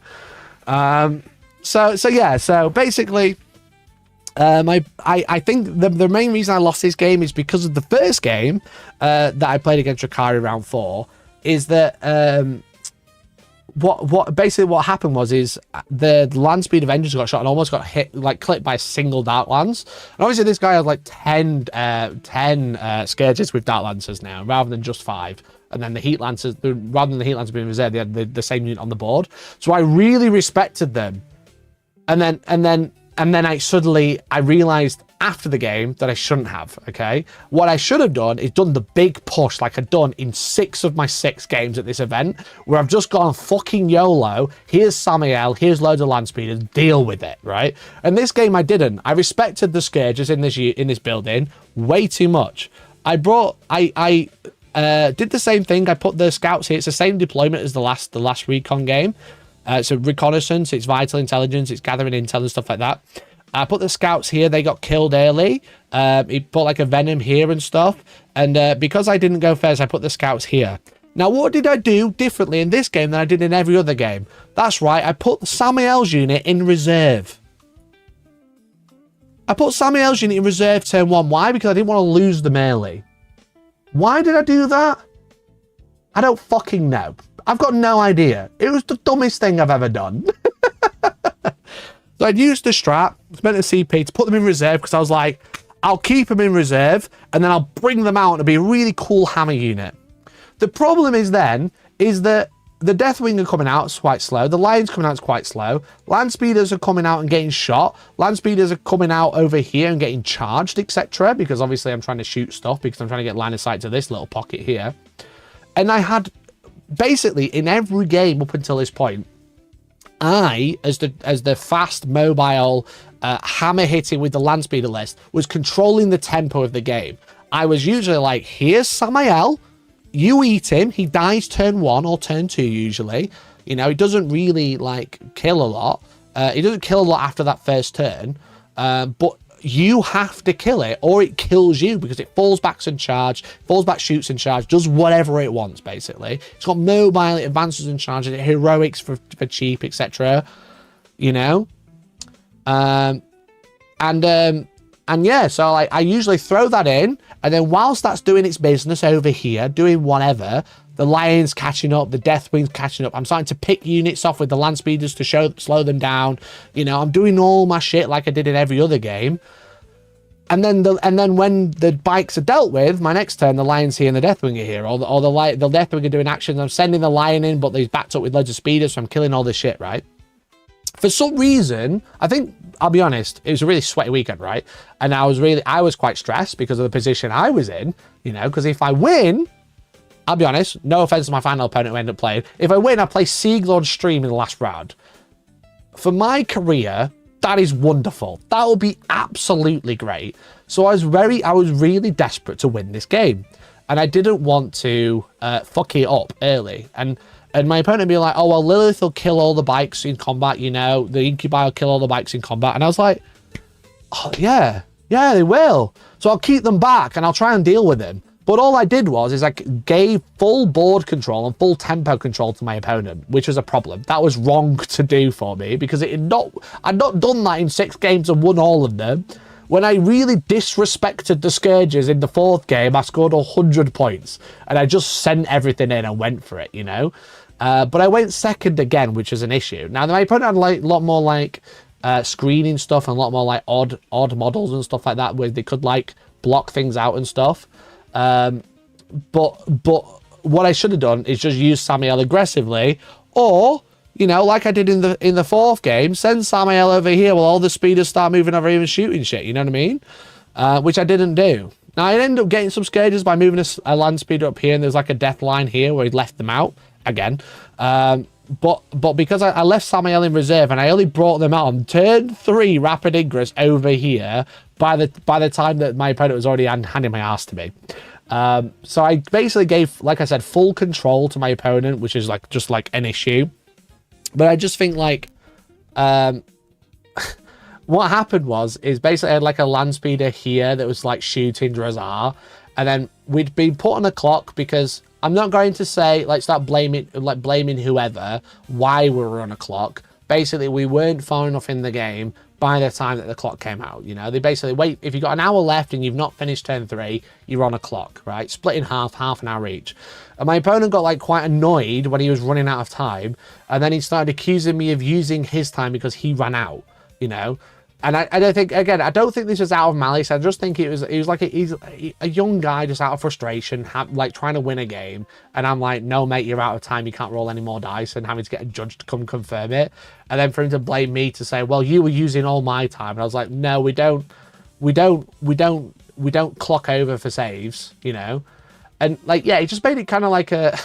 So basically, I think the main reason I lost this game is because of the first game that I played against drukhari round 4 is that what happened was the land speed of engines got shot and almost got hit, like clipped by a single dark lance. And obviously this guy has like 10 scourges with dark lancers now rather than just 5. And then the heat lancers, rather than the heat lancers being reserved, they had the same unit on the board. So I really respected them. And then I realized after the game that I shouldn't have, okay? What I should have done is done the big push like I'd done in 6 of my 6 games at this event, where I've just gone fucking YOLO. Here's Samael, here's loads of land speeders, deal with it, right? And this game I didn't. I respected the scourges in this building way too much. I did the same thing. I put the scouts here. It's the same deployment as the last recon game. It's a reconnaissance, it's vital intelligence, it's gathering intel and stuff like that. I put the scouts here, they got killed early. He put like a venom here and stuff. And because I didn't go first, I put the scouts here. Now, what did I do differently in this game than I did in every other game? That's right, I put Samael's unit in reserve. I put Samael's unit in reserve turn 1. Why? Because I didn't want to lose them early. Why did I do that? I don't fucking know. I've got no idea. It was the dumbest thing I've ever done. So I'd used the strat, spent a CP to put them in reserve because I was like, I'll keep them in reserve and then I'll bring them out to be a really cool hammer unit. The problem is that the Deathwing are coming out, it's quite slow. The Lions coming out, it's quite slow. Land Speeders are coming out and getting shot. Land Speeders are coming out over here and getting charged, etc. Because obviously I'm trying to shoot stuff because I'm trying to get line of sight to this little pocket here. And I had, basically, in every game up until this point, I, as the fast, mobile, hammer hitting with the land speeder list, was controlling the tempo of the game. I was usually like, here's Samael, you eat him, he dies turn 1 or turn 2 usually. You know, he doesn't really, like, kill a lot. He doesn't kill a lot after that first turn, but you have to kill it or it kills you because it falls back and charge, falls back, shoots and charge, does whatever it wants, basically. It's got mobile, it advances and charges, heroics for cheap, etc. You know? And yeah, so I usually throw that in, and then whilst that's doing its business over here, doing whatever, the Lion's catching up, the Deathwing's catching up. I'm starting to pick units off with the Land Speeders to slow them down. You know, I'm doing all my shit like I did in every other game. And then when the bikes are dealt with, my next turn, the Lion's here and the Deathwing are here, or the Deathwing are doing actions. I'm sending the Lion in, but he's backed up with loads of speeders, so I'm killing all this shit, right? For some reason, I think, I'll be honest, it was a really sweaty weekend, right? And I was quite stressed because of the position I was in, you know, because if I win, I'll be honest, no offense to my final opponent who ended up playing, if I win, I play Siegel on stream in the last round. For my career, that is wonderful. That will be absolutely great. So I was really desperate to win this game. And I didn't want to fuck it up early. And And my opponent be like, oh, well, Lilith will kill all the bikes in combat, you know, the incubi will kill all the bikes in combat. And I was like, oh, yeah, they will. So I'll keep them back and I'll try and deal with them. But all I did was I gave full board control and full tempo control to my opponent, which was a problem. That was wrong to do for me because I'd not done that in 6 games and won all of them. When I really disrespected the Scourges in the 4th game, I scored 100 points and I just sent everything in and went for it, you know. But I went second again, which is an issue. Now, my opponent had like a lot more like screening stuff and a lot more like odd models and stuff like that where they could like block things out and stuff. But what I should have done is just use Samael aggressively, or, you know, like I did in the 4th game, send Samael over here while all the speeders start moving over here and shooting shit, you know what I mean? Which I didn't do. Now, I ended up getting some Scourges by moving a land speeder up here, and there's like a death line here where he left them out again. But because I left Samael in reserve and I only brought them out on turn 3 rapid ingress over here by the time that my opponent was already handing my ass to me. So I basically gave, like I said, full control to my opponent, which is like just like an issue. But I just think like what happened is basically I had like a land speeder here that was like shooting Drazar, and then we'd been put on a clock because I'm not going to say like start blaming whoever why we were on a clock. Basically, we weren't far enough in the game by the time that the clock came out. You know, they basically wait, if you've got an hour left and you've not finished turn 3, you're on a clock, right? Split in half an hour each. And my opponent got like quite annoyed when he was running out of time, and then he started accusing me of using his time because he ran out, you know. And I don't think, again, I don't think this was out of malice. I just think he was like he's a young guy just out of frustration, like trying to win a game. And I'm like, no, mate, you're out of time. You can't roll any more dice, and having to get a judge to come confirm it. And then for him to blame me to say, well, you were using all my time. And I was like, no, we don't clock over for saves, you know? And like, yeah, it just made it kind of like a,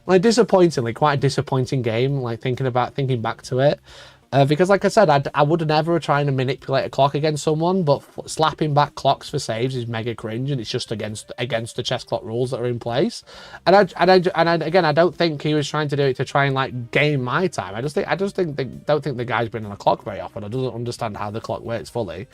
like disappointingly, quite a disappointing game. Like thinking back to it. Because like I said, I would never try and manipulate a clock against someone, but slapping back clocks for saves is mega cringe, and it's just against the chess clock rules that are in place. And again, I don't think he was trying to do it to try and like gain my time. I don't think the guy's been on a clock very often. I doesn't understand how the clock works fully.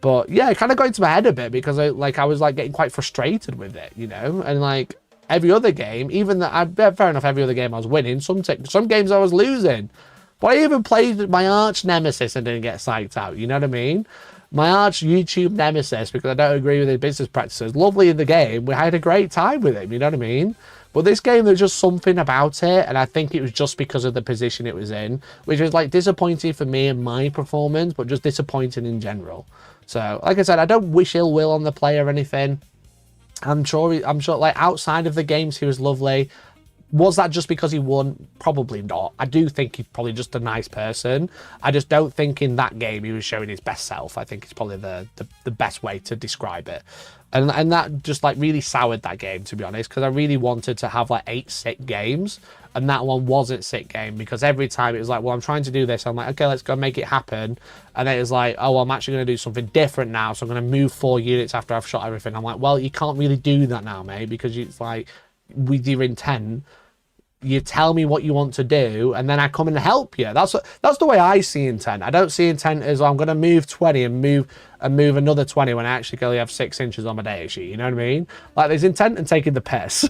But yeah, it kind of got into my head a bit because I was like getting quite frustrated with it, you know, and like every other game, even that fair enough, every other game I was winning. Some games I was losing. But I even played my arch nemesis and didn't get psyched out, you know what I mean? My arch YouTube nemesis, because I don't agree with his business practices, lovely in the game, we had a great time with him, you know what I mean? But this game, there's just something about it, and I think it was just because of the position it was in, which was like disappointing for me and my performance, but just disappointing in general. So, like I said, I don't wish ill will on the player or anything. I'm sure, like, outside of the games, he was lovely. Was that just because he won? Probably not. I do think he's probably just a nice person. I just don't think in that game he was showing his best self. I think it's probably the best way to describe it. And that just like really soured that game, to be honest, because I really wanted to have like 8 sick games, and that one wasn't sick game because every time it was like, well, I'm trying to do this. I'm like, okay, let's go make it happen. And then it was like, oh, well, I'm actually going to do something different now. So I'm going to move 4 units after I've shot everything. I'm like, well, you can't really do that now, mate, because it's like, with your intent, you tell me what you want to do, and then I come and help you. That's the way I see intent. I don't see intent as, oh, I'm going to move 20 and move another 20 when I actually only have 6 inches on my data sheet. You know what I mean? Like, there's intent and taking the piss.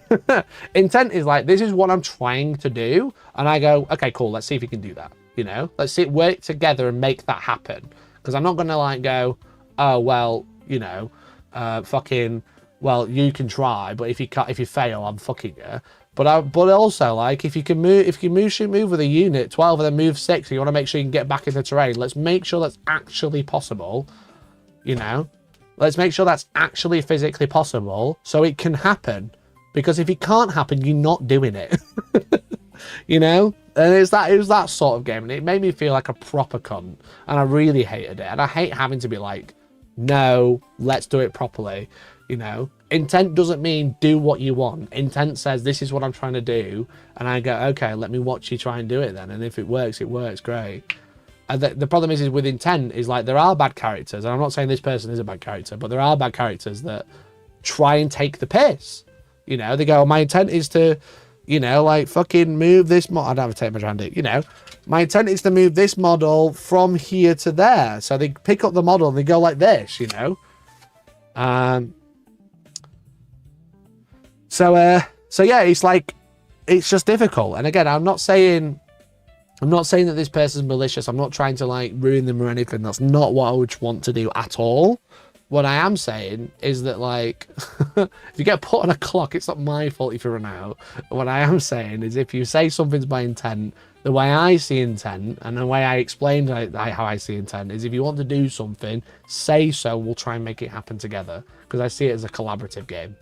Intent is like, this is what I'm trying to do, and I go, okay, cool. Let's see if you can do that. You know, let's see, work together and make that happen. Because I'm not going to like go, oh well, you know, fucking, well, you can try, but if you fail, I'm fucking you. But also, like, if you can move with a unit 12 and then move 6, and you want to make sure you can get back into terrain, let's make sure that's actually possible, you know? Let's make sure that's actually physically possible so it can happen. Because if it can't happen, you're not doing it. You know? And it was that sort of game, and it made me feel like a proper cunt, and I really hated it. And I hate having to be like, no, let's do it properly, you know? Intent doesn't mean do what you want. Intent says, this is what I'm trying to do. And I go, okay, let me watch you try and do it then. And if it works, great. And the problem is with intent is like, there are bad characters. And I'm not saying this person is a bad character, but there are bad characters that try and take the piss. You know, they go, my intent is to You know, like fucking move this model. I don't have to take my hand. You know, my intent is to move this model from here to there. So they pick up the model and they go like this, you know. So yeah, it's like, it's just difficult. And again, I'm not saying that this person's malicious. I'm not trying to like ruin them or anything. That's not what I would want to do at all. What I am saying is that, like, if you get put on a clock, it's not my fault if you run out. What I am saying is, if you say something's by intent, the way I see intent, and the way I explained how I see intent, is if you want to do something, say so, we'll try and make it happen together. Because I see it as a collaborative game.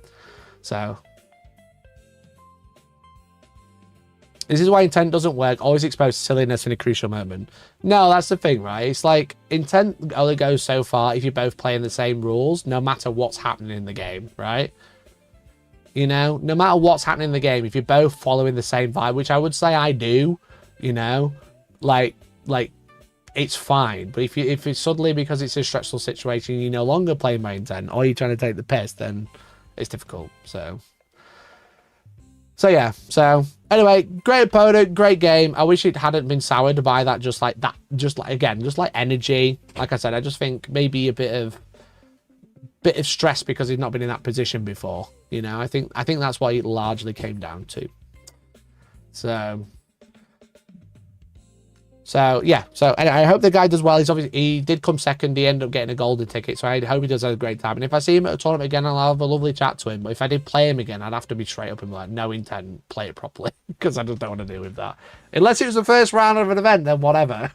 So this is why intent doesn't work. Always expose silliness in a crucial moment. No, that's the thing, right? It's like, intent only goes so far if you're both playing the same rules, no matter what's happening in the game, right? You know, no matter what's happening in the game, if you're both following the same vibe, which I would say I do, you know, like it's fine. But if it's suddenly, because it's a stressful situation, you're no longer playing by intent, or you're trying to take the piss, then it's difficult. So yeah, so anyway, great opponent, great game. I wish it hadn't been soured by that, just like energy. Like I said, I just think maybe a bit of stress because he's not been in that position before. You know, I think that's what it largely came down to. So yeah, so anyway, I hope the guy does well. He did come second. He ended up getting a golden ticket, so I hope he does have a great time. And if I see him at a tournament again, I'll have a lovely chat to him. But if I did play him again, I'd have to be straight up and be like, no intent, play it properly, because I just don't want to deal with that. Unless it was the first round of an event, then whatever.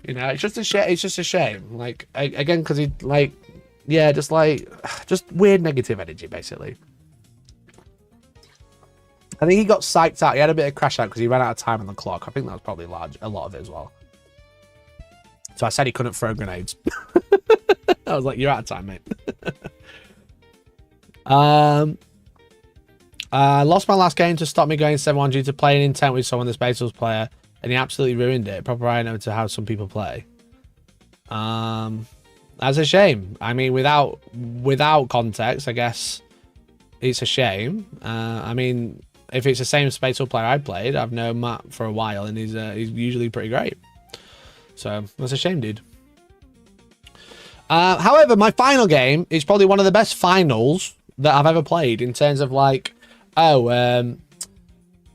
You know, it's just a shame. It's just a shame. Like, again, because he, like, yeah, just weird negative energy, basically. I think he got psyched out. He had a bit of crash out because he ran out of time on the clock. I think that was probably a lot of it as well. So I said he couldn't throw grenades. I was like, you're out of time, mate. I lost my last game to stop me going 7-1 due to playing intent with someone, the Spacemarine player, and he absolutely ruined it. Proper I know to how some people play. That's a shame. I mean, without context, I guess it's a shame. I mean, if it's the same Spacemarine player I played, I've known Matt for a while, and he's usually pretty great. So that's a shame, dude. However, my final game is probably one of the best finals that I've ever played in terms of like having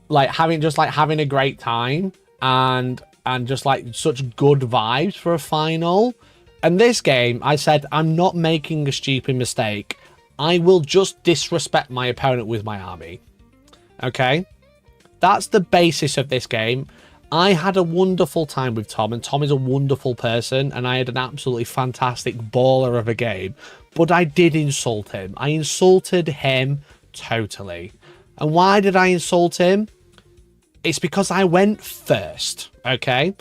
a great time and just like such good vibes for a final. And this game, I said, I'm not making a stupid mistake. I will just disrespect my opponent with my army. Okay? That's the basis of this game. I had a wonderful time with Tom, and Tom is a wonderful person, and I had an absolutely fantastic baller of a game. But I did insult him. I insulted him totally. And why did I insult him? It's because I went first, okay?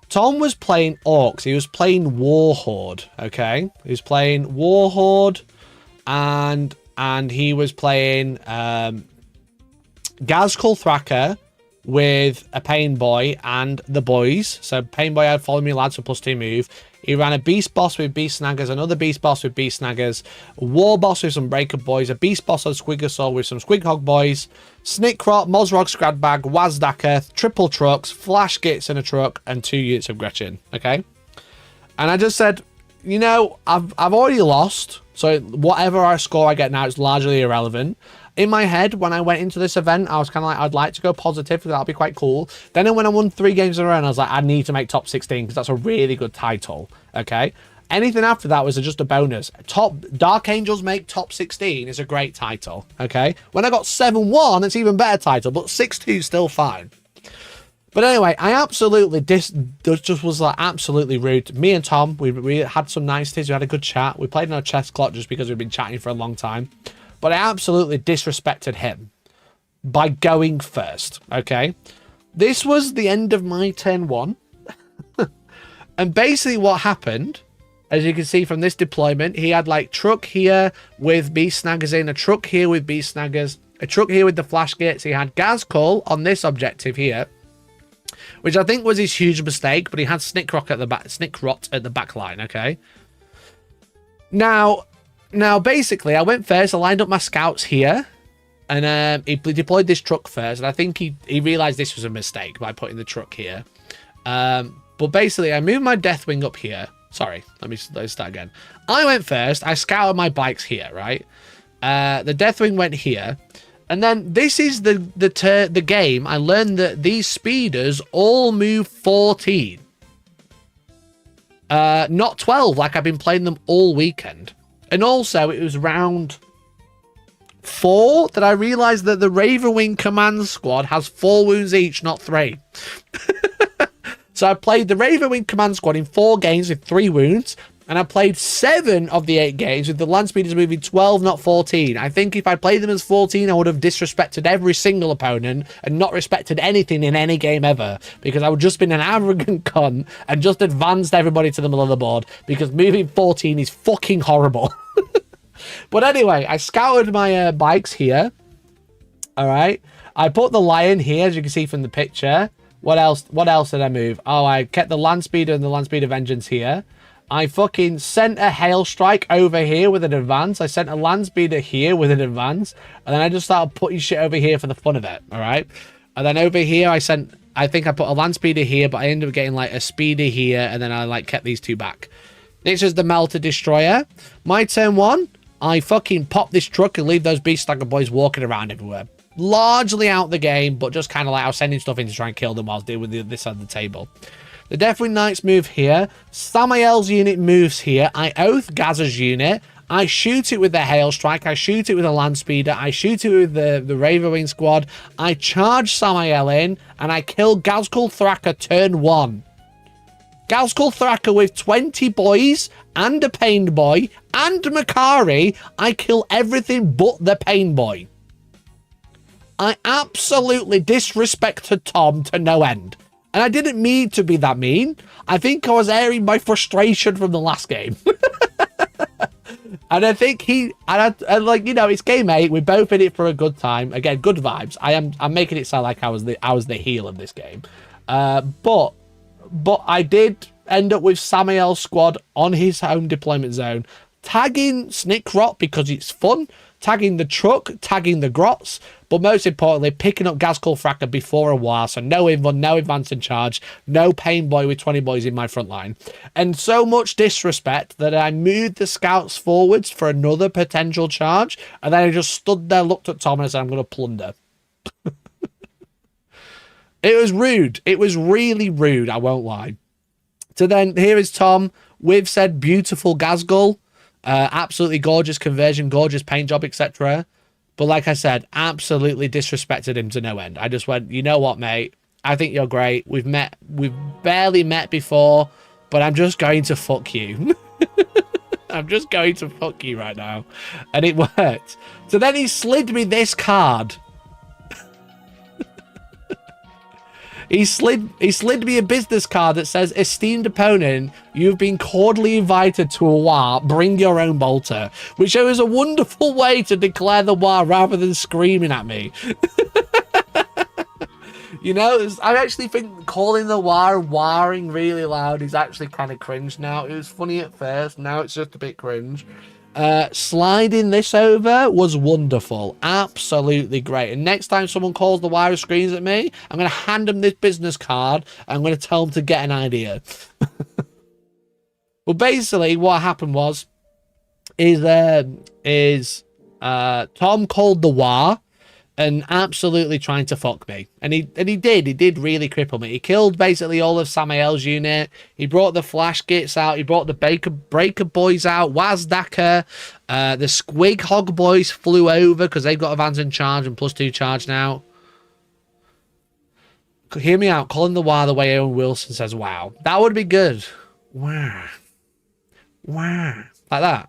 Tom was playing orks. He was playing Warhorde, okay? He was playing Warhorde, and he was playing Gazkul Thraka with a Pain Boy and the boys. So Pain Boy had Follow Me Lads for +2 move. He ran a Beast Boss with Beast Snaggers, another Beast Boss with Beast Snaggers, a War Boss with some Breaker Boys, a Beast Boss on Squigosaur with some Squighog Boys, Snickrot, Mozrog Scradbag, Wazdaka, triple trucks, Flash Gits in a truck, and 2 units of Gretchen. Okay? And I just said, you know, I've already lost, so whatever score I get now is largely irrelevant. In my head, when I went into this event, I was kind of like, I'd like to go positive, because that'll be quite cool. Then when I won 3 games in a row, and I was like, I need to make top 16, because that's a really good title, okay? Anything after that was just a bonus. Dark Angels make top 16 is a great title, okay? When I got 7-1, it's even better title, but 6-2 is still fine. But anyway, I absolutely just was like absolutely rude. Me and Tom, we had some niceties, we had a good chat. We played on a chess clock just because we've been chatting for a long time. But I absolutely disrespected him by going first, okay? This was the end of my turn 1. And basically what happened, as you can see from this deployment, he had like truck here with Beast Snaggers in, a truck here with Beast Snaggers, a truck here with the Flash Gates. He had Gazkul on this objective here, which I think was his huge mistake, but he had Snickrot at the back line, okay? Now, basically, I went first. I lined up my scouts here. And he deployed this truck first, and I think he realized this was a mistake by putting the truck here. But basically, I moved my Deathwing up here. Sorry, let's start again. I went first. I scouted my bikes here, right? The Deathwing went here. And then this is the game. I learned that these speeders all move 14. Not 12, like I've been playing them all weekend. And also, it was round 4 that I realized that the Ravenwing Command Squad has 4 wounds each, not 3. So I played the Ravenwing Command Squad in 4 games with 3 wounds, and I played 7 of the 8 games with the land speeders moving 12, not 14. I think if I played them as 14, I would have disrespected every single opponent and not respected anything in any game ever, because I would just been an arrogant cunt and just advanced everybody to the middle of the board, because moving 14 is fucking horrible. But anyway, I scouted my bikes here. All right. I put the lion here, as you can see from the picture. What else did I move? Oh, I kept the land speeder and the land speeder vengeance here. I fucking sent a hail strike over here with an advance. I sent a land speeder here with an advance. And then I just started putting shit over here for the fun of it. All right. And then over here, I think I put a land speeder here, but I ended up getting like a speeder here. And then I like kept these 2 back. Next is the Melter Destroyer. My turn 1. I fucking pop this truck and leave those beast stagger boys walking around everywhere. Largely out the game, but just kind of like I was sending stuff in to try and kill them while I was dealing with this side of the table. The Deathwing Knights move here. Samael's unit moves here. I oath Gaz's unit. I shoot it with the Hail Strike. I shoot it with a Land Speeder. I shoot it with the Ravenwing Squad. I charge Samael in, and I kill Gazkul Thraka turn 1. Gazkul Thraka with 20 boys and a Pain Boy and Makari. I kill everything but the Pain Boy. I absolutely disrespected Tom to no end. And I didn't mean to be that mean. I think I was airing my frustration from the last game. And I think like, you know, it's game 8. We're both in it for a good time. Again, good vibes. I'm making it sound like I was the heel of this game. But I did end up with Samael's squad on his home deployment zone, tagging Snickrot because it's fun, tagging the truck, tagging the grots, but most importantly, picking up Gazkul Thraka before a while, so no advance in charge, no Pain Boy with 20 boys in my front line. And so much disrespect that I moved the scouts forwards for another potential charge, and then I just stood there, looked at Tom, and I said, I'm going to plunder. It was rude. It was really rude, I won't lie. So then, here is Tom with said beautiful Gazgul. Absolutely gorgeous conversion, gorgeous paint job, etc. But like I said, absolutely disrespected him to no end. I just went, you know what, mate? I think you're great. We've barely met before, but I'm just going to fuck you. I'm just going to fuck you right now. And it worked. So then he slid me this card. He slid me a business card that says, esteemed opponent, you've been cordially invited to a war, bring your own bolter, which was a wonderful way to declare the war rather than screaming at me. You know, I actually think calling the war warring really loud is actually kind of cringe now. It was funny at first, now it's just a bit cringe. Sliding this over was wonderful. Absolutely great. And next time someone calls the wire screens at me, I'm going to hand them this business card. I'm going to tell them to get an idea. Well, basically what happened was, Tom called the war and absolutely trying to fuck me. And he did really cripple me. He killed basically all of Samael's unit. He brought the flash gits out. He brought the breaker boys out. Wazdaka. The Squig Hog boys flew over because they've got advance in charge and +2 charge now. Hear me out. Calling the war the way Owen Wilson says, wow. That would be good. Wow. Wow. Like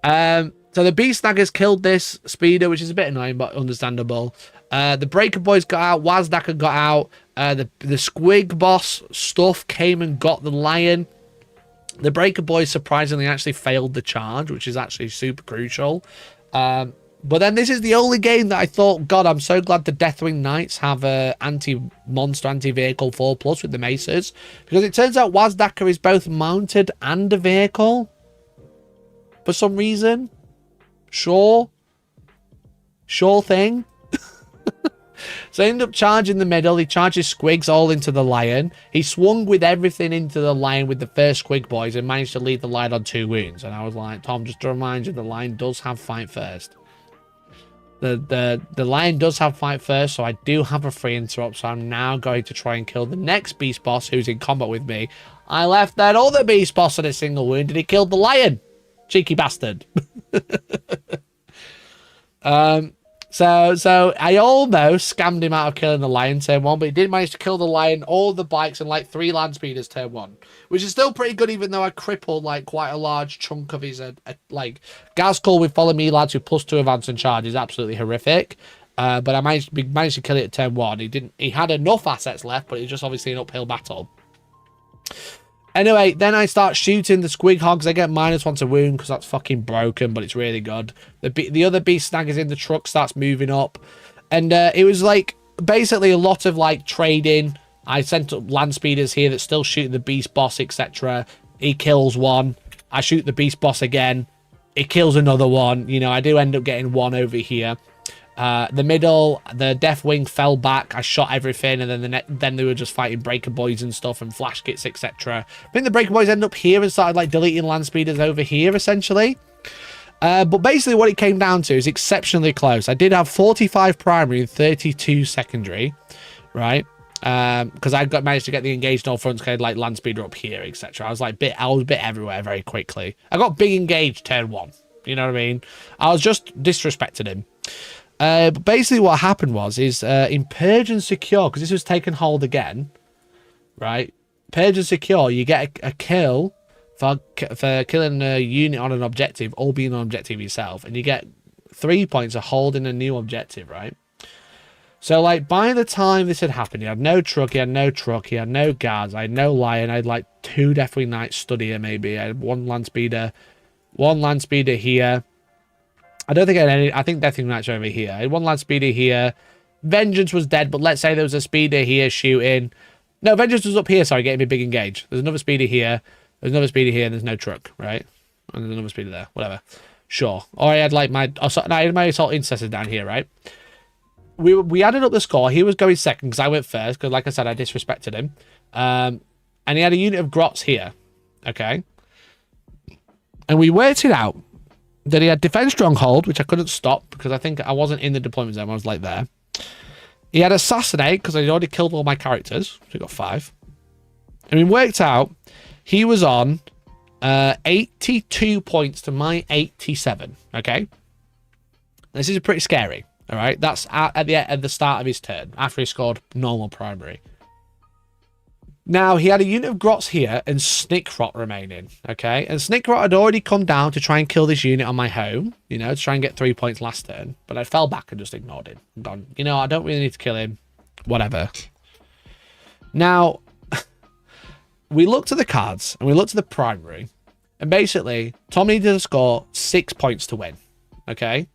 that. So the Beast Snaggers killed this speeder, which is a bit annoying, but understandable. The Breaker Boys got out. Wazdaka got out. The Squig boss stuff came and got the Lion. The Breaker Boys surprisingly actually failed the charge, which is actually super crucial. But then this is the only game that I thought, God, I'm so glad the Deathwing Knights have a anti-monster, anti-vehicle 4+ with the Maces. Because it turns out Wazdaka is both mounted and a vehicle. For some reason. Sure. Sure thing. So I ended up charging the middle. He charges squigs all into the lion. He swung with everything into the lion with the first squig boys and managed to leave the lion on 2 wounds. And I was like, Tom, just to remind you, the lion does have fight first. The lion does have fight first, so I do have a free interrupt. So I'm now going to try and kill the next beast boss who's in combat with me. I left that other beast boss at a single wound and he killed the lion. Cheeky bastard. So I almost scammed him out of killing the lion turn 1, but he did manage to kill the lion, all the bikes, and like 3 land speeders turn 1, which is still pretty good, even though I crippled like quite a large chunk of his like Gazcall with follow me lads with +2 advance and charge is absolutely horrific. But I managed to kill it at turn 1. He had enough assets left, but it was just obviously an uphill battle. Anyway, then I start shooting the squig hogs. I get -1 to wound because that's fucking broken, but it's really good. The other beast snag is in the truck, starts moving up. And it was like basically a lot of like trading. I sent up land speeders here that still shoot the beast boss, etc. He kills one. I shoot the beast boss again. It kills another one. You know, I do end up getting 1 over here. The middle, the death wing fell back. I shot everything, and then they were just fighting breaker boys and stuff and flash kits, etc. I think the breaker boys end up here and started like deleting land speeders over here essentially. But basically what it came down to is exceptionally close. I did have 45 primary and 32 secondary, right? Because I managed to get the engaged all fronts, kind of like land speeder up here, etc. I was a bit everywhere very quickly. I got big engaged turn 1. You know what I mean? I was just disrespecting him. But basically what happened was in Purge and Secure, because this was taken hold again, right? Purge and Secure, you get a kill for killing a unit on an objective or being on an objective yourself, and you get 3 points of holding a new objective, right? So like by the time this had happened, he had no truck, he had no guards, I had no lion, I had like 2 Deathwing Knights stood here maybe, I had 1 land speeder here. I don't think I had any. I think Deathwing Knights are over here. I had 1 land speeder here. Vengeance was dead, but let's say there was a speeder here shooting. No, Vengeance was up here, sorry, getting me big engage. There's another speeder here. There's another speeder here, and there's no truck, right? And there's another speeder there. Whatever. Sure. Or I had like I had my assault intercessors down here, right? We added up the score. He was going second because I went first, because like I said, I disrespected him. And he had a unit of grots here. Okay. And we worked it out. That he had defense stronghold, which I couldn't stop because I think I wasn't in the deployment zone. I was like there. He had assassinate because I'd already killed all my characters. So he got 5. And we worked out he was on 82 points to my 87. Okay. This is pretty scary. All right. That's at the start of his turn after he scored normal primary. Now, he had a unit of grots here and Snickrot remaining, okay? And Snickrot had already come down to try and kill this unit on my home, you know, to try and get 3 points last turn. But I fell back and just ignored him. I'm gone, you know, I don't really need to kill him. Whatever. Now, we looked at the cards and we looked at the primary. And basically, Tom needed to score 6 points to win, okay?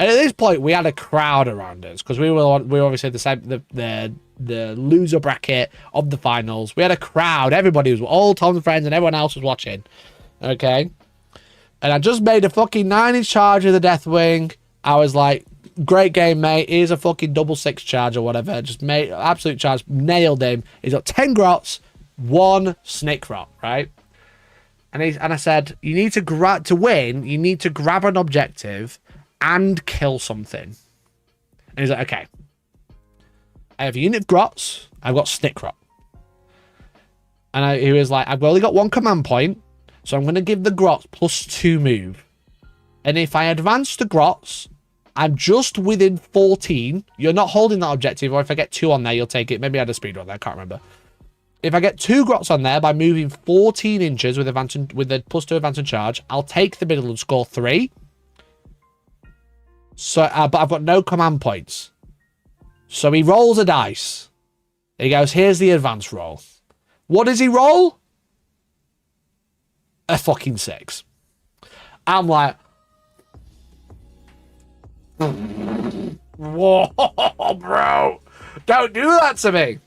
And at this point, we had a crowd around us because we were obviously the loser bracket of the finals. We had a crowd. Everybody was, all Tom's friends and everyone else was watching. Okay. And I just made a fucking 9-inch charge of the Deathwing. I was like, great game, mate. Here's a fucking double 6 charge or whatever. Just made absolute charge. Nailed him. He's got 10 grots, 1 Snickrot, right? And I said, you need to win, you need to grab an objective and kill something. And he's like, okay. I have a unit of grots. I've got Snickrot. And he was like, I've only got 1 command point, so I'm going to give the grots +2 move. And if I advance the grots, I'm just within 14. You're not holding that objective, or if I get 2 on there, you'll take it. Maybe I had a speed on there, I can't remember. If I get 2 grots on there by moving 14 inches with the +2 advance and charge, I'll take the middle and score 3. So, but I've got no command points. So he rolls a dice. He goes, here's the advance roll. What does he roll? A fucking 6. I'm like, whoa, bro. Don't do that to me.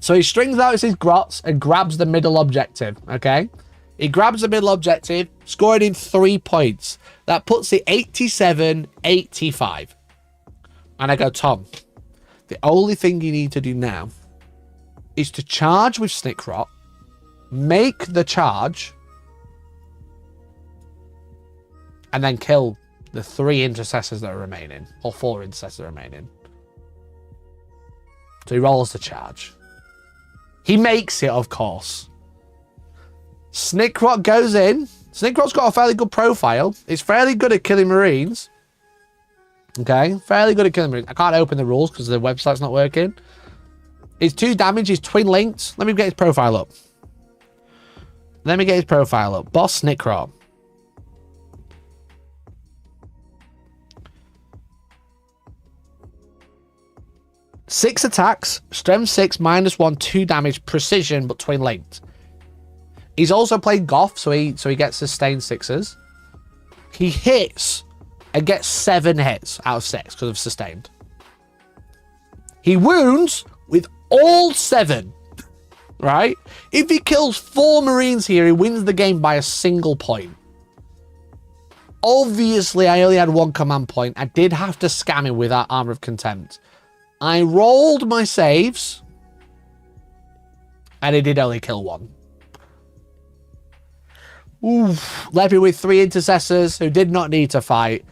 So he strings out his grots and grabs the middle objective, okay? He grabs the middle objective, scoring in 3 points. That puts it 87-85, And I go, Tom, the only thing you need to do now is to charge with Snickrot, make the charge, and then kill the 3 intercessors that are remaining, or 4 intercessors that are remaining. So he rolls the charge. He makes it, of course. Snickrot goes in. Snickrot's got a fairly good profile. He's fairly good at killing Marines. Okay, fairly good at killing Marines. I can't open the rules because the website's not working. His 2 damage is twin linked. Let me get his profile up. Boss Snickrot. Six attacks, strength 6, -1, 2 damage, precision, but twin linked. He's also played Goth, so he gets sustained 6s. He hits and gets 7 hits out of 6 because of sustained. He wounds with all 7. Right? If he kills 4 Marines here, he wins the game by a single point. Obviously, I only had 1 command point. I did have to scam him with that Armor of Contempt. I rolled my saves, and he did only kill 1. Oof. Left me with 3 intercessors who did not need to fight.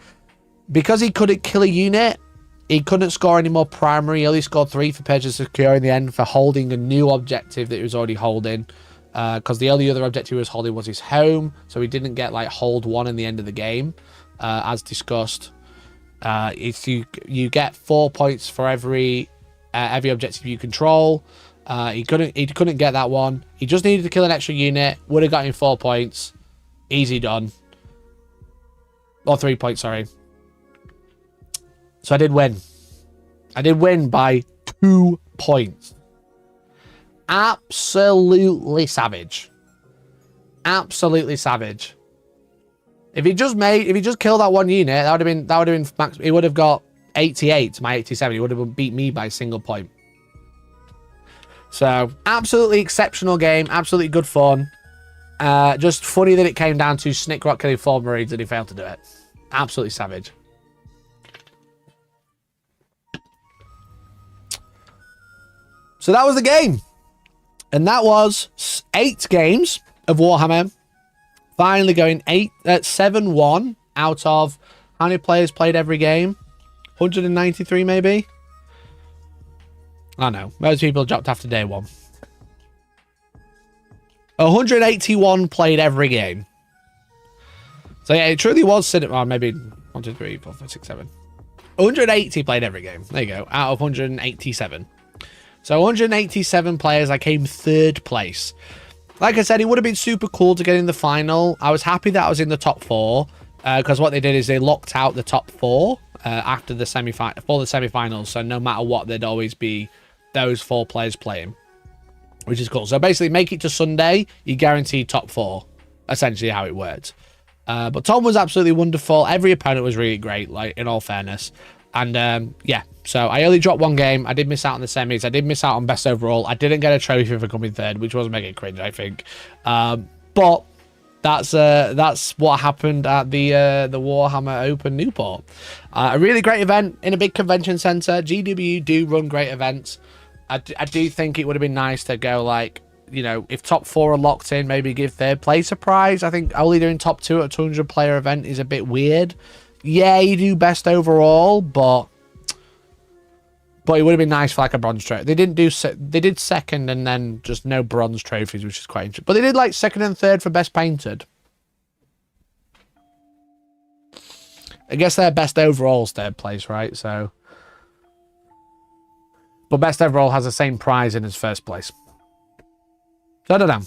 Because he couldn't kill a unit, he couldn't score any more primary. He only scored 3 for Purge of Secure in the end for holding a new objective that he was already holding. Because the only other objective he was holding was his home, so he didn't get like hold 1 in the end of the game, as discussed. If you get 4 points for every objective you control. He couldn't get that one. He just needed to kill an extra unit. Would have got him 4 points. Easy done. Or 3 points, sorry. So I did win. I did win by 2 points. Absolutely savage. Absolutely savage. If he just killed that 1 unit, that would have been max. He would have got 88 to my 87. He would have beat me by a single point. So absolutely exceptional game, absolutely good fun. Just funny that it came down to Snickrot killing 4 Marines and he failed to do it. Absolutely savage. So that was the game. And that was 8 games of Warhammer. Finally going 7-1 out of how many players played every game? 193 maybe? I know. Most people dropped after day 1. 181 played every game. So yeah, it truly was cinema. Maybe 1, 2, 3, 4, 5, 6, 7. 180 played every game. There you go. Out of 187. So 187 players, I came 3rd place. Like I said, it would have been super cool to get in the final. I was happy that I was in the top 4. Because what they did is they locked out the top 4 after the semi-finals. So no matter what, there'd always be those 4 players playing, which is cool. So basically, make it to Sunday, you guarantee top 4. Essentially, how it worked. But Tom was absolutely wonderful. Every opponent was really great, like in all fairness. And yeah, so I only dropped 1 game. I did miss out on the semis. I did miss out on best overall. I didn't get a trophy for coming 3rd, which was mega cringe, I think. But that's what happened at the Warhammer Open Newport. A really great event in a big convention center. GW do run great events. I do think it would have been nice to go, like, you know, if top 4 are locked in, maybe give 3rd place a prize. I think only doing top 2 at a 200 player event is a bit weird. Yeah, you do best overall, but it would have been nice for like a bronze trophy. They didn't do they did 2nd and then just no bronze trophies, which is quite interesting. But they did like 2nd and 3rd for best painted. I guess their best overall is 3rd place, right? So, but best overall has the same prize in as 1st place. So I don't know.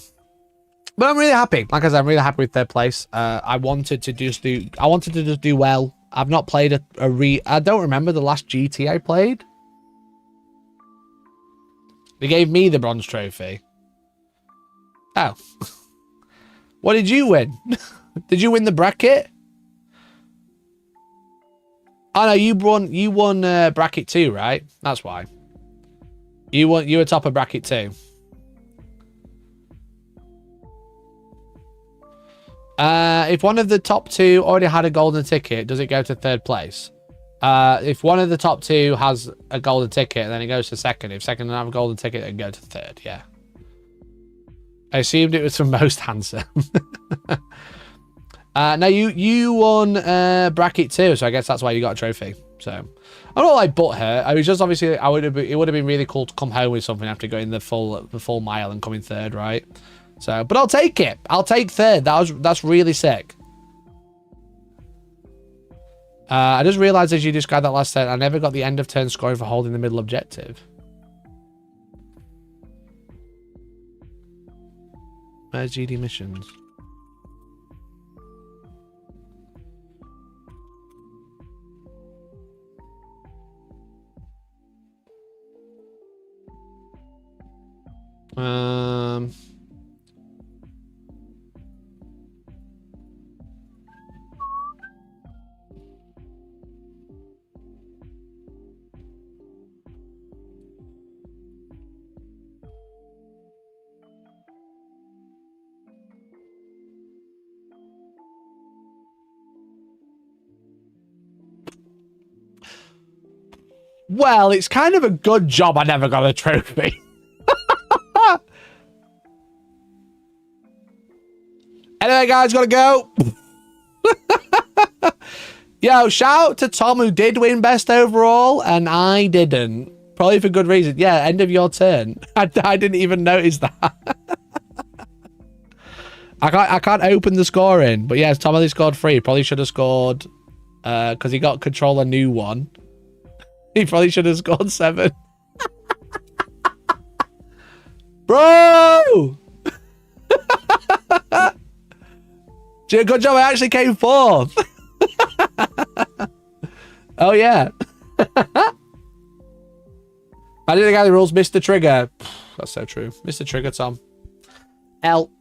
But I'm really happy. Like I said, I'm really happy with 3rd place. I wanted to just do well. I've not played I don't remember the last GT I played. They gave me the bronze trophy. Oh. What did you win? Did you win the bracket? Oh no, you won bracket 2, right? That's why. You were top of bracket 2. If one of the top 2 already had a golden ticket, does it go to 3rd place? If one of the top two has a golden ticket, then it goes to second. If second doesn't have a golden ticket, then go to third. Yeah. I assumed it was from most handsome. Now you won bracket 2, so I guess that's why you got a trophy. So I'm not like butthurt. I was just obviously it would have been really cool to come home with something after going the full mile and coming third, right? So, but I'll take it. I'll take third. That's really sick. I just realized as you described that last turn, I never got the end of turn scoring for holding the middle objective. Where's GD missions? Well, it's kind of a good job I never got a trophy. Anyway, guys, gotta go. Yo, shout out to Tom, who did win best overall, and I didn't. Probably for good reason. Yeah, end of your turn. I didn't even notice that. I can't open the scoring, but yeah, Tom only scored 3. Probably should have scored, because he got control a new one. He probably should have scored 7. Bro! Good job, I actually came 4th. Oh, yeah. I did the guy who rules Mr. Trigger. That's so true. Mr. Trigger, Tom. L.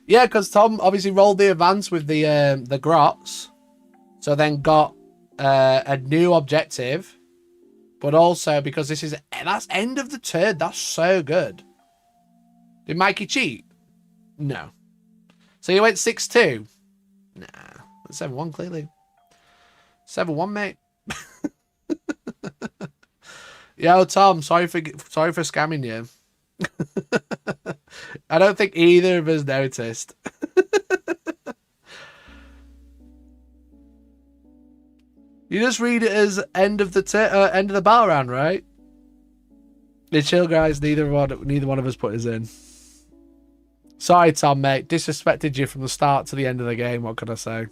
Yeah, because Tom obviously rolled the advance with the grots. So then got a new objective. But also because that's end of the turn. That's so good. Did Mikey cheat? No. So you went 6-2? Nah. 7-1 clearly. 7-1, mate. Yo, Tom, sorry for scamming you. I don't think either of us noticed. You just read it as end of the battle round, right? It's chill, guys. Neither one of us put us in. Sorry, Tom, mate. Disrespected you from the start to the end of the game. What can I say?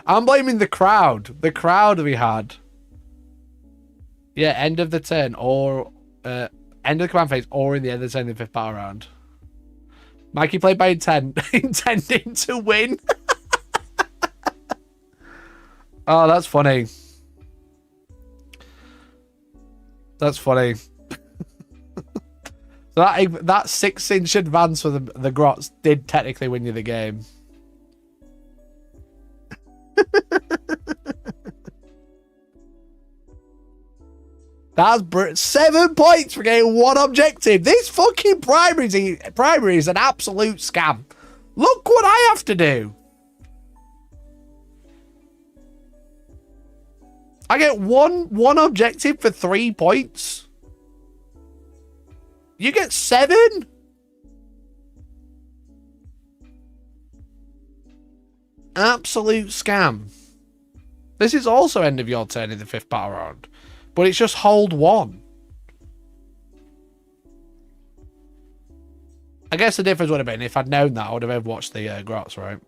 I'm blaming the crowd. The crowd we had. Yeah, end of the turn or end of the command phase or in the end of the turn in the 5th battle round. Mikey played by intent, intending to win. Oh, that's funny. That's funny. So that 6-inch advance for the grots did technically win you the game. That's 7 points for getting 1 objective. This fucking primary is an absolute scam. Look what I have to do. I get one objective for 3 points. You get 7? Absolute scam. This is also end of your turn in the 5th battle round. But it's just hold 1. I guess the difference would have been if I'd known that, I would have watched the grots, right?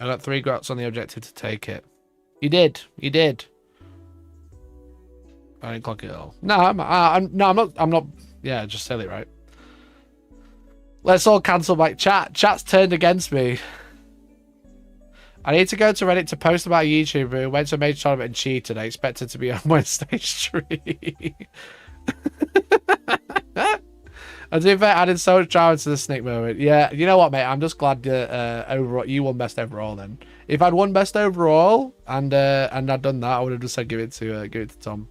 I got 3 grots on the objective to take it. You did. You did. I didn't clock it all. No, I'm not. Yeah, just silly, right? Let's all cancel my chat. Chat's turned against me. I need to go to Reddit to post about a YouTuber who went to a major tournament and cheated. I expected to be on Wednesday stream. I do bet added so much drama to the snake moment. Yeah, you know what, mate? I'm just glad overall you won best overall. Then, if I'd won best overall and I'd done that, I would have just said give it to Tom.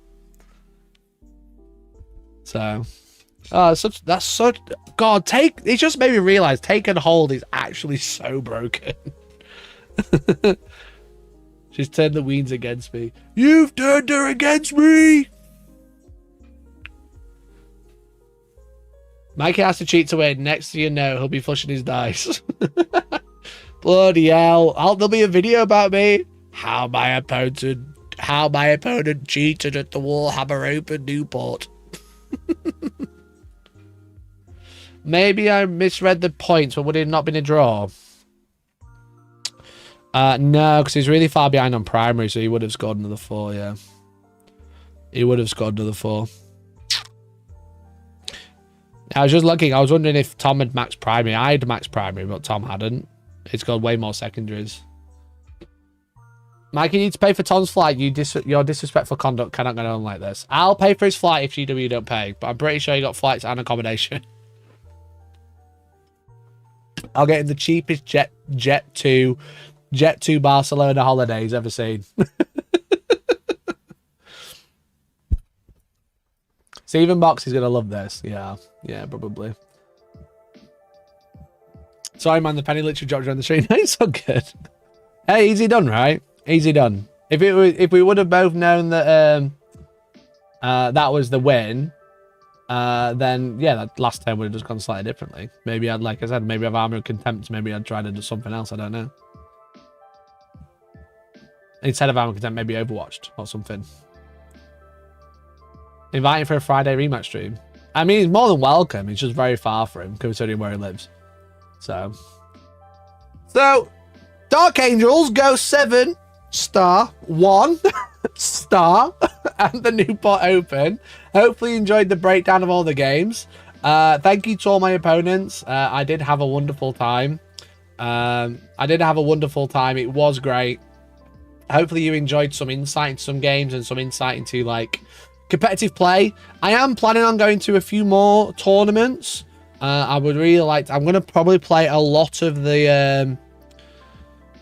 So, that's such, God, it just made me realize take and hold is actually so broken. She's turned the weens against me. You've turned her against me. Mikey has to cheat to win. Next to you know, he'll be flushing his dice. Bloody hell. There'll be a video about me. How my opponent cheated at the Warhammer Open Newport. Maybe I misread the points, but would it have not been a draw? No, because he's really far behind on primary, so he would have scored another 4, yeah. He would have scored another 4. I was just looking, I was wondering if Tom had maxed primary. I had maxed primary, but Tom hadn't. It's got way more secondaries. Mike, you need to pay for Tom's flight. Your disrespectful conduct cannot go on like this. I'll pay for his flight if GW don't pay, but I'm pretty sure you got flights and accommodation. I'll get him the cheapest jet to Barcelona holidays ever seen. Stephen Box is gonna love this. Yeah, probably. Sorry, man, the penny literally dropped around the street. It's so good. Hey, easy done, right? Easy done. If we would have both known that that was the win, then yeah, that last turn would have just gone slightly differently. Maybe I'd, like I said, maybe I've armor of contempt. Maybe I'd try to do something else. I don't know. Instead of armor of contempt, maybe Overwatched or something. Inviting for a Friday rematch stream. I mean, he's more than welcome. It's just very far for him, considering where he lives. So, Dark Angels go 7 star 1 star at the Newport Open. Hopefully you enjoyed the breakdown of all the games. Thank you to all my opponents. I did have a wonderful time. It was great. Hopefully you enjoyed some insight into some games and some insight into like competitive play. I am planning on going to a few more tournaments. I would really like to, I'm going to probably play a lot of the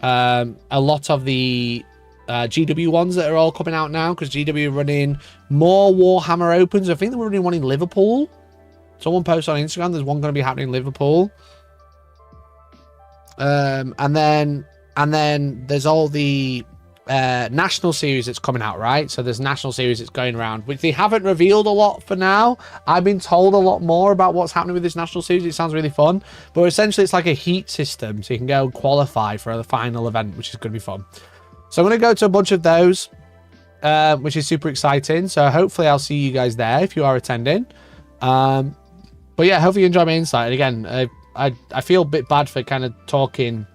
GW ones that are all coming out now, because GW are running more Warhammer Opens. I think they were running one in Liverpool. Someone posted on Instagram there's one going to be happening in Liverpool. And then there's all the national series that's coming out, right? So there's national series that's going around, which they haven't revealed a lot for now. I've been told a lot more about what's happening with this national series. It sounds really fun, but essentially it's like a heat system, so you can go qualify for the final event, which is going to be fun. So I'm going to go to a bunch of those, which is super exciting. So hopefully I'll see you guys there if you are attending. But yeah, hopefully you enjoy my insight. And again, I feel a bit bad for kind of talking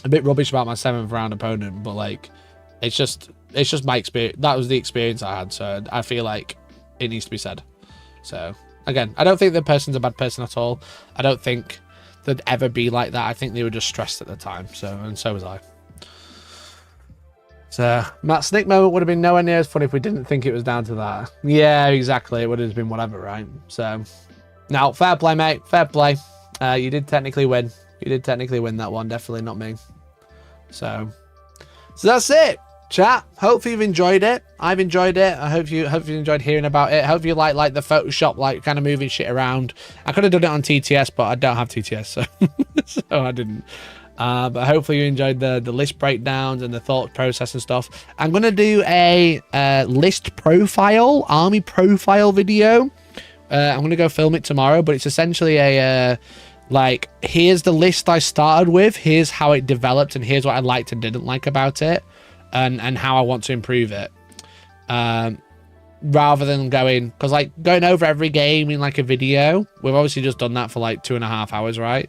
a bit rubbish about my 7th round opponent, but like, it's just my experience. That was the experience I had, so I feel like it needs to be said. So again, I don't think the person's a bad person at all. I don't think they'd ever be like that. I think they were just stressed at the time. And so was I. So Matt Snick moment would have been nowhere near as fun if we didn't think it was down to that. Yeah, exactly. It would have been whatever, right? So now, fair play, mate. Fair play. You did technically win. You did technically win that one. Definitely not me. So that's it. Chat, hopefully you've enjoyed it. I've enjoyed it. I hope you enjoyed hearing about it. Hope you like the Photoshop, like kind of moving shit around. I could have done it on TTS, but I don't have TTS, so so I didn't. But hopefully you enjoyed the list breakdowns and the thought process and stuff. I'm gonna do a list profile, army profile video. I'm gonna go film it tomorrow, but it's essentially a like, here's the list I started with, here's how it developed, and here's what I liked and didn't like about it. And how I want to improve it, rather than going over every game in like a video. We've obviously just done that for like 2.5 hours, right?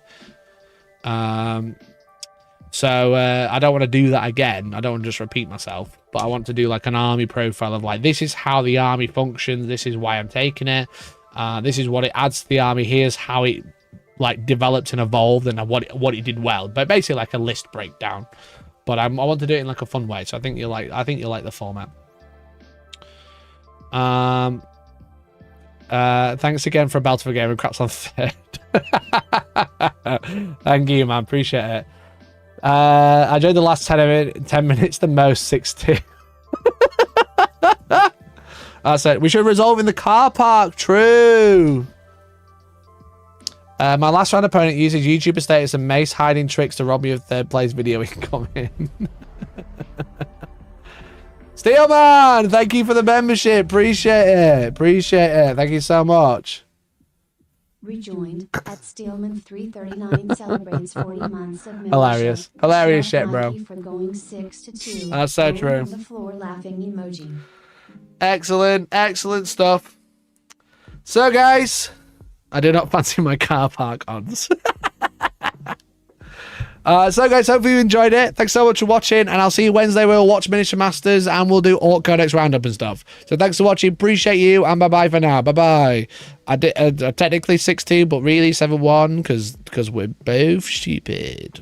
So I don't want to do that again. I don't want to just repeat myself, but I want to do like an army profile of like, this is how the army functions, this is why I'm taking it, this is what it adds to the army, here's how it like developed and evolved, and what it did well. But basically like a list breakdown. But I want to do it in like a fun way, so I think you'll like the format. Thanks again for a belt of a game and craps on 3rd. Thank you, man. Appreciate it. I enjoyed the last 10 minutes the most. 6-2. I said we should resolve in the car park. True. My last round opponent uses YouTuber status and mace hiding tricks to rob me of third place video incoming. Steelman, thank you for the membership. Appreciate it. Appreciate it. Thank you so much. Rejoined at Steelman 339 celebrates 40 months of membership. Hilarious. Hilarious shit, bro. Thank you for going 6-2. That's so true. On the floor laughing emoji. Excellent. Excellent stuff. So, guys, I do not fancy my car park odds. So, guys, hopefully you enjoyed it. Thanks so much for watching, and I'll see you Wednesday. We'll watch Miniature Masters, and we'll do Orc Codex Roundup and stuff. So, thanks for watching. Appreciate you, and bye-bye for now. Bye-bye. I did technically 6-2, but really 7-1, because we're both stupid.